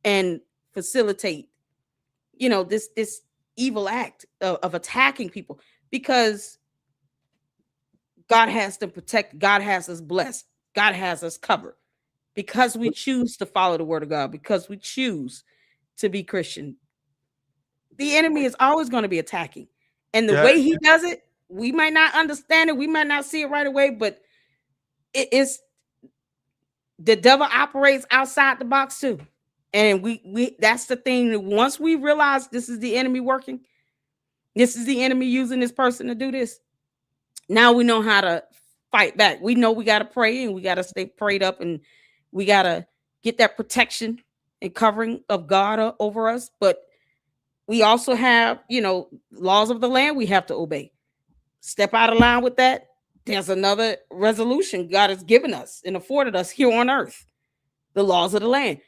and facilitate, this evil act of attacking people, because God has them protected. God has us blessed. God has us covered because we choose to follow the Word of God, because we choose to be Christian. The enemy is always going to be attacking. And the way he does it, we might not understand it. We might not see it right away, but it is, the devil operates outside the box too. And we that's the thing. Once we realize this is the enemy working, This is the enemy using this person to do this. Now we know how to fight back. We know we got to pray and we got to stay prayed up and we got to get that protection and covering of God over us. But we also have, laws of the land we have to obey. Step out of line with that. There's another resolution God has given us and afforded us here on earth. The laws of the land.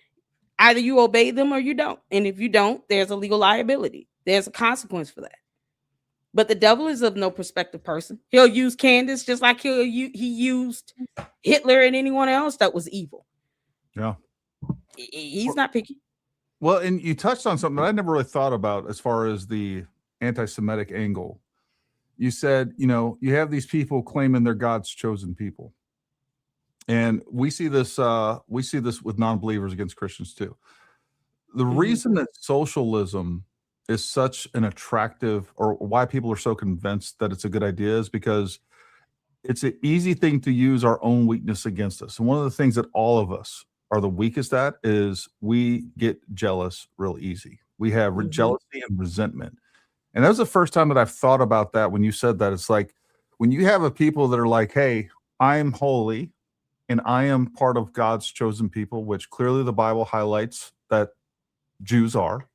Either you obey them or you don't. And if you don't, there's a legal liability. There's a consequence for that. But the devil is of no prospective person. He'll use Candace just like he used Hitler and anyone else that was evil. Yeah. He's not picky. Well, and you touched on something that I never really thought about as far as the anti-Semitic angle. You said, you have these people claiming they're God's chosen people. And we see this with non-believers against Christians too. The reason that socialism is such an attractive, or why people are so convinced that it's a good idea, is because it's an easy thing to use our own weakness against us. And one of the things that all of us are the weakest at is we get jealous real easy. We have jealousy and resentment. And that was the first time that I've thought about that when you said that. It's like when you have a people that are like, hey, I'm holy and I am part of God's chosen people, which clearly the Bible highlights that Jews are,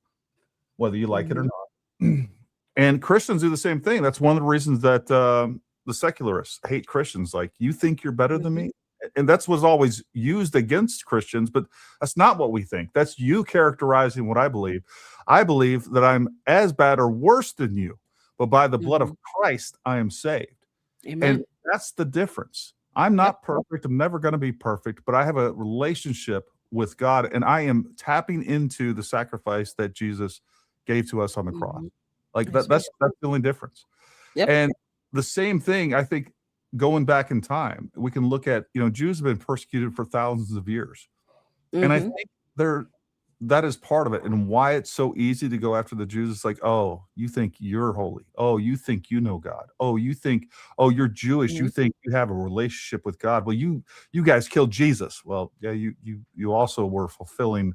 whether you like it or not. And Christians do the same thing. That's one of the reasons that the secularists hate Christians. Like, you think you're better than me? And that's what's always used against Christians, but that's not what we think. That's you characterizing what I believe. I believe that I'm as bad or worse than you, but by the blood of Christ, I am saved. Amen. And that's the difference. I'm not perfect. I'm never going to be perfect, but I have a relationship with God, and I am tapping into the sacrifice that Jesus gave to us on the cross. Like that's the only difference. And the same thing, I think, going back in time, we can look at, Jews have been persecuted for thousands of years. And I think that is part of it. And why it's so easy to go after the Jews. It's like, oh, you think you're holy. Oh, you think you know God. Oh, you think, oh, you're Jewish. You think you have a relationship with God. Well, you guys killed Jesus. Well, yeah, you also were fulfilling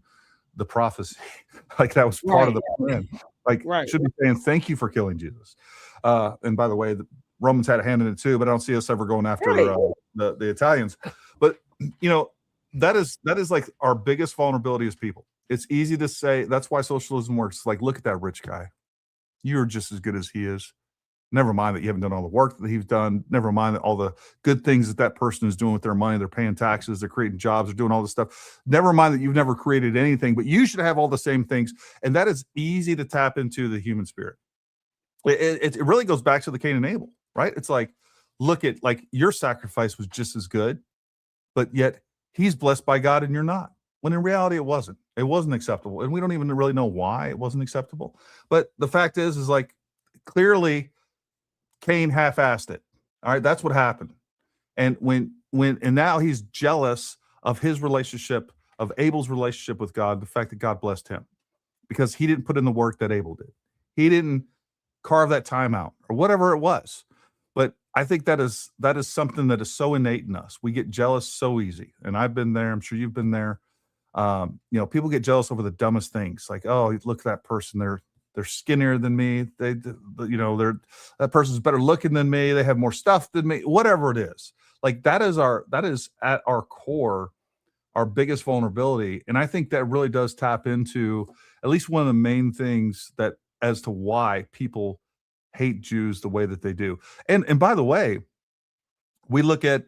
the prophecy. Like that was part of the plan. Like, should be saying thank you for killing Jesus. And by the way, the Romans had a hand in it too, but I don't see us ever going after the Italians. But that is like our biggest vulnerability as people. It's easy to say. That's why socialism works. Like, look at that rich guy. You're just as good as he is. Never mind that you haven't done all the work that he's done. Never mind that all the good things that person is doing with their money. They're paying taxes. They're creating jobs. They're doing all this stuff. Never mind that you've never created anything, but you should have all the same things. And that is easy to tap into the human spirit. It really goes back to the Cain and Abel, right? It's like, look at, like, your sacrifice was just as good, but yet he's blessed by God and you're not. When in reality, it wasn't. It wasn't acceptable. And we don't even really know why it wasn't acceptable. But the fact is like, clearly Cain half-assed it. All right. That's what happened. And and now he's jealous of his relationship, of Abel's relationship with God, the fact that God blessed him because he didn't put in the work that Abel did. He didn't carve that time out or whatever it was. But I think that is something that is so innate in us. We get jealous so easy. And I've been there. I'm sure you've been there. People get jealous over the dumbest things. Like, oh, look at that person. They're skinnier than me. That person's better looking than me. They have more stuff than me. Whatever it is, like that is at our core, our biggest vulnerability. And I think that really does tap into at least one of the main things that as to why people hate Jews the way that they do. And by the way, we look at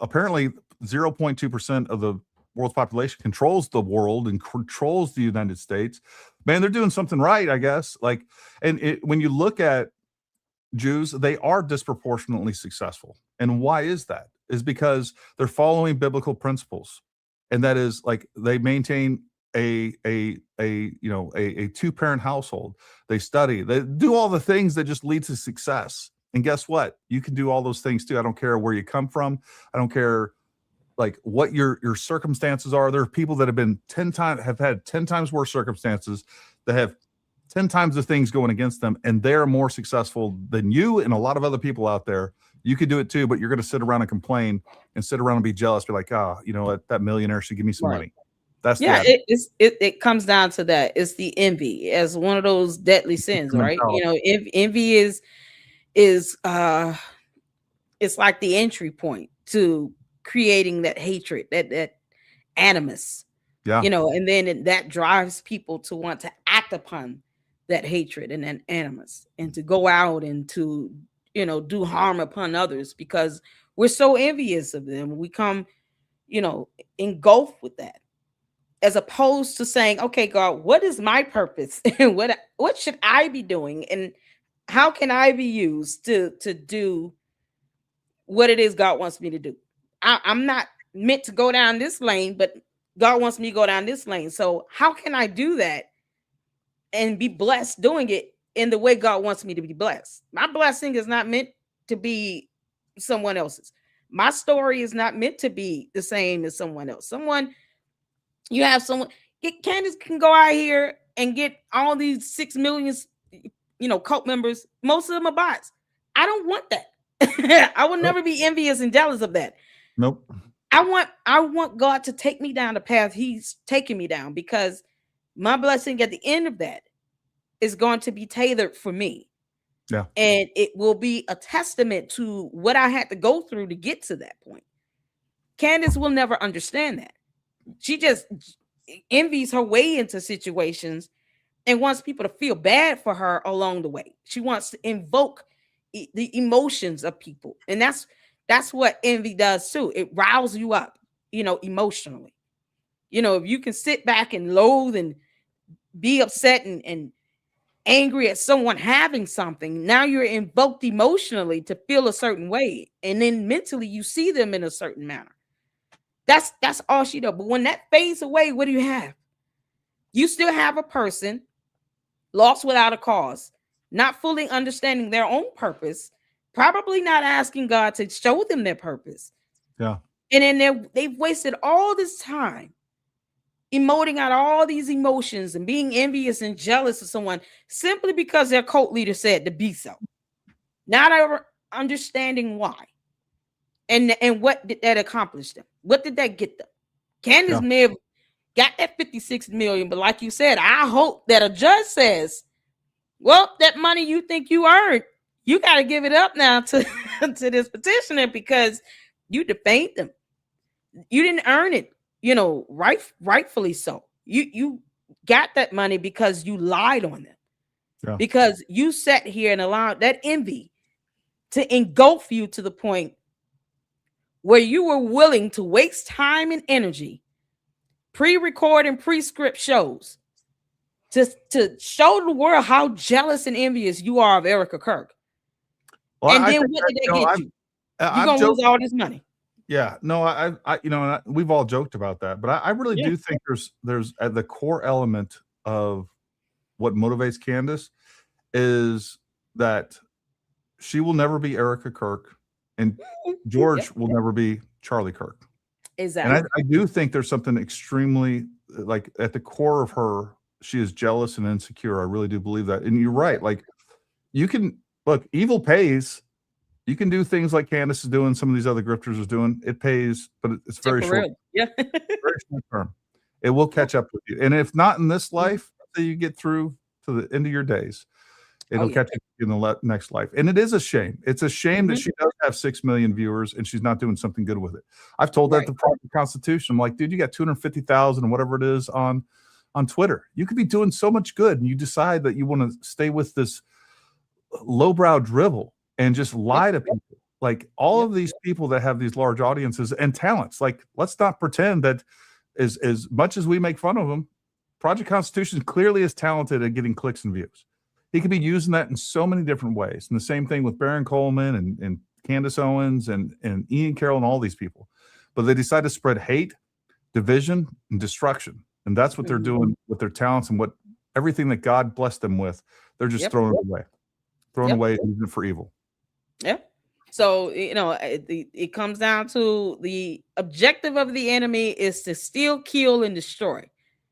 apparently 0.2% of the world's population controls the world and controls the United States. Man, they're doing something right, I guess. Like, when you look at Jews, they are disproportionately successful. And why is that? Is because they're following biblical principles. And that is, like, they maintain a two-parent household. They study, they do all the things that just lead to success. And guess what? You can do all those things too. I don't care where you come from. I don't care like what your circumstances are. There are people that have had 10 times worse circumstances, that have 10 times the things going against them, and they're more successful than you and a lot of other people out there. You could do it too, but you're going to sit around and complain and sit around and be jealous. Be like, you know what? That millionaire should give me some money. That's Yeah, the it comes down to that. It's the envy as one of those deadly sins, right? You know, envy is it's like the entry point to creating that hatred, that animus. Yeah. You know, and then that drives people to want to act upon that hatred and that animus, and to go out and to, you know, do harm upon others because we're so envious of them. We come, you know, engulfed with that, as opposed to saying, okay, God, what is my purpose and what should I be doing, and how can I be used to do what it is God wants me to do? I'm not meant to go down this lane, but God wants me to go down this lane. So how can I do that and be blessed doing it in the way God wants me to be blessed? My blessing is not meant to be someone else's. My story is not meant to be the same as someone else. You have someone, Candace can go out here and get all these 6 million, you know, cult members. Most of them are bots. I don't want that. I will never be envious and jealous of that. Nope. I want God to take me down the path He's taking me down, because my blessing at the end of that is going to be tailored for me. Yeah. And it will be a testament to what I had to go through to get to that point. Candace will never understand that. She just envies her way into situations and wants people to feel bad for her along the way. She wants to invoke the emotions of people. And that's what envy does too. It riles you up, you know, emotionally. You know, if you can sit back and loathe and be upset and angry at someone having something, now you're invoked emotionally to feel a certain way. And then mentally you see them in a certain manner. That's all she does. But when that fades away, what do you have? You still have a person lost without a cause, not fully understanding their own purpose, probably not asking God to show them their purpose. Yeah. And then they've wasted all this time emoting out all these emotions and being envious and jealous of someone simply because their cult leader said to be so. Not ever understanding why. And what did that accomplish them? What did that get them? Candace may have got that 56 million, but like you said, I hope that a judge says, well, that money you think you earned, you got to give it up now to, to this petitioner, because you defamed them. You didn't earn it, you know, rightfully so. You got that money because you lied on them, because you sat here and allowed that envy to engulf you to the point where you were willing to waste time and energy, pre-record and pre-script shows to show the world how jealous and envious you are of Erica Kirk. Well, and then what did that get you? You're going to lose all this money. Yeah, no, I you know, we've all joked about that, but I really do think there's at the core element of what motivates Candace is that she will never be Erica Kirk, and George will never be Charlie Kirk. Exactly. And I do think there's something extremely, like, at the core of her, she is jealous and insecure. I really do believe that. And you're right. Like, you can look, evil pays. You can do things like Candace is doing, some of these other grifters is doing. It pays, but it's very short. Yeah. Very short term. It will catch up with you. And if not in this life, until you get through to the end of your days, it'll catch up in the next life. And it is a shame. It's a shame that she does have 6 million viewers and she's not doing something good with it. I've told that the Project Constitution. I'm like, dude, you got 250,000 or whatever it is on Twitter. You could be doing so much good, and you decide that you want to stay with this lowbrow drivel and just lie to people. Like, all of these people that have these large audiences and talents, like, let's not pretend that as much as we make fun of them, Project Constitution clearly is talented at getting clicks and views. He could be using that in so many different ways. And the same thing with Baron Coleman and Candace Owens and Ian Carroll and all these people. But they decide to spread hate, division, and destruction. And that's what they're doing with their talents and what everything that God blessed them with. They're just throwing it away. Throwing away and using it for evil. Yeah. So, you know, it comes down to the objective of the enemy is to steal, kill, and destroy.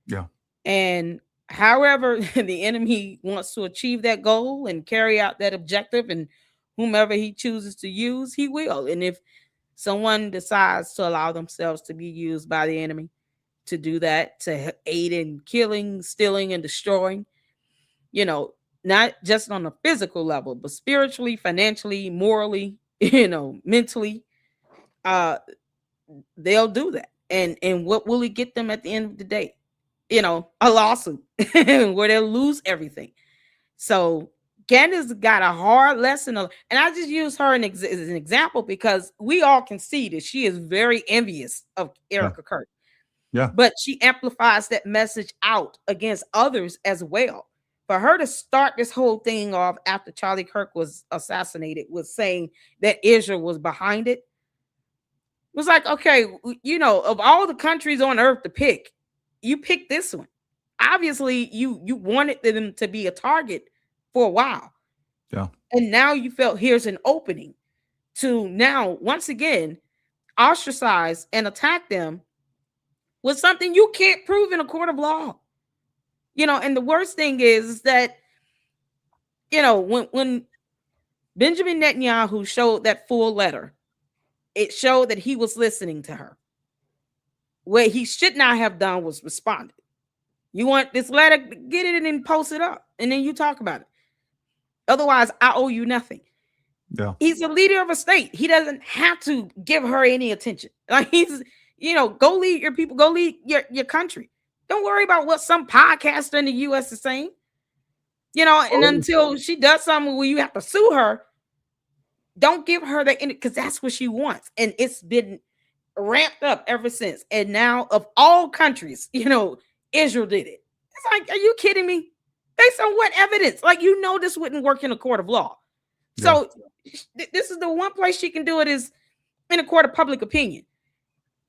Yeah. And however the enemy wants to achieve that goal and carry out that objective, and whomever he chooses to use, he will. And if someone decides to allow themselves to be used by the enemy to do that, to aid in killing, stealing, and destroying, you know, not just on a physical level, but spiritually, financially, morally, you know, mentally, they'll do that. And what will it get them at the end of the day? You know, a lawsuit where they'll lose everything. So Candace got a hard lesson, and I just use her as an example because we all can see that she is very envious of Erica Kirk. Yeah. But she amplifies that message out against others as well. For her to start this whole thing off after Charlie Kirk was assassinated with saying that Israel was behind it, was like, okay, you know, of all the countries on earth to pick, you picked this one. Obviously, you wanted them to be a target for a while. Yeah. And now you felt here's an opening to now, once again, ostracize and attack them with something you can't prove in a court of law. You know, and the worst thing is that, you know, when Benjamin Netanyahu showed that full letter, it showed that he was listening to her. What he should not have done was responded. You want this letter, get it and then post it up, and then you talk about it. Otherwise, I owe you nothing. Yeah. He's a leader of a state. He doesn't have to give her any attention. Like, he's, you know, go lead your people, go lead your country. Don't worry about what some podcaster in the U.S. is saying. You know, and until she does something where you have to sue her, don't give her the, because that's what she wants. And it's been ramped up ever since. And now, of all countries, you know, Israel did it. It's like, are you kidding me? Based on what evidence? Like, you know, this wouldn't work in a court of law. So this is the one place she can do it, is in a court of public opinion.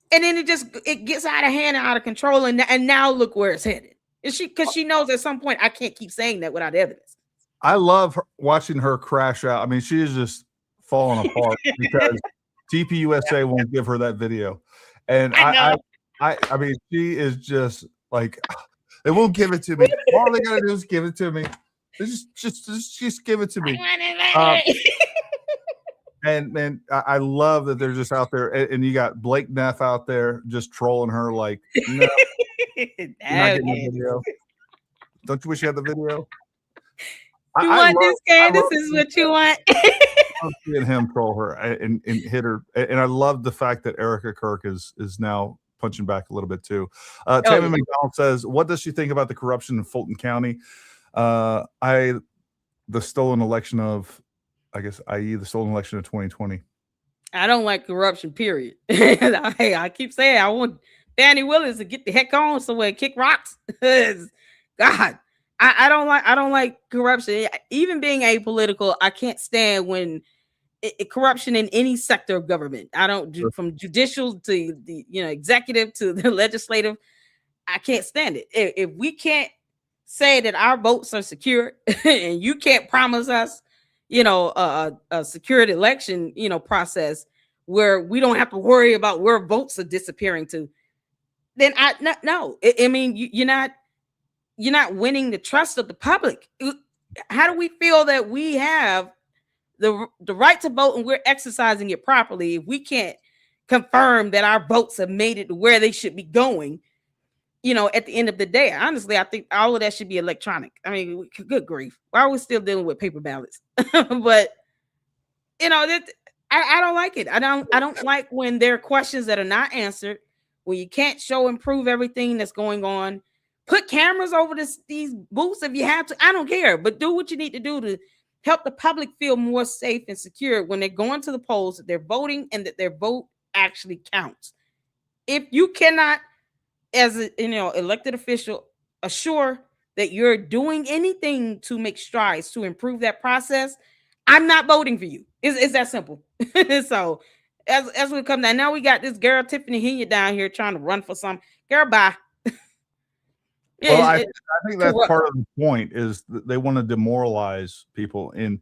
And then it gets out of hand and out of control. And now look where it's headed. Because she knows at some point I can't keep saying that without evidence. I love watching her crash out. I mean, she is just falling apart because TPUSA won't give her that video. And I mean, she is just like, they won't give it to me. All they gotta do is give it to me. Just give it to me. And I love that they're just out there, and you got Blake Neff out there just trolling her like, no, you're not getting the video. Don't you wish you had the video? You want this, Candace? This is what you want. I'm seeing him troll her and hit her, and I love the fact that Erica Kirk is now punching back a little bit too. Tammy McDonald says, "What does she think about the corruption in Fulton County? The stolen election of, I guess, i.e., the stolen election of 2020." I don't like corruption, period. I keep saying I want Danny Willis to get the heck on somewhere and kick rocks. God, I don't like corruption. Even being apolitical, I can't stand when corruption in any sector of government. I don't do, from judicial to the executive to the legislative. I can't stand it. If we can't say that our votes are secure, and you can't promise us, a secured election, process where we don't have to worry about where votes are disappearing to, then no. I mean, you're not winning the trust of the public. How do we feel that we have the right to vote and we're exercising it properly if we can't confirm that our votes have made it to where they should be going? At the end of the day, honestly, I think all of that should be electronic. I mean, good grief, why are we still dealing with paper ballots? But I don't like it. I don't like when there are questions that are not answered, when you can't show and prove everything that's going on. Put cameras over these booths if you have to. I don't care, but do what you need to do to help the public feel more safe and secure when they're going to the polls, that they're voting and that their vote actually counts. If you cannot, as an elected official, assure that you're doing anything to make strides to improve that process, I'm not voting for you. It's that simple. So as we come down, now we got this girl Tiffany Hinya down here trying to run for some girl. Bye. Well, I think that's part of the point, is that they want to demoralize people and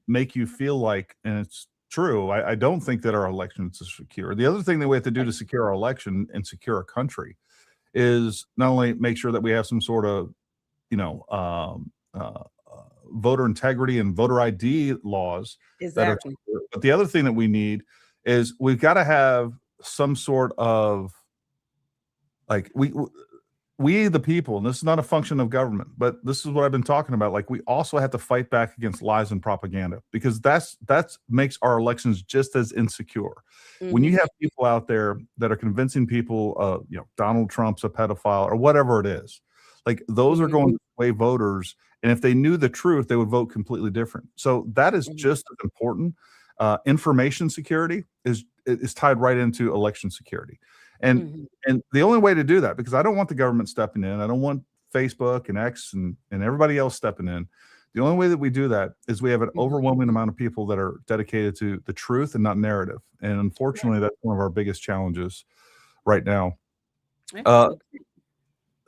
make you feel like, and it's true, I don't think that our elections are secure. The other thing that we have to do to secure our election and secure our country is not only make sure that we have some sort of, voter integrity and voter ID laws. Exactly. But the other thing that we need is we've got to have some sort of Like we the people, and this is not a function of government, but this is what I've been talking about. Like, we also have to fight back against lies and propaganda, because that's makes our elections just as insecure. When you have people out there that are convincing people, Donald Trump's a pedophile or whatever it is, like, those are going to sway voters. And if they knew the truth, they would vote completely different. So that is just as important. Information security is tied right into election security. And the only way to do that, because I don't want the government stepping in, I don't want Facebook and X and everybody else stepping in. The only way that we do that is we have an overwhelming amount of people that are dedicated to the truth and not narrative. And unfortunately, that's one of our biggest challenges right now.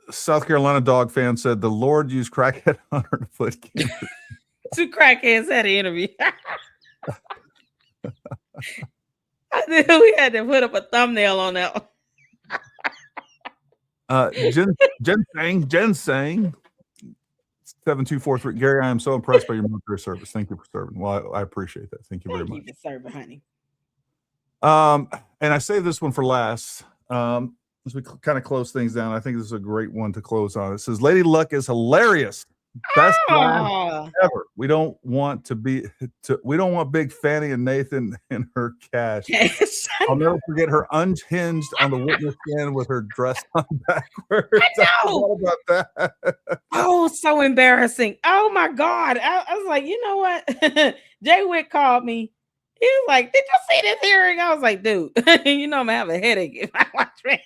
South Carolina dog fan said the Lord used crackhead hunter to put Candace. Two crackheads had an interview. I knew we had to put up a thumbnail on that one. Ginseng 7243. Gary, I am so impressed by your military service. Thank you for serving. Well, I appreciate that. Thank you very much. Thank you for serving, honey. And I saved this one for last. As we kind of close things down, I think this is a great one to close on. It says, Lady Luck is hilarious. Best line ever. We don't want Big Fanny and Nathan and her cash. I'll never forget her unhinged on the witness stand with her dress on backwards. I know. What about that? Oh, so embarrassing. Oh my God. I was like, you know what? Jay Wick called me. He was like, did you see this hearing? I was like, dude, you know I'm gonna have a headache if I watch it.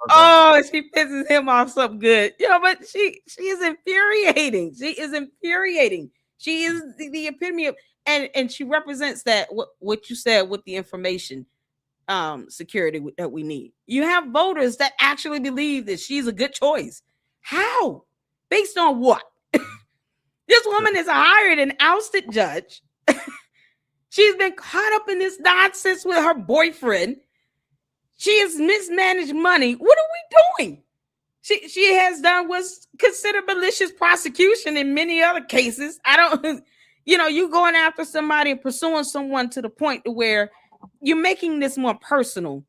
Oh, she pisses him off so good. But she is infuriating. She is infuriating. She is the epitome of, and she represents that what you said with the information security that we need. You have voters that actually believe that she's a good choice. How? Based on what? This woman is a hired and ousted judge. She's been caught up in this nonsense with her boyfriend. She has mismanaged money. What are we doing? She has done what's considered malicious prosecution in many other cases. You going after somebody and pursuing someone to the point to where you're making this more personal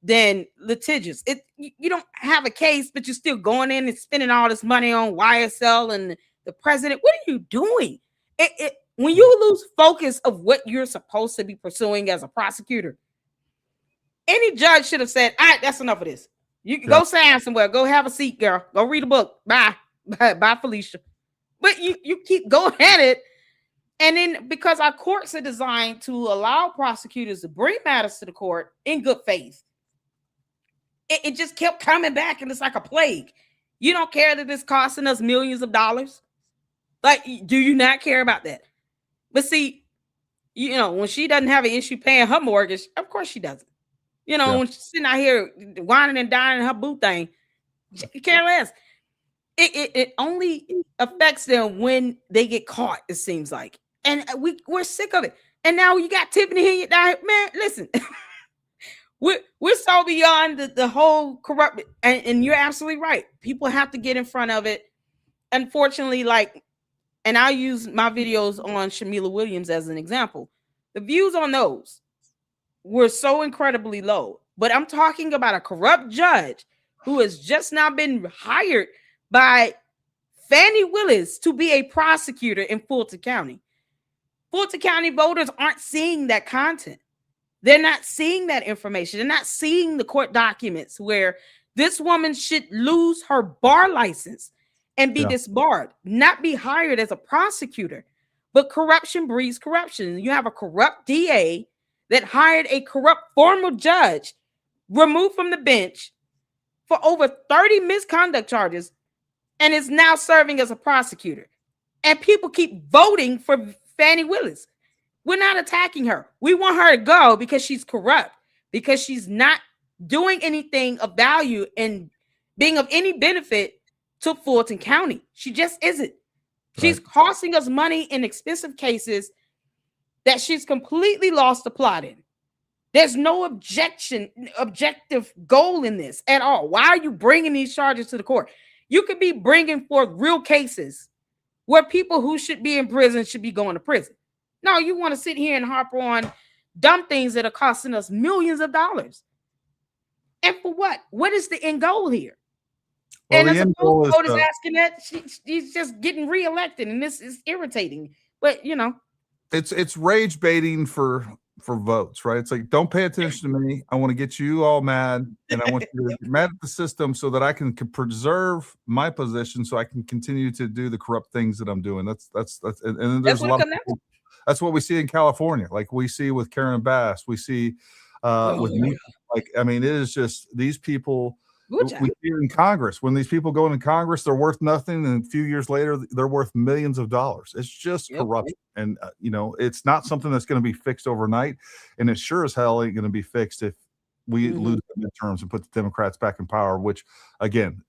than litigious. You don't have a case, but you're still going in and spending all this money on YSL and the president. What are you doing? When you lose focus of what you're supposed to be pursuing as a prosecutor, any judge should have said, all right, that's enough of this. You can go sit down somewhere. Go have a seat, girl. Go read a book. Bye. Bye, Felicia. But you keep going at it. And then because our courts are designed to allow prosecutors to bring matters to the court in good faith, it just kept coming back, and it's like a plague. You don't care that it's costing us millions of dollars? Like, do you not care about that? But see, when she doesn't have an issue paying her mortgage, of course she doesn't. When she's sitting out here whining and dining her boo thing, you care less. It only affects them when they get caught, it seems like. And we're sick of it. And now you got Tiffany here down here. Man, listen. We're so beyond the whole corrupt, and you're absolutely right. People have to get in front of it. Unfortunately, and I use my videos on Shamila Williams as an example. The views on those were so incredibly low. But I'm talking about a corrupt judge who has just now been hired by Fannie Willis to be a prosecutor in Fulton County. Fulton County voters aren't seeing that content. They're not seeing that information. They're not seeing the court documents where this woman should lose her bar license and be disbarred, not be hired as a prosecutor. But corruption breeds corruption. You have a corrupt DA that hired a corrupt former judge, removed from the bench for over 30 misconduct charges, and is now serving as a prosecutor. And people keep voting for Fannie Willis. We're not attacking her. We want her to go because she's corrupt, because she's not doing anything of value and being of any benefit to Fulton County. She just isn't. She's costing us money in expensive cases that she's completely lost the plot in. There's no objective goal in this at all. Why are you bringing these charges to the court? You could be bringing forth real cases where people who should be in prison should be going to prison. No, you want to sit here and harp on dumb things that are costing us millions of dollars. And for what? What is the end goal here? Well, And the the end Supreme goal is Court is to- asking that she's just getting reelected, and this is irritating. But you know, it's rage baiting for votes, right? It's like, don't pay attention to me. I want to get you all mad, and I want you to get mad at the system so that I can preserve my position, so I can continue to do the corrupt things that I'm doing. That's and then there's that's a what lot it of comes down to. people, that's what we see in California, like we see with Karen Bass, we see with me. Like, I mean, it is just these people. Good job. We see it in Congress. When these people go into Congress, they're worth nothing, and a few years later, they're worth millions of dollars. It's just Yep. corruption, and you know, it's not something that's going to be fixed overnight, and it sure as hell ain't going to be fixed if we lose the midterms and put the Democrats back in power. Which, again,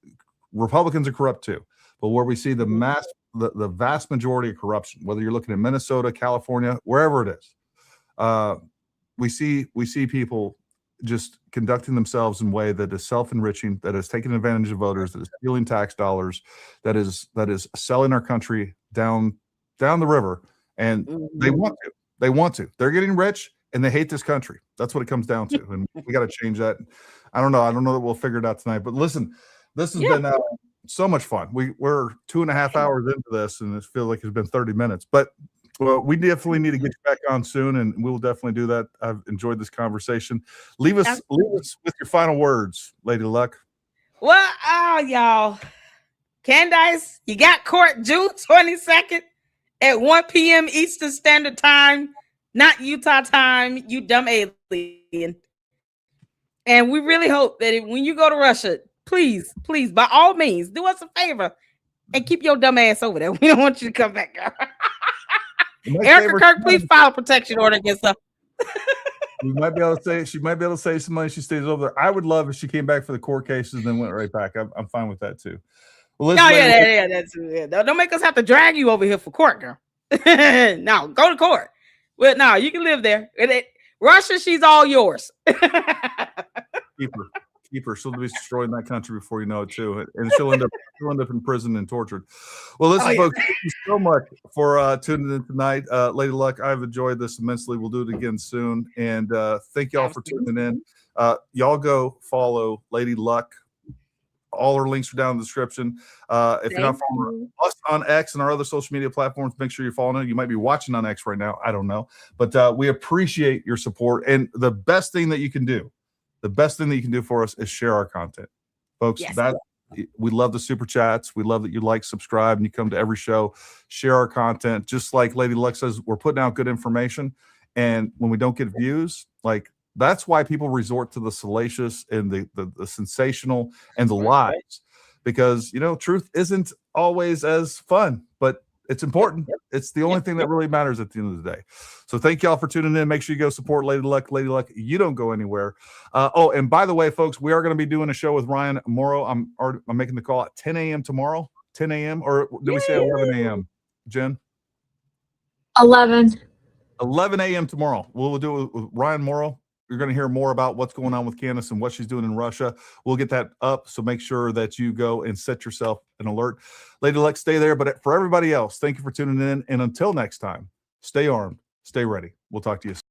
Republicans are corrupt too, but where we see the vast majority of corruption, whether you're looking at Minnesota, California, wherever it is, we see people just conducting themselves in a way that is self-enriching, that is taking advantage of voters, that is stealing tax dollars, that is selling our country down the river. And they want to. They're getting rich and they hate this country. That's what it comes down to. And we got to change that. I don't know that we'll figure it out tonight. But listen, this has been so much fun. We're 2.5 hours into this, and it feels like it's been 30 minutes. But well, we definitely need to get you back on soon, and we'll definitely do that. I've enjoyed this conversation. Leave us with your final words, Lady Luck. Well, y'all, Candace, you got court June 22nd at 1 p.m. Eastern Standard Time, not Utah time, you dumb alien. And we really hope that when you go to Russia, please, by all means, do us a favor and keep your dumb ass over there. We don't want you to come back, girl. Erica Kirk, please file a protection order against her. She might be able to save some money. She stays over there. I would love if she came back for the court cases and then went right back. I'm fine with that too. Well, Don't make us have to drag you over here for court, girl. No, go to court. Well, no, you can live there. Russia, she's all yours. Keep her. She'll be destroying that country before you know it too, and she'll end up in prison and tortured. Well, listen, folks, thank you so much for tuning in tonight. Lady Luck, I've enjoyed this immensely. We'll do it again soon, and thank y'all for tuning in. Y'all go follow Lady Luck. All our links are down in the description. If you're not following us on X and our other social media platforms, make sure you're following it. You might be watching on X right now. I don't know, but we appreciate your support. And the best thing that you can do for us is share our content, folks. Yes. We love the super chats. We love that you like, subscribe, and you come to every show. Share our content. Just like Lady Luck says, we're putting out good information, and when we don't get views, like, that's why people resort to the salacious and the sensational and the lies, because truth isn't always as fun, but it's important. It's the only thing that really matters at the end of the day. So thank y'all for tuning in. Make sure you go support Lady Luck. Lady Luck, you don't go anywhere. And by the way, folks, we are going to be doing a show with Ryan tomorrow. I'm making the call at 10 a.m. tomorrow. 10 a.m. or did we say 11 a.m. Jen? 11 a.m. tomorrow. We'll do it with Ryan Morrow. You're going to hear more about what's going on with Candace and what she's doing in Russia. We'll get that up, so make sure that you go and set yourself an alert. Lady Luck, stay there. But for everybody else, thank you for tuning in. And until next time, stay armed, stay ready. We'll talk to you soon.